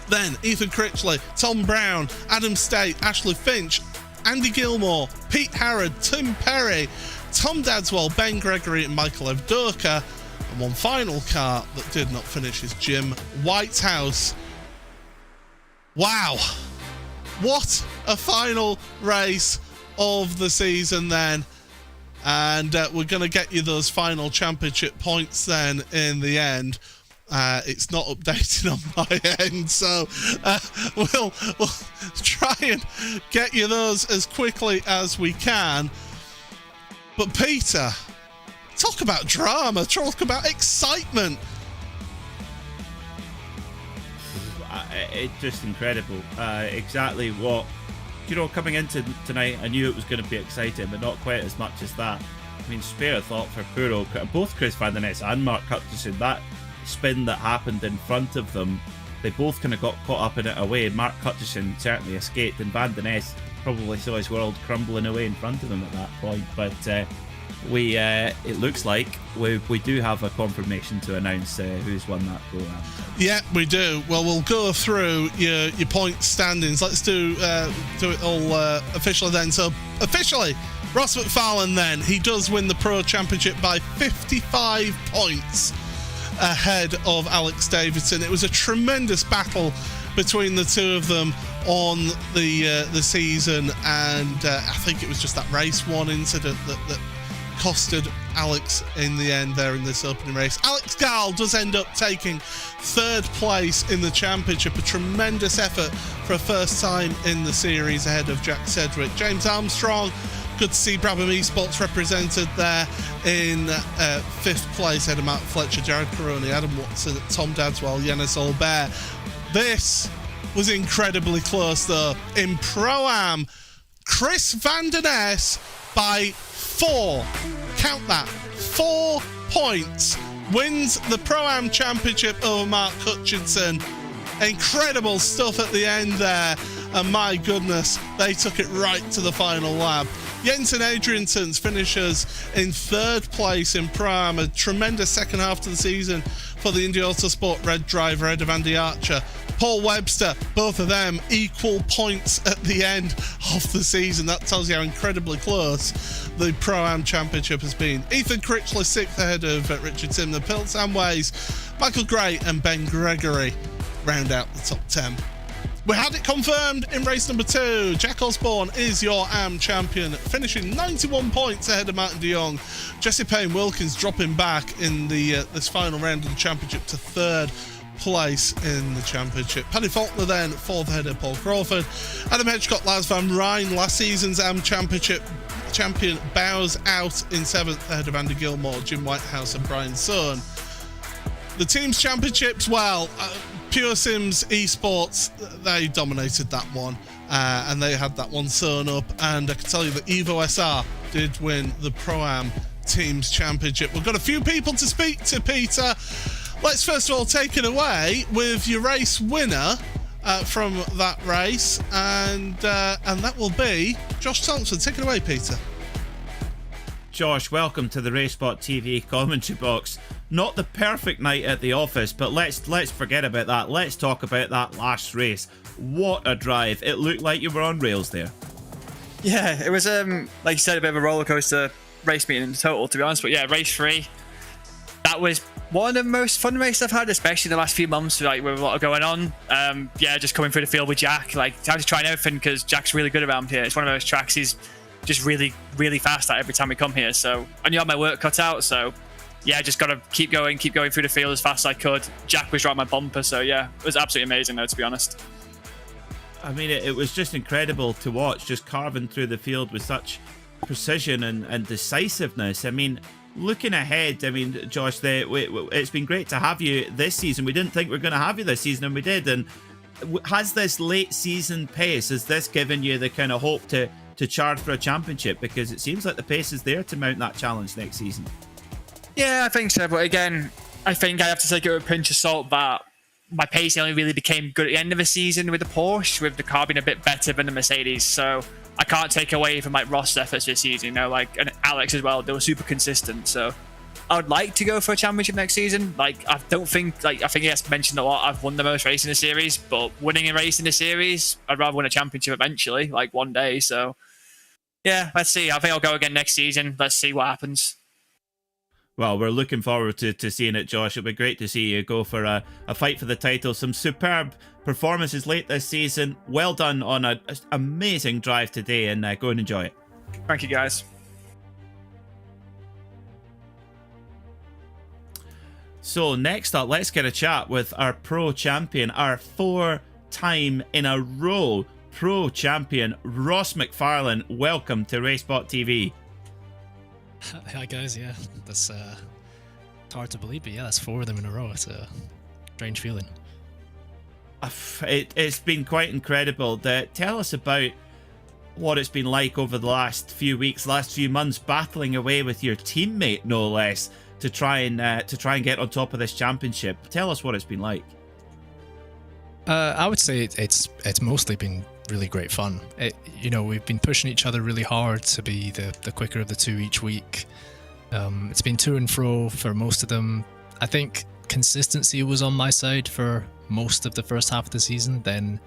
Then Ethan Critchley, Tom Brown, Adam State, Ashley Finch, Andy Gilmore, Pete Harrod, Tim Perry, Tom Dadswell, Ben Gregory and Michael Evdoka. And one final car that did not finish is Jim Whitehouse. Wow, what a final race of the season then. And we're going to get you those final championship points then in the end. It's not updated on my end, so we'll try and get you those as quickly as we can. But Peter, talk about drama, talk about excitement. It's just incredible. Exactly what, coming into tonight, I knew it was going to be exciting, but not quite as much as that. I mean, spare a thought for poor both Chris Van Der Ness and Mark Hutchison. That spin that happened in front of them, they both kind of got caught up in it away. Mark Hutchison certainly escaped, and Van Der Ness probably saw his world crumbling away in front of him at that point. But it looks like we do have a confirmation to announce who's won that program. Yeah, we do. Well, we'll go through your point standings. Let's do it all officially then. So officially, Ross McFarlane then, he does win the Pro Championship by 55 points ahead of Alex Davidson. It was a tremendous battle between the two of them on the season, and I think it was just that race 1 incident that costed Alex in the end there in this opening race. Alex Gall does end up taking 3rd place in the championship, a tremendous effort for a first time in the series ahead of Jack Sedgwick. James Armstrong, good to see Brabham Esports represented there in 5th place ahead of Matt Fletcher, Jared Caroni, Adam Watson, Tom Dadswell, Yannis Albert. This was incredibly close though. In Pro-Am, Chris Van Der Ness by 4, count that, 4 points, wins the Pro-Am Championship over Mark Hutchinson. Incredible stuff at the end there, and my goodness, they took it right to the final lap. Jensen Adriansons finishes in 3rd place in Pro-Am, a tremendous second half to the season for the Indy Autosport Red driver ahead of Andy Archer. Paul Webster, both of them equal points at the end of the season. That tells you how incredibly close the Pro-Am Championship has been. Ethan Critchley 6th ahead of Richard Simner. Pilt Samways, Michael Gray and Ben Gregory round out the top 10. We had it confirmed in race number 2. Jack Osborne is your AM champion, finishing 91 points ahead of Martin de Jong. Jesse Payne-Wilkins dropping back in the this final round of the championship to 3rd place in the championship. Paddy Faulkner then 4th ahead of Paul Crawford. Adam Hedgecock, Lars van Rijn, last season's AM championship champion, bows out in 7th ahead of Andy Gilmore, Jim Whitehouse and Brian Sohn. The team's championships, well, Pure Sims Esports, they dominated that one, and they had that one sewn up, and I can tell you that Evo SR did win the Pro-Am Teams Championship. We've got a few people to speak to, Peter. Let's first of all take it away with your race winner from that race, and that will be Josh Thompson. Take it away, Peter. Josh, welcome to the RaceSpotTV commentary box. Not the perfect night at the office, but let's forget about that. Let's talk about that last race. What a drive. It looked like you were on rails there. Yeah, it was, like you said, a bit of a roller coaster race meeting in total, to be honest. But yeah, race 3, that was one of the most fun races I've had, especially in the last few months, like with a lot going on. Yeah, just coming through the field with Jack, like I had to try everything because Jack's really good around here. It's one of those tracks he's just really, really fast at every time we come here. So I knew I had my work cut out, so yeah, just got to keep going through the field as fast as I could. Jack was right on my bumper, so yeah, it was absolutely amazing though, to be honest. I mean, it was just incredible to watch, just carving through the field with such precision and decisiveness. I mean, looking ahead, I mean, Josh, it's been great to have you this season. We didn't think we were going to have you this season, and we did. And has this late season pace, has this given you the kind of hope to charge for a championship? Because it seems like the pace is there to mount that challenge next season. Yeah, I think so. But again, I think I have to take it with a pinch of salt that my pace only really became good at the end of the season with the Porsche, with the car being a bit better than the Mercedes. So I can't take away from like Ross' efforts this season, you know, like, and Alex as well. They were super consistent. So I would like to go for a championship next season. Like, I don't think, like, I think he has mentioned a lot, I've won the most race in the series, but winning a race in the series, I'd rather win a championship eventually, like one day. So yeah, let's see. I think I'll go again next season. Let's see what happens. Well, we're looking forward to seeing it, Josh. It'll be great to see you go for a fight for the title. Some superb performances late this season. Well done on an amazing drive today, and go and enjoy it. Thank you, guys. So next up, let's get a chat with our pro champion, our 4-time in a row pro champion, Ross McFarlane. Welcome to RaceSpotTV. Hi guys, yeah, that's hard to believe, but yeah, that's 4 of them in a row. It's a strange feeling. It's been quite incredible. Tell us about what it's been like over the last few weeks, last few months, battling away with your teammate, no less, to try and get on top of this championship. Tell us what it's been like. I would say it's mostly been really great fun. We've been pushing each other really hard to be the quicker of the two each week. It's been to and fro for most of them. I think consistency was on my side for most of the first half of the season, then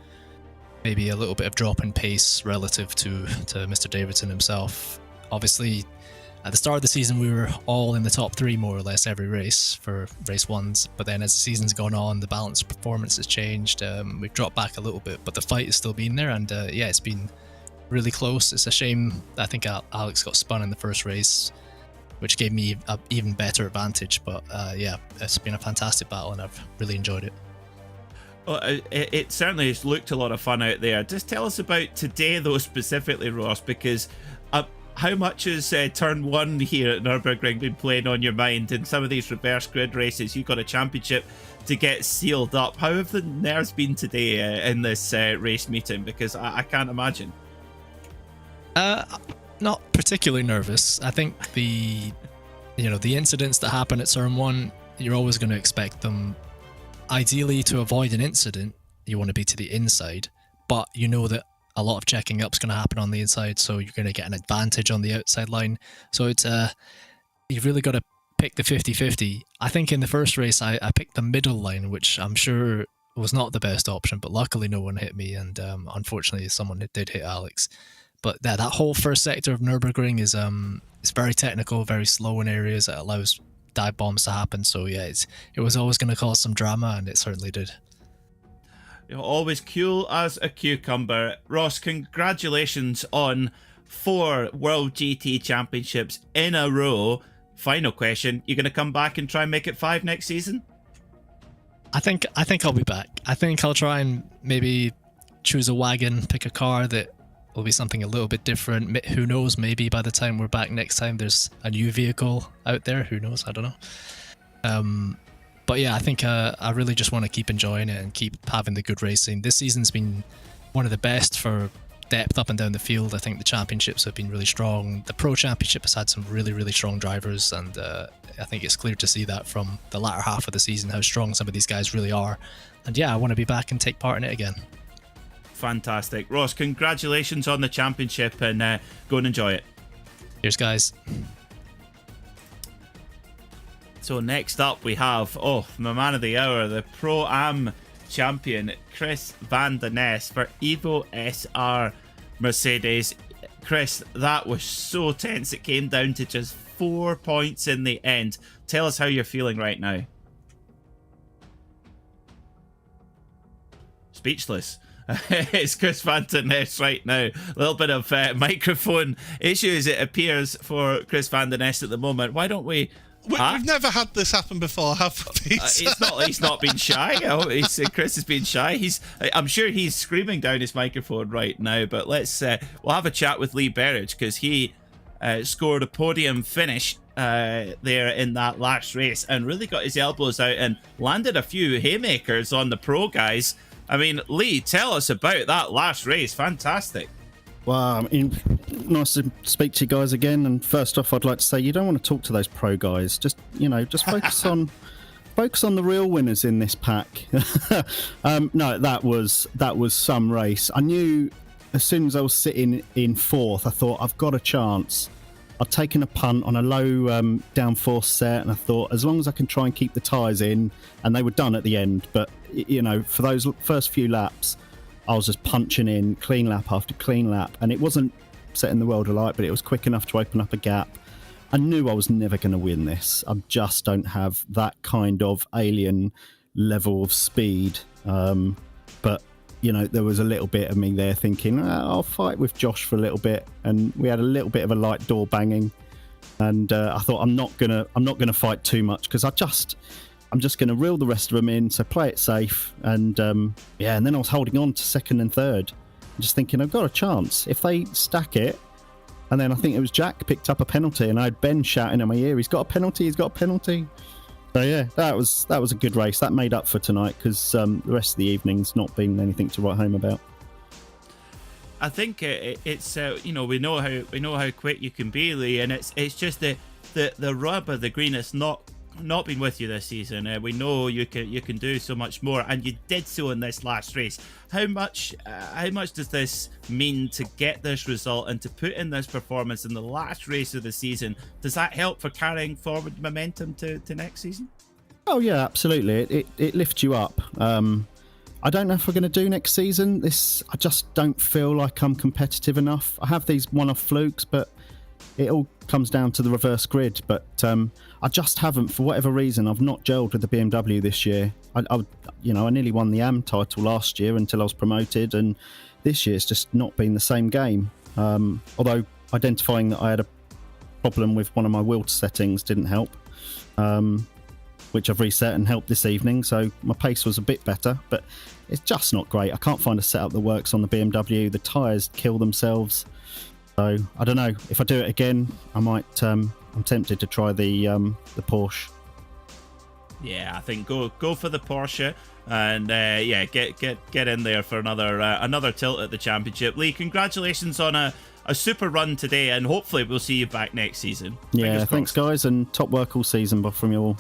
maybe a little bit of drop in pace relative to Mr. Davidson himself. Obviously, at the start of the season, we were all in the top 3 more or less every race for race ones. But then as the season's gone on, the balance of performance has changed. We've dropped back a little bit, but the fight has still been there. And yeah, it's been really close. It's a shame. I think Alex got spun in the first race, which gave me an even better advantage. But yeah, it's been a fantastic battle and I've really enjoyed it. Well, it certainly has looked a lot of fun out there. Just tell us about today, though, specifically, Ross, because how much has turn 1 here at Nürburgring been playing on your mind in some of these reverse grid races? You got a championship to get sealed up. How have the nerves been today in this race meeting? Because I can't imagine. Not particularly nervous. I think the incidents that happen at turn 1, you're always going to expect them. Ideally, to avoid an incident, you want to be to the inside, but you know that a lot of checking up is going to happen on the inside, so you're going to get an advantage on the outside line. So it's you've really got to pick the 50-50. I think in the first race, I picked the middle line, which I'm sure was not the best option, but luckily no one hit me, and unfortunately someone did hit Alex. But that whole first sector of Nürburgring is it's very technical, very slow in areas. It allows dive bombs to happen. So yeah, it was always going to cause some drama, and it certainly did. You're always cool as a cucumber. Ross, congratulations on 4 World GT Championships in a row. Final question, you going to come back and try and make it 5 next season? I think I'll be back. I think I'll try and maybe choose a wagon, pick a car that will be something a little bit different. Who knows, maybe by the time we're back next time there's a new vehicle out there. Who knows, I don't know. But yeah, I think I really just want to keep enjoying it and keep having the good racing. This season's been one of the best for depth up and down the field. I think the championships have been really strong. The Pro Championship has had some really, really strong drivers, and I think it's clear to see that from the latter half of the season, how strong some of these guys really are. And yeah, I want to be back and take part in it again. Fantastic. Ross, congratulations on the championship, and go and enjoy it. Cheers, guys. So next up we have, my man of the hour, the Pro-Am champion, Chris van der Nest for Evo SR Mercedes. Chris, that was so tense. It came down to just 4 points in the end. Tell us how you're feeling right now. Speechless. It's Chris van der Nest right now. A little bit of microphone issues, it appears, for Chris van der Nest at the moment. Why don't we... We've never had this happen before, have we? He's not been shy. Chris has been shy. I'm sure he's screaming down his microphone right now. But we'll have a chat with Lee Berridge, because he scored a podium finish there in that last race and really got his elbows out and landed a few haymakers on the pro guys. I mean, Lee, tell us about that last race. Fantastic. Well, I mean, nice to speak to you guys again. And first off, I'd like to say you don't want to talk to those pro guys. Just focus on the real winners in this pack. No, that was some race. I knew as soon as I was sitting in fourth, I thought I've got a chance. I'd taken a punt on a low downforce set, and I thought as long as I can try and keep the tyres in, and they were done at the end. But for those first few laps, I was just punching in clean lap after clean lap, and it wasn't setting the world alight, but it was quick enough to open up a gap. I knew I was never going to win this. I just don't have that kind of alien level of speed. But there was a little bit of me there thinking, I'll fight with Josh for a little bit, and we had a little bit of a light door banging, and I thought I'm not gonna fight too much because I'm just gonna reel the rest of them in, so play it safe, and and then I was holding on to second and third, just thinking I've got a chance if they stack it. And then I think it was Jack picked up a penalty, and I had Ben shouting in my ear, he's got a penalty. So yeah, that was a good race. That made up for tonight because the rest of the evening's not been anything to write home about. I think it's we know how quick you can be, Lee, and it's just the rub of the green has not been with you this season. We know you can do so much more, and you did so in this last race. How much does this mean to get this result and to put in this performance in the last race of the season? Does that help for carrying forward momentum to next season? Oh yeah, absolutely. It lifts you up. I don't know if we're going to do next season. I just don't feel like I'm competitive enough. I have these one-off flukes, but it all comes down to the reverse grid. But I just haven't, for whatever reason, I've not gelled with the BMW this year. I nearly won the AM title last year until I was promoted, and this year it's just not been the same game. Although identifying that I had a problem with one of my wheel settings didn't help, which I've reset and helped this evening, so my pace was a bit better, but it's just not great. I can't find a setup that works on the BMW. The tyres kill themselves. So I don't know. If I do it again, I might. I'm tempted to try the Porsche. Yeah, I think go for the Porsche, and get in there for another tilt at the championship. Lee, congratulations on a super run today, and hopefully we'll see you back next season. Yeah, thanks guys, and top work all season from you all.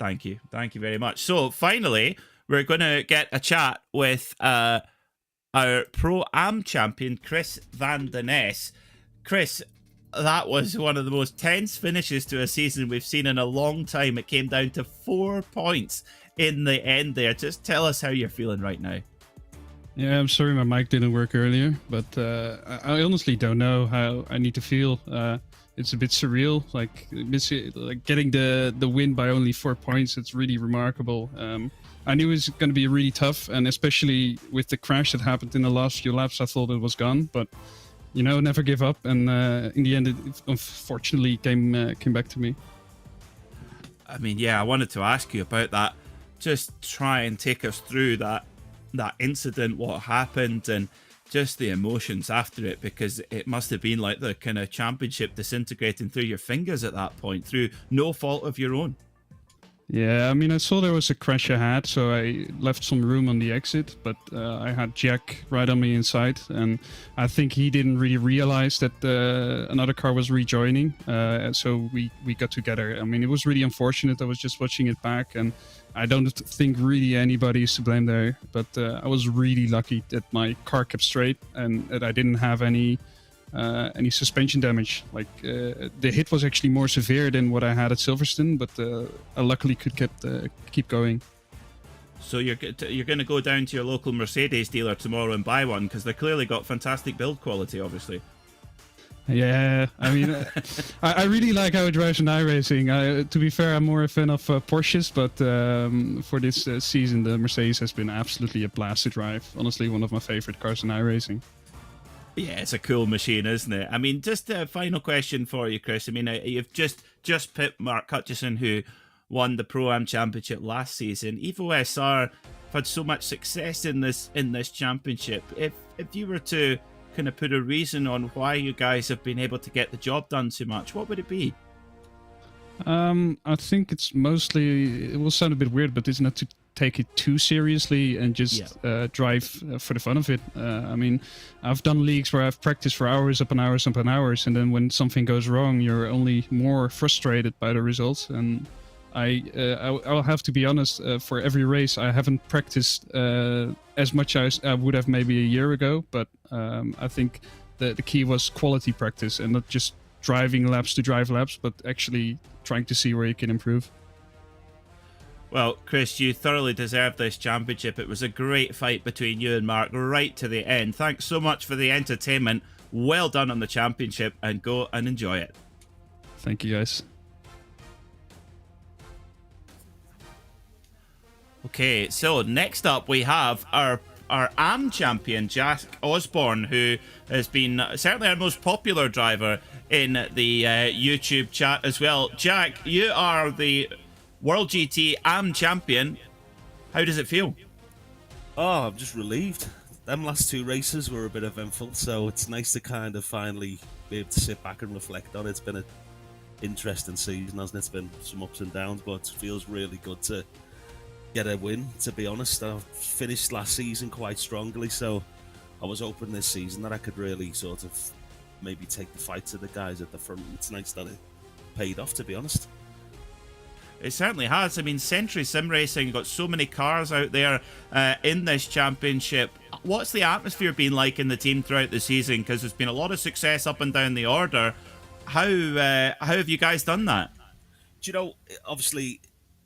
Thank you very much. So finally, we're going to get a chat with our Pro-Am champion, Chris van den Ness. Chris, that was one of the most tense finishes to a season we've seen in a long time. It came down to 4 points in the end there. Just tell us how you're feeling right now. Yeah, I'm sorry my mic didn't work earlier, but I honestly don't know how I need to feel. It's a bit surreal, like getting the win by only 4 points. It's really remarkable. I knew it was going to be really tough, and especially with the crash that happened in the last few laps, I thought it was gone. But never give up. And in the end, it unfortunately came back to me. I mean, yeah, I wanted to ask you about that. Just try and take us through that incident, what happened, and just the emotions after it, because it must have been like the kind of championship disintegrating through your fingers at that point, through no fault of your own. Yeah, I mean, I saw there was a crash ahead, so I left some room on the exit, but I had Jack right on me inside, and I think he didn't really realize that another car was rejoining, so we got together. I mean, it was really unfortunate. I was just watching it back, and I don't think really anybody is to blame there, but I was really lucky that my car kept straight and that I didn't have any suspension damage. Like the hit was actually more severe than what I had at Silverstone, but I luckily could keep going. So you're going to go down to your local Mercedes dealer tomorrow and buy one, because they clearly got fantastic build quality, obviously. Yeah, I mean, I really like how it drives in iRacing. To be fair, I'm more a fan of Porsches, but for this season, the Mercedes has been absolutely a blast to drive. Honestly, one of my favorite cars in iRacing. Yeah, it's a cool machine, isn't it? I mean, just a final question for you, Chris. I mean, you've just pipped Mark Hutchison, who won the Pro-Am Championship last season. Evo SR have had so much success in this championship. If you were to kind of put a reason on why you guys have been able to get the job done so much, what would it be? I think it's mostly, it will sound a bit weird, but it's not to take it too seriously and just drive for the fun of it. I mean, I've done leagues where I've practiced for hours upon hours upon hours, and then when something goes wrong, you're only more frustrated by the results. And I'll have to be honest, for every race, I haven't practiced as much as I would have maybe a year ago, but I think the key was quality practice and not just driving laps to drive laps, but actually trying to see where you can improve. Well, Chris, you thoroughly deserve this championship. It was a great fight between you and Mark right to the end. Thanks so much for the entertainment. Well done on the championship, and go and enjoy it. Thank you, guys. Okay, so next up we have our AM champion, Jack Osborne, who has been certainly our most popular driver in the YouTube chat as well. Jack, you are the World GT AM champion. How does it feel? Oh, I'm just relieved. Them last two races were a bit eventful, so it's nice to kind of finally be able to sit back and reflect on it. It's been an interesting season, hasn't it? It's been some ups and downs, but it feels really good to get a win, to be honest. I finished last season quite strongly, so I was hoping this season that I could really sort of maybe take the fight to the guys at the front. It's nice that it paid off, to be honest. It certainly has. I mean, Century Sim Racing got so many cars out there in this championship. What's the atmosphere been like in the team throughout the season? Because there's been a lot of success up and down the order. How have you guys done that? Do you know, obviously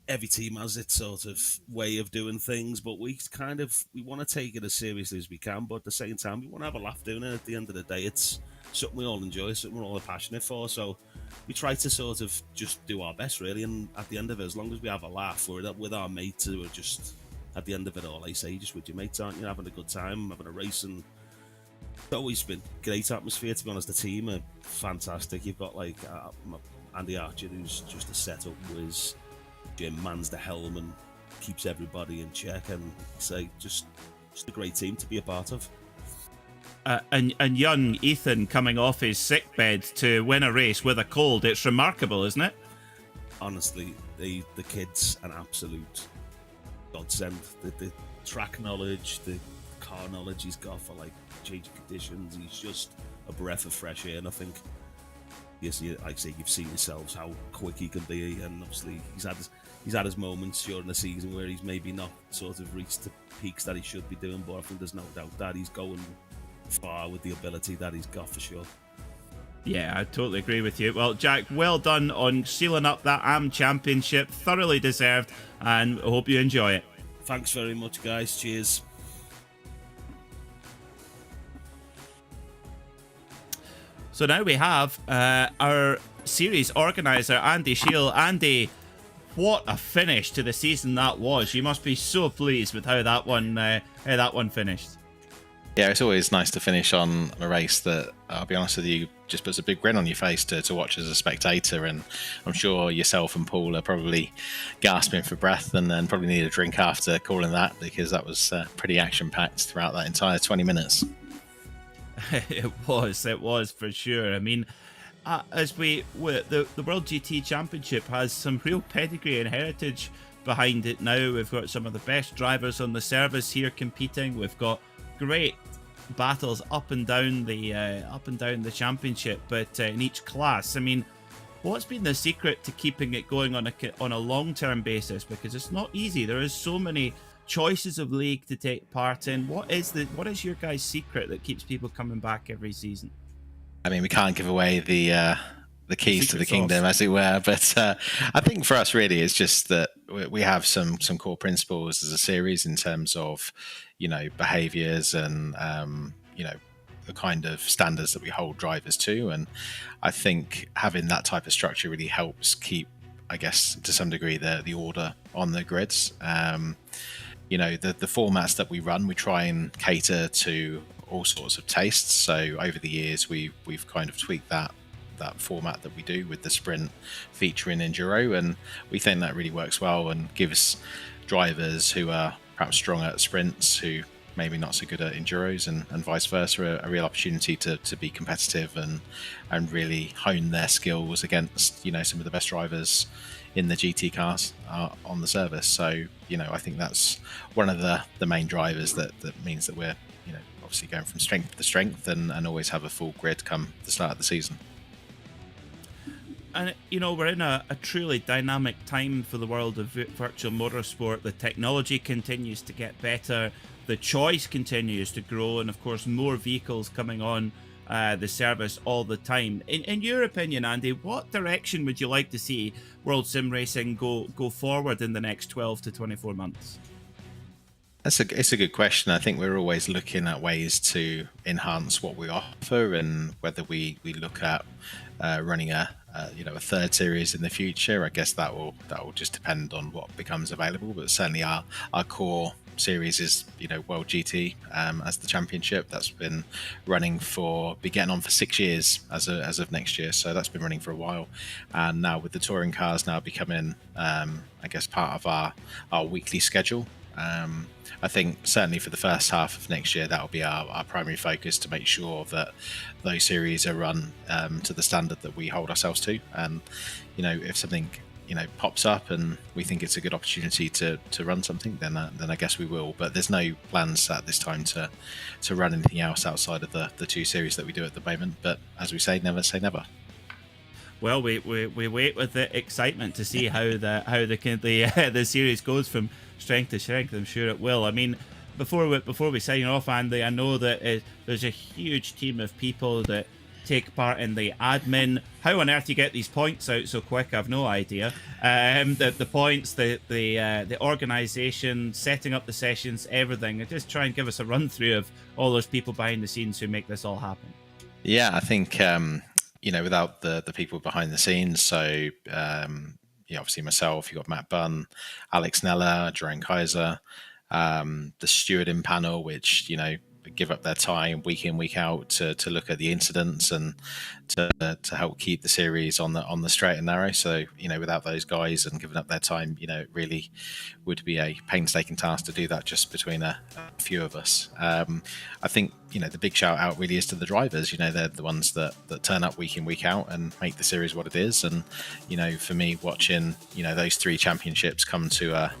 every team has its sort of way of doing things, but we want to take it as seriously as we can, but at the same time we want to have a laugh doing it. At the end of the day, it's something we all enjoy, something we're all passionate for, so we try to sort of just do our best, really, and at the end of it, as long as we have a laugh, we're with our mates who are just, at the end of it all, I say, just with your mates, aren't you, having a good time, having a race, and it's always been great atmosphere, to be honest. The team are fantastic. You've got like Andy Archer, who's just a setup whiz. Jim mans the helm and keeps everybody in check, and say just a great team to be a part of. And young Ethan coming off his sickbed to win a race with a cold, it's remarkable, isn't it? Honestly, the kid's an absolute godsend. The track knowledge, the car knowledge he's got for like changing conditions, he's just a breath of fresh air. And I think, yes, like I say, you've seen yourselves how quick he can be, and obviously he's had his moments during the season where he's maybe not sort of reached the peaks that he should be doing, but I think there's no doubt that he's going far with the ability that he's got, for sure. Yeah, I totally agree with you. Well, Jack, well done on sealing up that AM championship. Thoroughly deserved, and I hope you enjoy it. Thanks very much, guys. Cheers. So now we have our series organizer, Andy Shield. Andy, what a finish to the season that was. You must be so pleased with how that one finished. Yeah, it's always nice to finish on a race that, I'll be honest with you, just puts a big grin on your face to watch as a spectator. And I'm sure yourself and Paul are probably gasping for breath and then probably need a drink after calling that, because that was pretty action-packed throughout that entire 20 minutes. It was for sure. I mean, the World GT Championship has some real pedigree and heritage behind it now. We've got some of the best drivers on the service here competing. We've got great battles up and down the championship, but in each class. I mean, what's been the secret to keeping it going on a long-term basis? Because it's not easy. There is so many choices of league to take part in. What is your guys' secret that keeps people coming back every season? I mean, we can't give away the keys to the kingdom, as it were, but I think for us, really, it's just that we have some core principles as a series in terms of, behaviors and the kind of standards that we hold drivers to. And I think having that type of structure really helps keep, I guess, to some degree, the order on the grids. The formats that we run, we try and cater to all sorts of tastes. So over the years, we've kind of tweaked that format that we do with the sprint featuring enduro, and we think that really works well and gives drivers who are perhaps strong at sprints, who maybe not so good at enduros, and vice versa, a real opportunity to be competitive and really hone their skills against, you know, some of the best drivers in the GT cars on the service. So, you know, I think that's one of the main drivers that means that we're, you know, obviously going from strength to strength and always have a full grid come the start of the season. And, you know, we're in a truly dynamic time for the world of virtual motorsport. The technology continues to get better. The choice continues to grow. And, of course, more vehicles coming on the service all the time. In your opinion, Andy, what direction would you like to see World Sim Racing go forward in the next 12 to 24 months? It's a good question. I think we're always looking at ways to enhance what we offer, and whether we look at running a third series in the future. I guess that will just depend on what becomes available. But certainly our core series is, you know, World GT as the championship. That's been running getting on for 6 years as of next year. So that's been running for a while, and now with the touring cars now becoming I guess part of our weekly schedule. I think certainly for the first half of next year, that will be our primary focus, to make sure that those series are run to the standard that we hold ourselves to. And, you know, if something, you know, pops up and we think it's a good opportunity to run something, then I guess we will. But there's no plans at this time to run anything else outside of the 2 series that we do at the moment. But as we say never. Well, we wait with the excitement to see how the series goes from strength to strength. I'm sure it will. I mean, before we sign off, Andy, I know that there's a huge team of people that take part in the admin. How on earth do you get these points out so quick? I've no idea. The points, the organisation, setting up the sessions, everything. And just try and give us a run through of all those people behind the scenes who make this all happen. Yeah, I think you know, without the people behind the scenes, so obviously myself, you've got Matt Bunn, Alex Neller, Jerome Kaiser, the stewarding panel, which, you know, give up their time week in, week out to look at the incidents and to help keep the series on the straight and narrow. So, you know, without those guys and giving up their time, you know, it really would be a painstaking task to do that just between a few of us. I think, you know, the big shout out really is to the drivers. You know, they're the ones that turn up week in, week out and make the series what it is. And, you know, for me, watching, you know, those 3 championships come to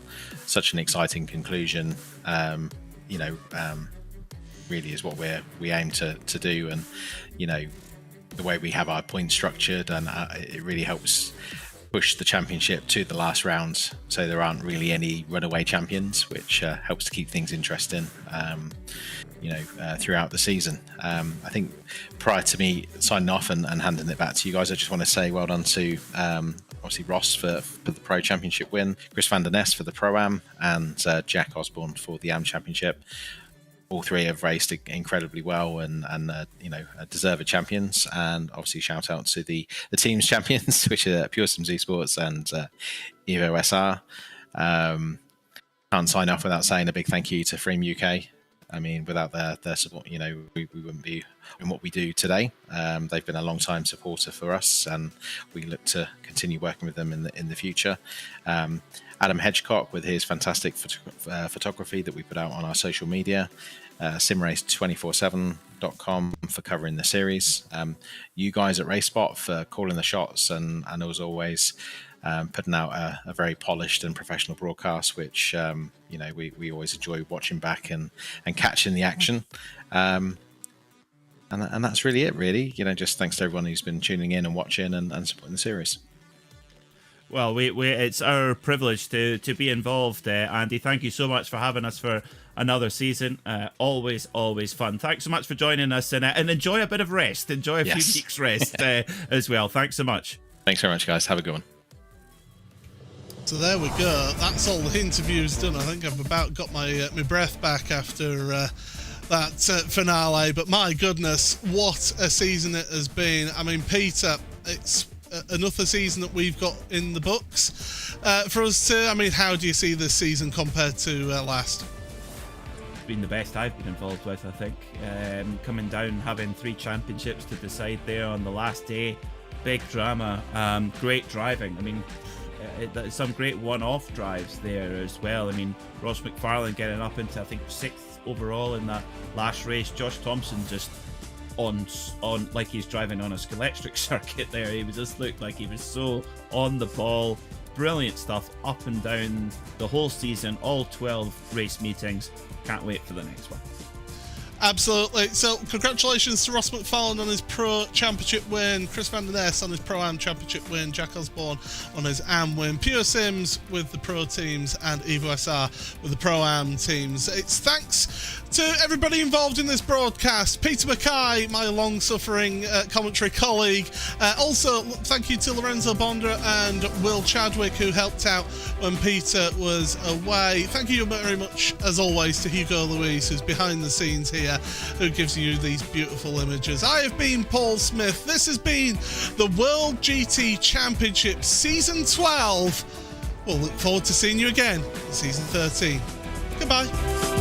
such an exciting conclusion, really is what we aim to do. And, you know, the way we have our points structured, and it really helps push the championship to the last round, so there aren't really any runaway champions, which helps to keep things interesting throughout the season. I think prior to me signing off and handing it back to you guys, I just want to say well done to obviously Ross for the Pro Championship win, Chris van der Nest for the Pro-Am, and Jack Osborne for the Am Championship. All 3 have raced incredibly well and deserved champions. And obviously shout out to the team's champions, which are Pure Sims Esports and Evo SR. Can't sign off without saying a big thank you to Frame UK. I mean, without their support, you know, we wouldn't be in what we do today. They've been a long time supporter for us, and we look to continue working with them in the future. Adam Hedgecock with his fantastic photography that we put out on our social media. Simrace247.com for covering the series. You guys at RaceSpot for calling the shots and as always putting out a very polished and professional broadcast, which we always enjoy watching back and catching the action. And that's really it, really. You know, just thanks to everyone who's been tuning in and watching and supporting the series. Well, it's our privilege to be involved, Andy. Thank you so much for having us for another season. Always fun. Thanks so much for joining us, and enjoy a bit of rest. Enjoy a few weeks rest as well. Thanks so much. Thanks very much, guys. Have a good one. So there we go. That's all the interviews done. I think I've about got my breath back after that finale. But my goodness, what a season it has been. I mean, Peter, it's another season that we've got in the books for us to. I mean, how do you see this season compared to last? It's been the best I've been involved with, I think. Coming down, having 3 championships to decide there on the last day. Big drama, great driving. I mean, some great one-off drives there as well. I mean, Ross McFarlane getting up into, I think, 6th overall in that last race. Josh Thompson just on like he's driving on a electric circuit there. He just looked like he was so on the ball. Brilliant stuff up and down the whole season, all 12 race meetings. Can't wait for the next one. Absolutely. So congratulations to Ross McFarlane on his Pro Championship win, Chris Van Der Ness on his Pro-Am Championship win, Jack Osborne on his Am win, Pure Sims with the Pro teams, and Evo SR with the Pro-Am teams. It's thanks to everybody involved in this broadcast. Peter Mackay, my long-suffering commentary colleague. Also, thank you to Lorenzo Bondra and Will Chadwick, who helped out when Peter was away. Thank you very much, as always, to Hugo Luis, who's behind the scenes here, who gives you these beautiful images. I have been Paul Smith. This has been the World GT Championship Season 12. We'll look forward to seeing you again in Season 13. Goodbye.